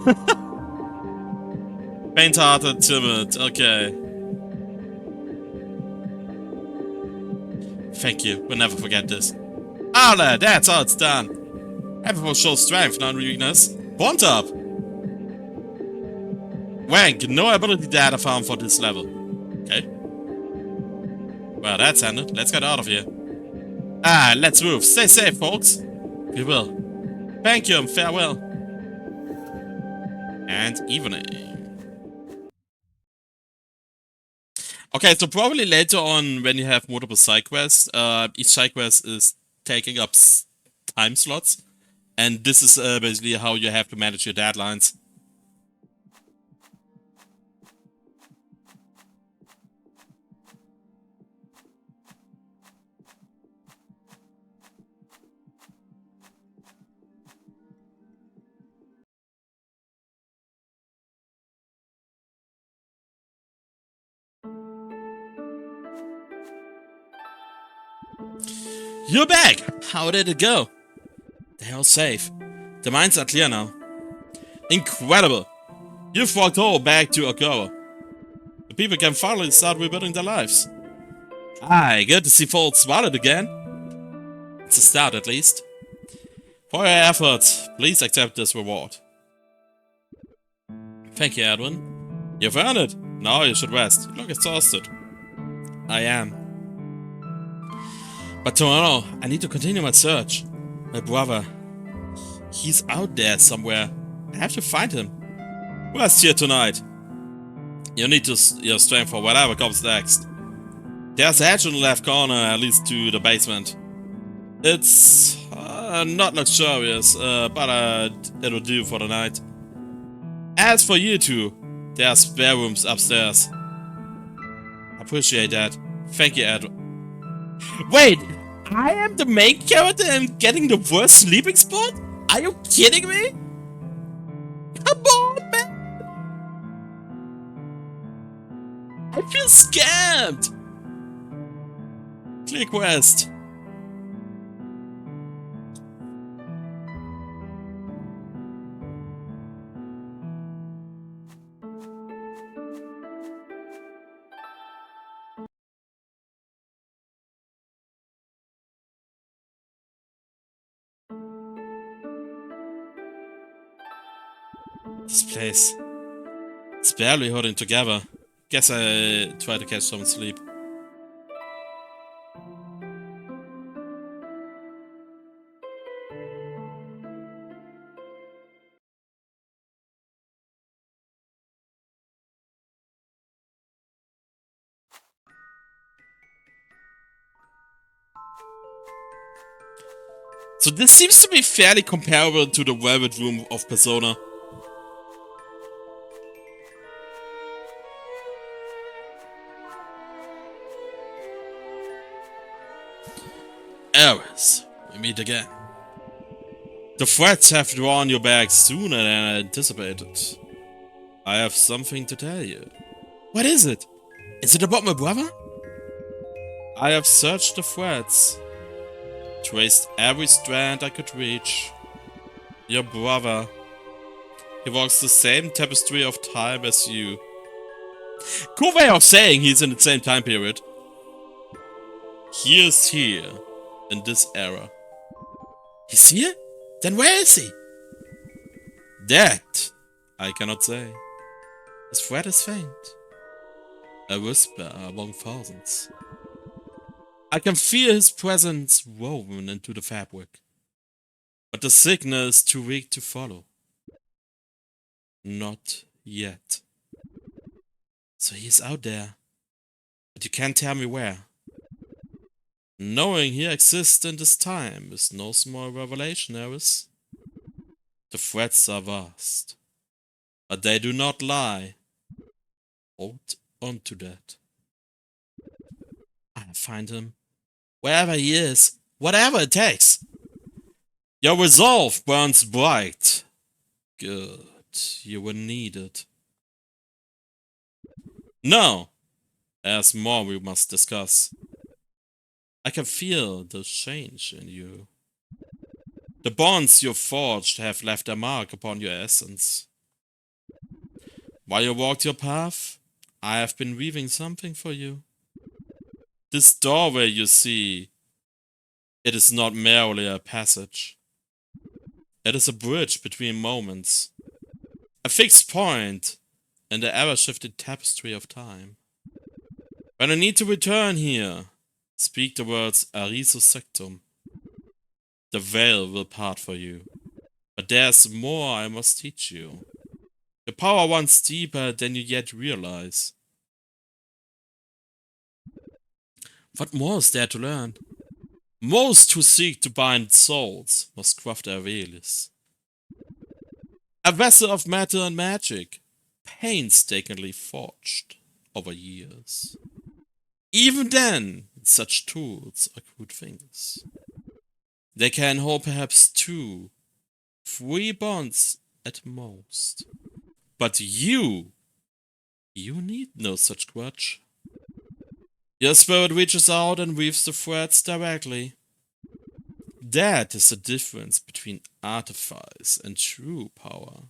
Faint-hearted, timid. Okay. Thank you. We'll never forget this. Arla, that's how it's done. Everyone shows strength, not weakness. Bond up. Wank, no ability data found for this level. Okay. Well, that's ended. Let's get out of here. Let's move. Stay safe, folks. We will. Thank you and farewell. And evening. Okay, so probably later on when you have multiple side quests, each side quest is taking up time slots. And this is basically how you have to manage your deadlines. You're back! How did it go? They're all safe. The mines are clear now. Incredible! You've walked all back to Okura. The people can finally start rebuilding their lives. Aye, good to see folks smiling again. It's a start at least. For your efforts, please accept this reward. Thank you, Edwin. You've earned it. Now you should rest. You look exhausted. I am. But tomorrow, I need to continue my search. My brother. He's out there somewhere. I have to find him. Rest here tonight. You need your strength for whatever comes next. There's a hatch in the left corner, at least to the basement. It's not luxurious, but it'll do for the night. As for you two, there are spare rooms upstairs. Appreciate that. Thank you, Edward. Wait, I am the main character and getting the worst sleeping spot? Are you kidding me? Come on, man! I feel scammed! Clear quest. This place. It's barely holding together. Guess I try to catch some sleep. So this seems to be fairly comparable to the Velvet Room of Persona. Eris, we meet again. The threats have drawn you back sooner than I anticipated. I have something to tell you. What is it? Is it about my brother? I have searched the threads, traced every strand I could reach. Your brother. He walks the same tapestry of time as you. Cool way of saying he's in the same time period. He is here, in this era. He's here? Then where is he? That I cannot say. His thread is faint. A whisper among thousands. I can feel his presence woven into the fabric. But the signal is too weak to follow. Not yet. So he's out there. But you can't tell me where. Knowing he exists in this time is no small revelation, Eris. The threats are vast. But they do not lie. Hold on to that. I'll find him. Wherever he is. Whatever it takes. Your resolve burns bright. Good. You will need it. No. There's more we must discuss. I can feel the change in you. The bonds you forged have left a mark upon your essence. While you walked your path, I have been weaving something for you. This doorway you see, it is not merely a passage. It is a bridge between moments. A fixed point in the ever-shifting tapestry of time. When I need to return here, speak the words Ariso Sectum. The veil will part for you. But there's more I must teach you. The power runs deeper than you yet realize. What more is there to learn? Most who seek to bind souls must craft a velis. A vessel of matter and magic, painstakingly forged over years. Even then, such tools are crude things. They can hold perhaps 2, 3 bonds at most. But you need no such grudge. Your spirit reaches out and weaves the threads directly. That is the difference between artifice and true power.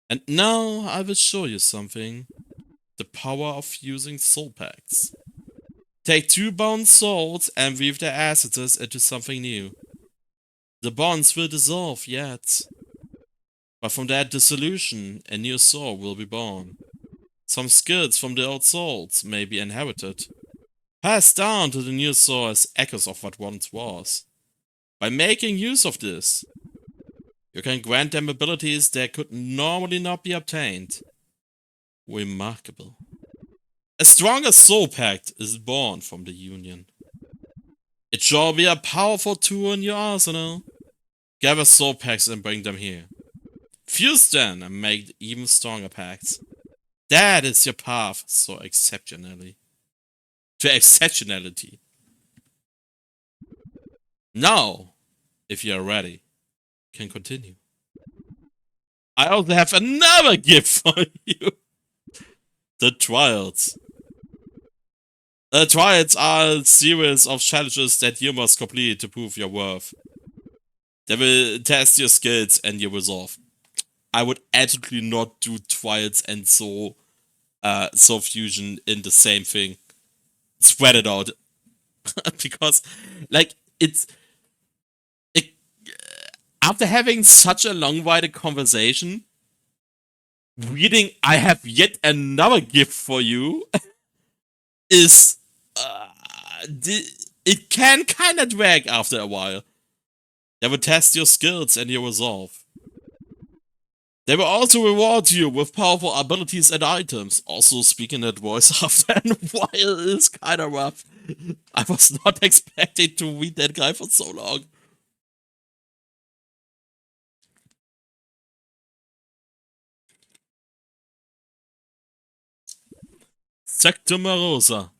And now I will show you something. The power of using soulpacts. Take 2 bound souls and weave their essences into something new. The bonds will dissolve yet. But from that dissolution, a new soul will be born. Some skills from the old souls may be inherited, passed down to the new soul as echoes of what once was. By making use of this, you can grant them abilities that could normally not be obtained. Remarkable. A stronger soul pact is born from the union. It shall be a powerful tool in your arsenal. Gather soul packs and bring them here. Fuse them and make even stronger pacts. That is your path so exceptionally. To exceptionality. Now, if you are ready, can continue. I also have another gift for you. The Trials. The Trials are a series of challenges that you must complete to prove your worth. They will test your skills and your resolve. I would absolutely not do Trials and Soul Fusion in the same thing. Spread it out. Because, like, after having such a long-winded conversation, reading I have yet another gift for you is it can kind of drag after a while. They will test your skills and your resolve. They will also reward you with powerful abilities and items. Also, speaking that voice after a while is kind of rough. I was not expecting to read that guy for so long. Sectum Rosa.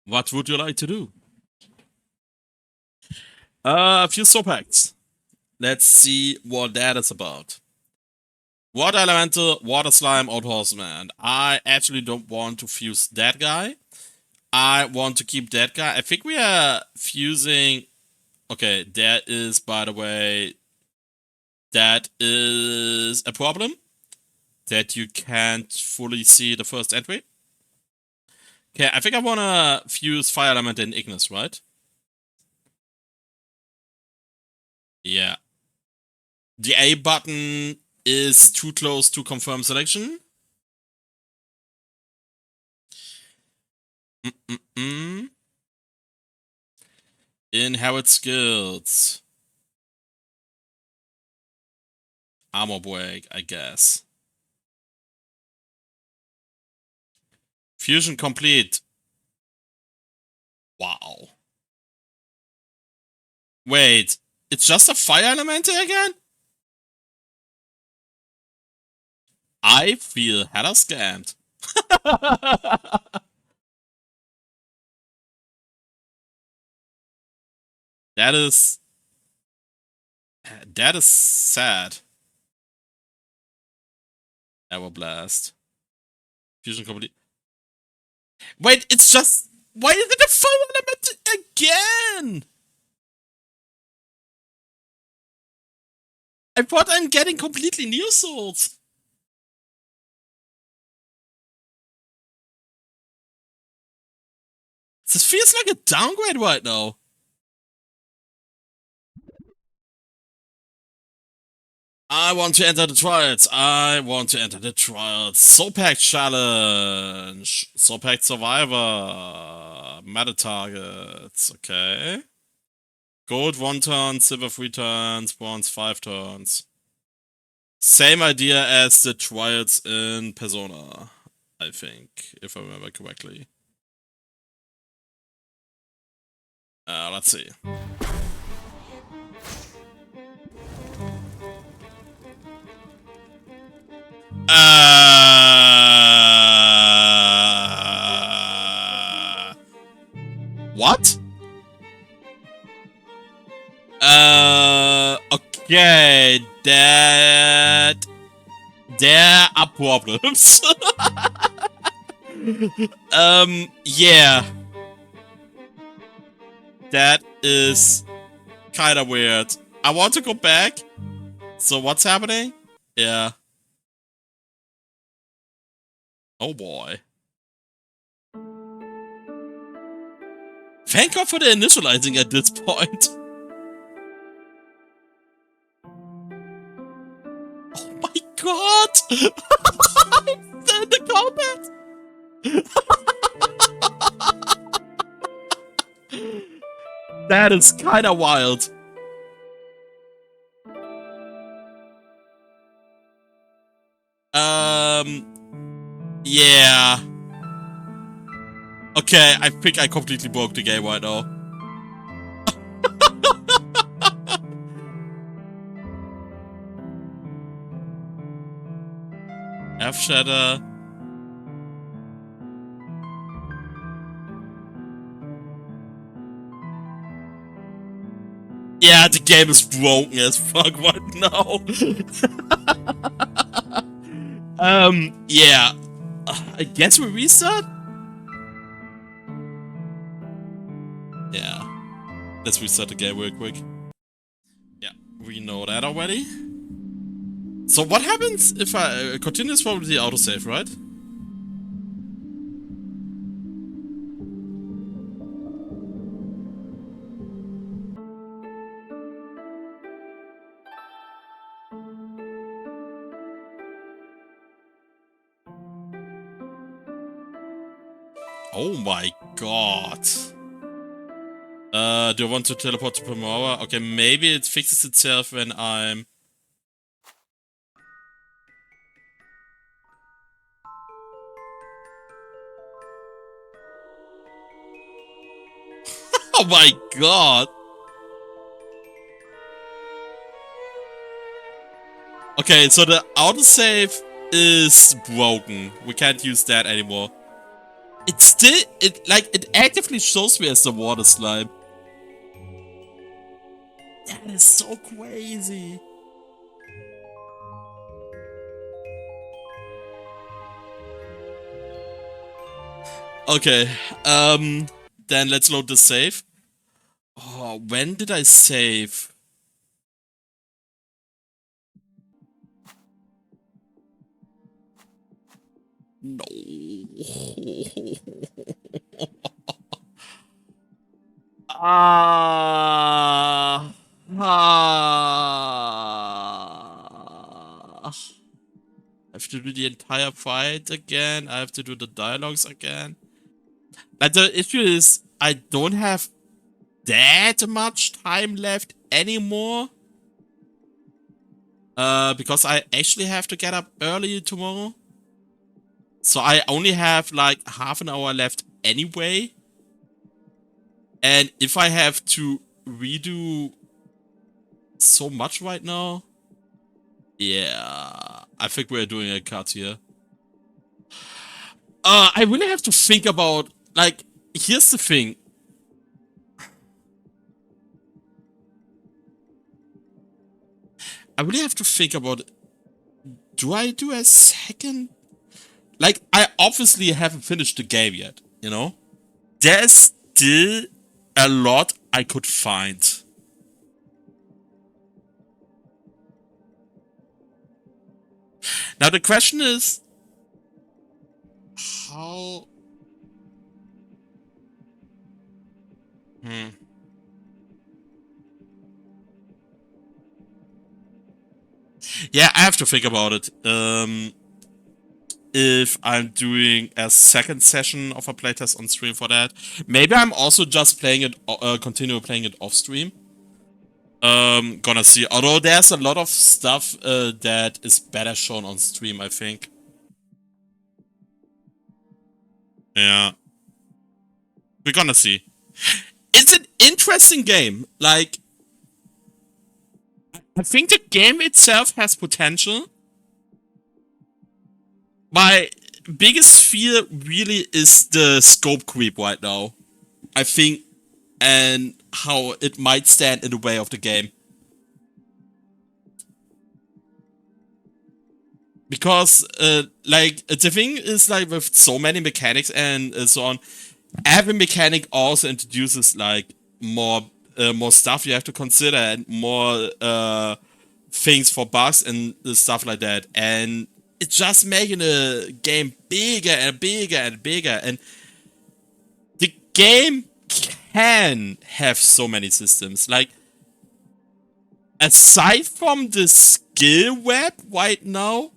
What would you like to do? A few soulpacts. Let's see what that is about. Water elemental, water slime, old horseman. I actually don't want to fuse that guy. I want to keep that guy. I think we are fusing. Okay, that is, by the way, that is a problem. That you can't fully see the first entry. Okay, I think I want to fuse fire element and Ignis, right? Yeah. The A button is too close to confirm selection. Inherit skills. Armor break, I guess. Fusion complete. Wow. Wait, it's just a fire elemental again? I feel hella scammed. That is sad. Everblast. Fusion complete. Wait, it's just. Why is it a fire element again? I thought I'm getting completely new souls. This feels like a downgrade right now. I want to enter the trials. I want to enter the trials. Soulpact challenge. Soulpact survivor. Meta targets. Okay. Gold 1 turn, silver 3 turns, bronze 5 turns. Same idea as the trials in Persona, I think, if I remember correctly. Let's see. What? Okay, that... There are problems. Yeah. That is kinda weird. I want to go back. So what's happening? Yeah. Oh boy. Thank God for the initializing at this point. Oh my god! It's in the combat! That is kinda wild. Yeah. Okay, I think I completely broke the game right now. F-Shatter. Yeah, the game is broken as fuck right now. Yeah. I guess we restart? Yeah. Let's restart the game real quick. Yeah, we know that already. So what happens if I continue this from the autosave, right? Oh my god. Do I want to teleport to Primora? Okay, maybe it fixes itself when I'm... Oh my god! Okay, so the autosave is broken. We can't use that anymore. It still, it actively shows me as the water slime. That is so crazy. Okay, then let's load the save. Oh, when did I save? No. I have to do the entire fight again. I have to do the dialogues again. Like, the issue is, I don't have that much time left anymore. Because I actually have to get up early tomorrow. So I only have like half an hour left anyway. And if I have to redo so much right now, yeah, I think we're doing a cut here. I really have to think about, like, here's the thing. I really have to think about, do I do a second? Like, I obviously haven't finished the game yet, you know? There's still a lot I could find. Now the question is, how... Yeah, I have to think about it. If I'm doing a second session of a playtest on stream for that. Maybe I'm also just playing it, continue playing it off stream. Gonna see. Although there's a lot of stuff that is better shown on stream, I think. Yeah. We're gonna see. It's an interesting game. Like, I think the game itself has potential. My biggest fear really is the scope creep right now, I think, and how it might stand in the way of the game. Because, like, the thing is, like, with so many mechanics and so on, every mechanic also introduces, like, more stuff you have to consider and more things for bugs and stuff like that. And it's just making the game bigger and bigger and bigger. And the game can have so many systems. Like, aside from the skill web right now,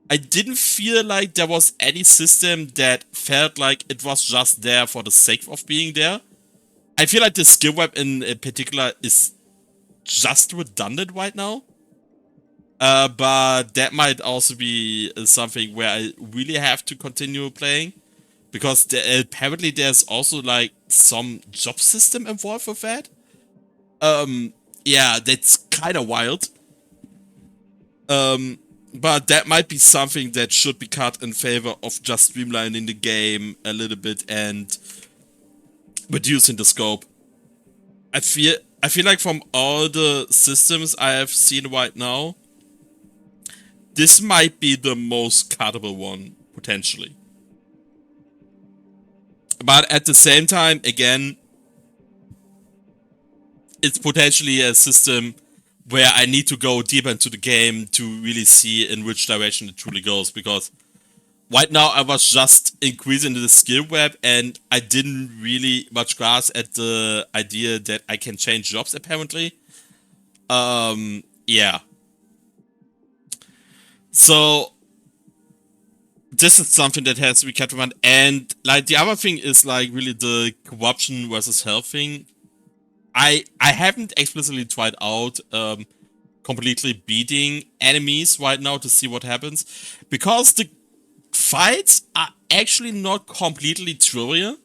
I didn't feel like there was any system that felt like it was just there for the sake of being there. I feel like the skill web in particular is just redundant right now. But that might also be something where I really have to continue playing. Because apparently there's also like some job system involved with that. Yeah, that's kind of wild. But that might be something that should be cut in favor of just streamlining the game a little bit and reducing the scope. I feel like from all the systems I have seen right now, this might be the most cuttable one, potentially. But at the same time, again, it's potentially a system where I need to go deeper into the game to really see in which direction it truly goes. Because right now I was just increasing the skill web and I didn't really much grasp at the idea that I can change jobs apparently. Yeah. So this is something that has to be kept in mind. And like the other thing is like really the corruption versus health thing. I haven't explicitly tried out completely beating enemies right now to see what happens, because the fights are actually not completely trivial.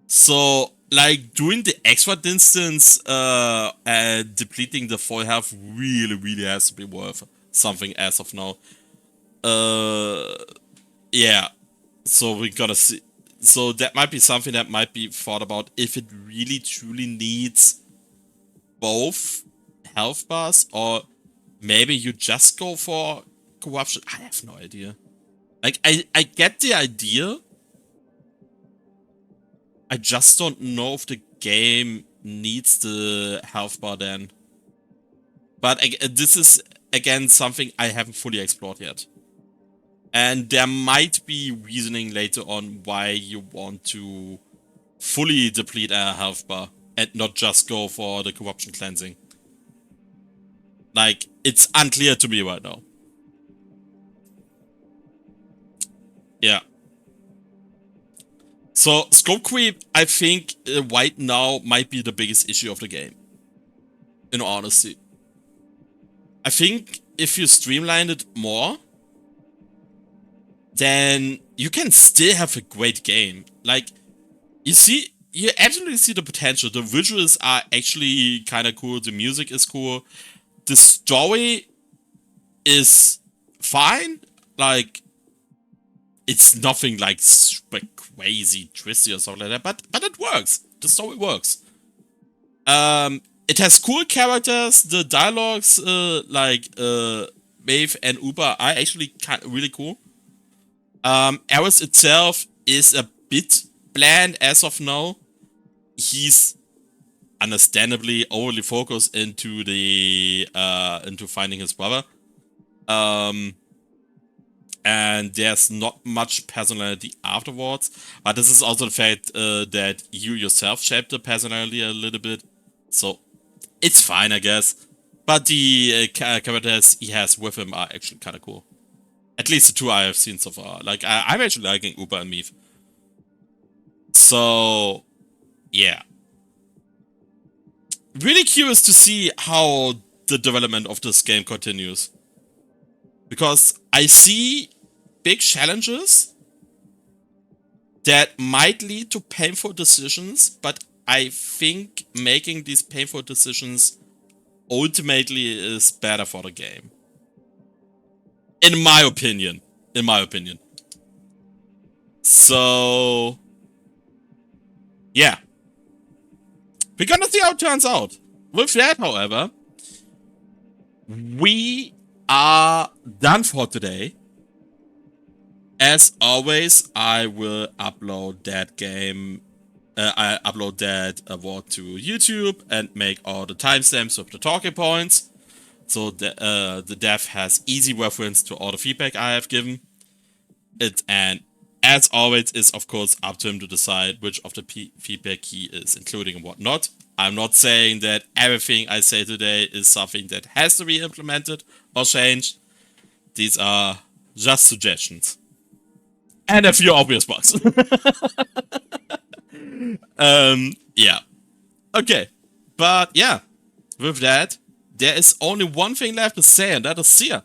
So like doing the extra distance and depleting the full health really has to be worth something as of now. Yeah. So we gotta see. So that might be something that might be thought about if it really truly needs both health bars, or maybe you just go for corruption. I have no idea. Like, I get the idea. I just don't know if the game needs the health bar then. But this is, again, something I haven't fully explored yet. And there might be reasoning later on why you want to fully deplete a health bar and not just go for the corruption cleansing. Like, it's unclear to me right now. Yeah. So, scope creep, I think, right now might be the biggest issue of the game. In all honesty. I think if you streamline it more, then you can still have a great game. Like, you absolutely see the potential. The visuals are actually kind of cool. The music is cool. The story is fine. Like, it's nothing like super crazy twisty or something like that, but it works. The story works. It has cool characters. The dialogues, like Maeve and Uber, are actually really cool. Eris itself is a bit bland as of now. He's understandably overly focused into the into finding his brother. And there's not much personality afterwards. But this is also the fact that you yourself shaped the personality a little bit. So it's fine, I guess. But the characters he has with him are actually kind of cool. At least the two I have seen so far. Like, I'm actually liking Uber and Meave. So, yeah. Really curious to see how the development of this game continues. Because I see big challenges that might lead to painful decisions, but I think making these painful decisions ultimately is better for the game. In my opinion. So, yeah. We're gonna see how it turns out. With that, however, we are done for today. As always, I will upload that game. I upload that award to YouTube and make all the timestamps of the talking points. So the dev has easy reference to all the feedback I have given. And as always, is of course up to him to decide which of the feedback he is including and what not. I'm not saying that everything I say today is something that has to be implemented or changed. These are just suggestions. And a few obvious bugs. Yeah. Okay. But yeah, with that, there is only one thing left to say, and that is see ya.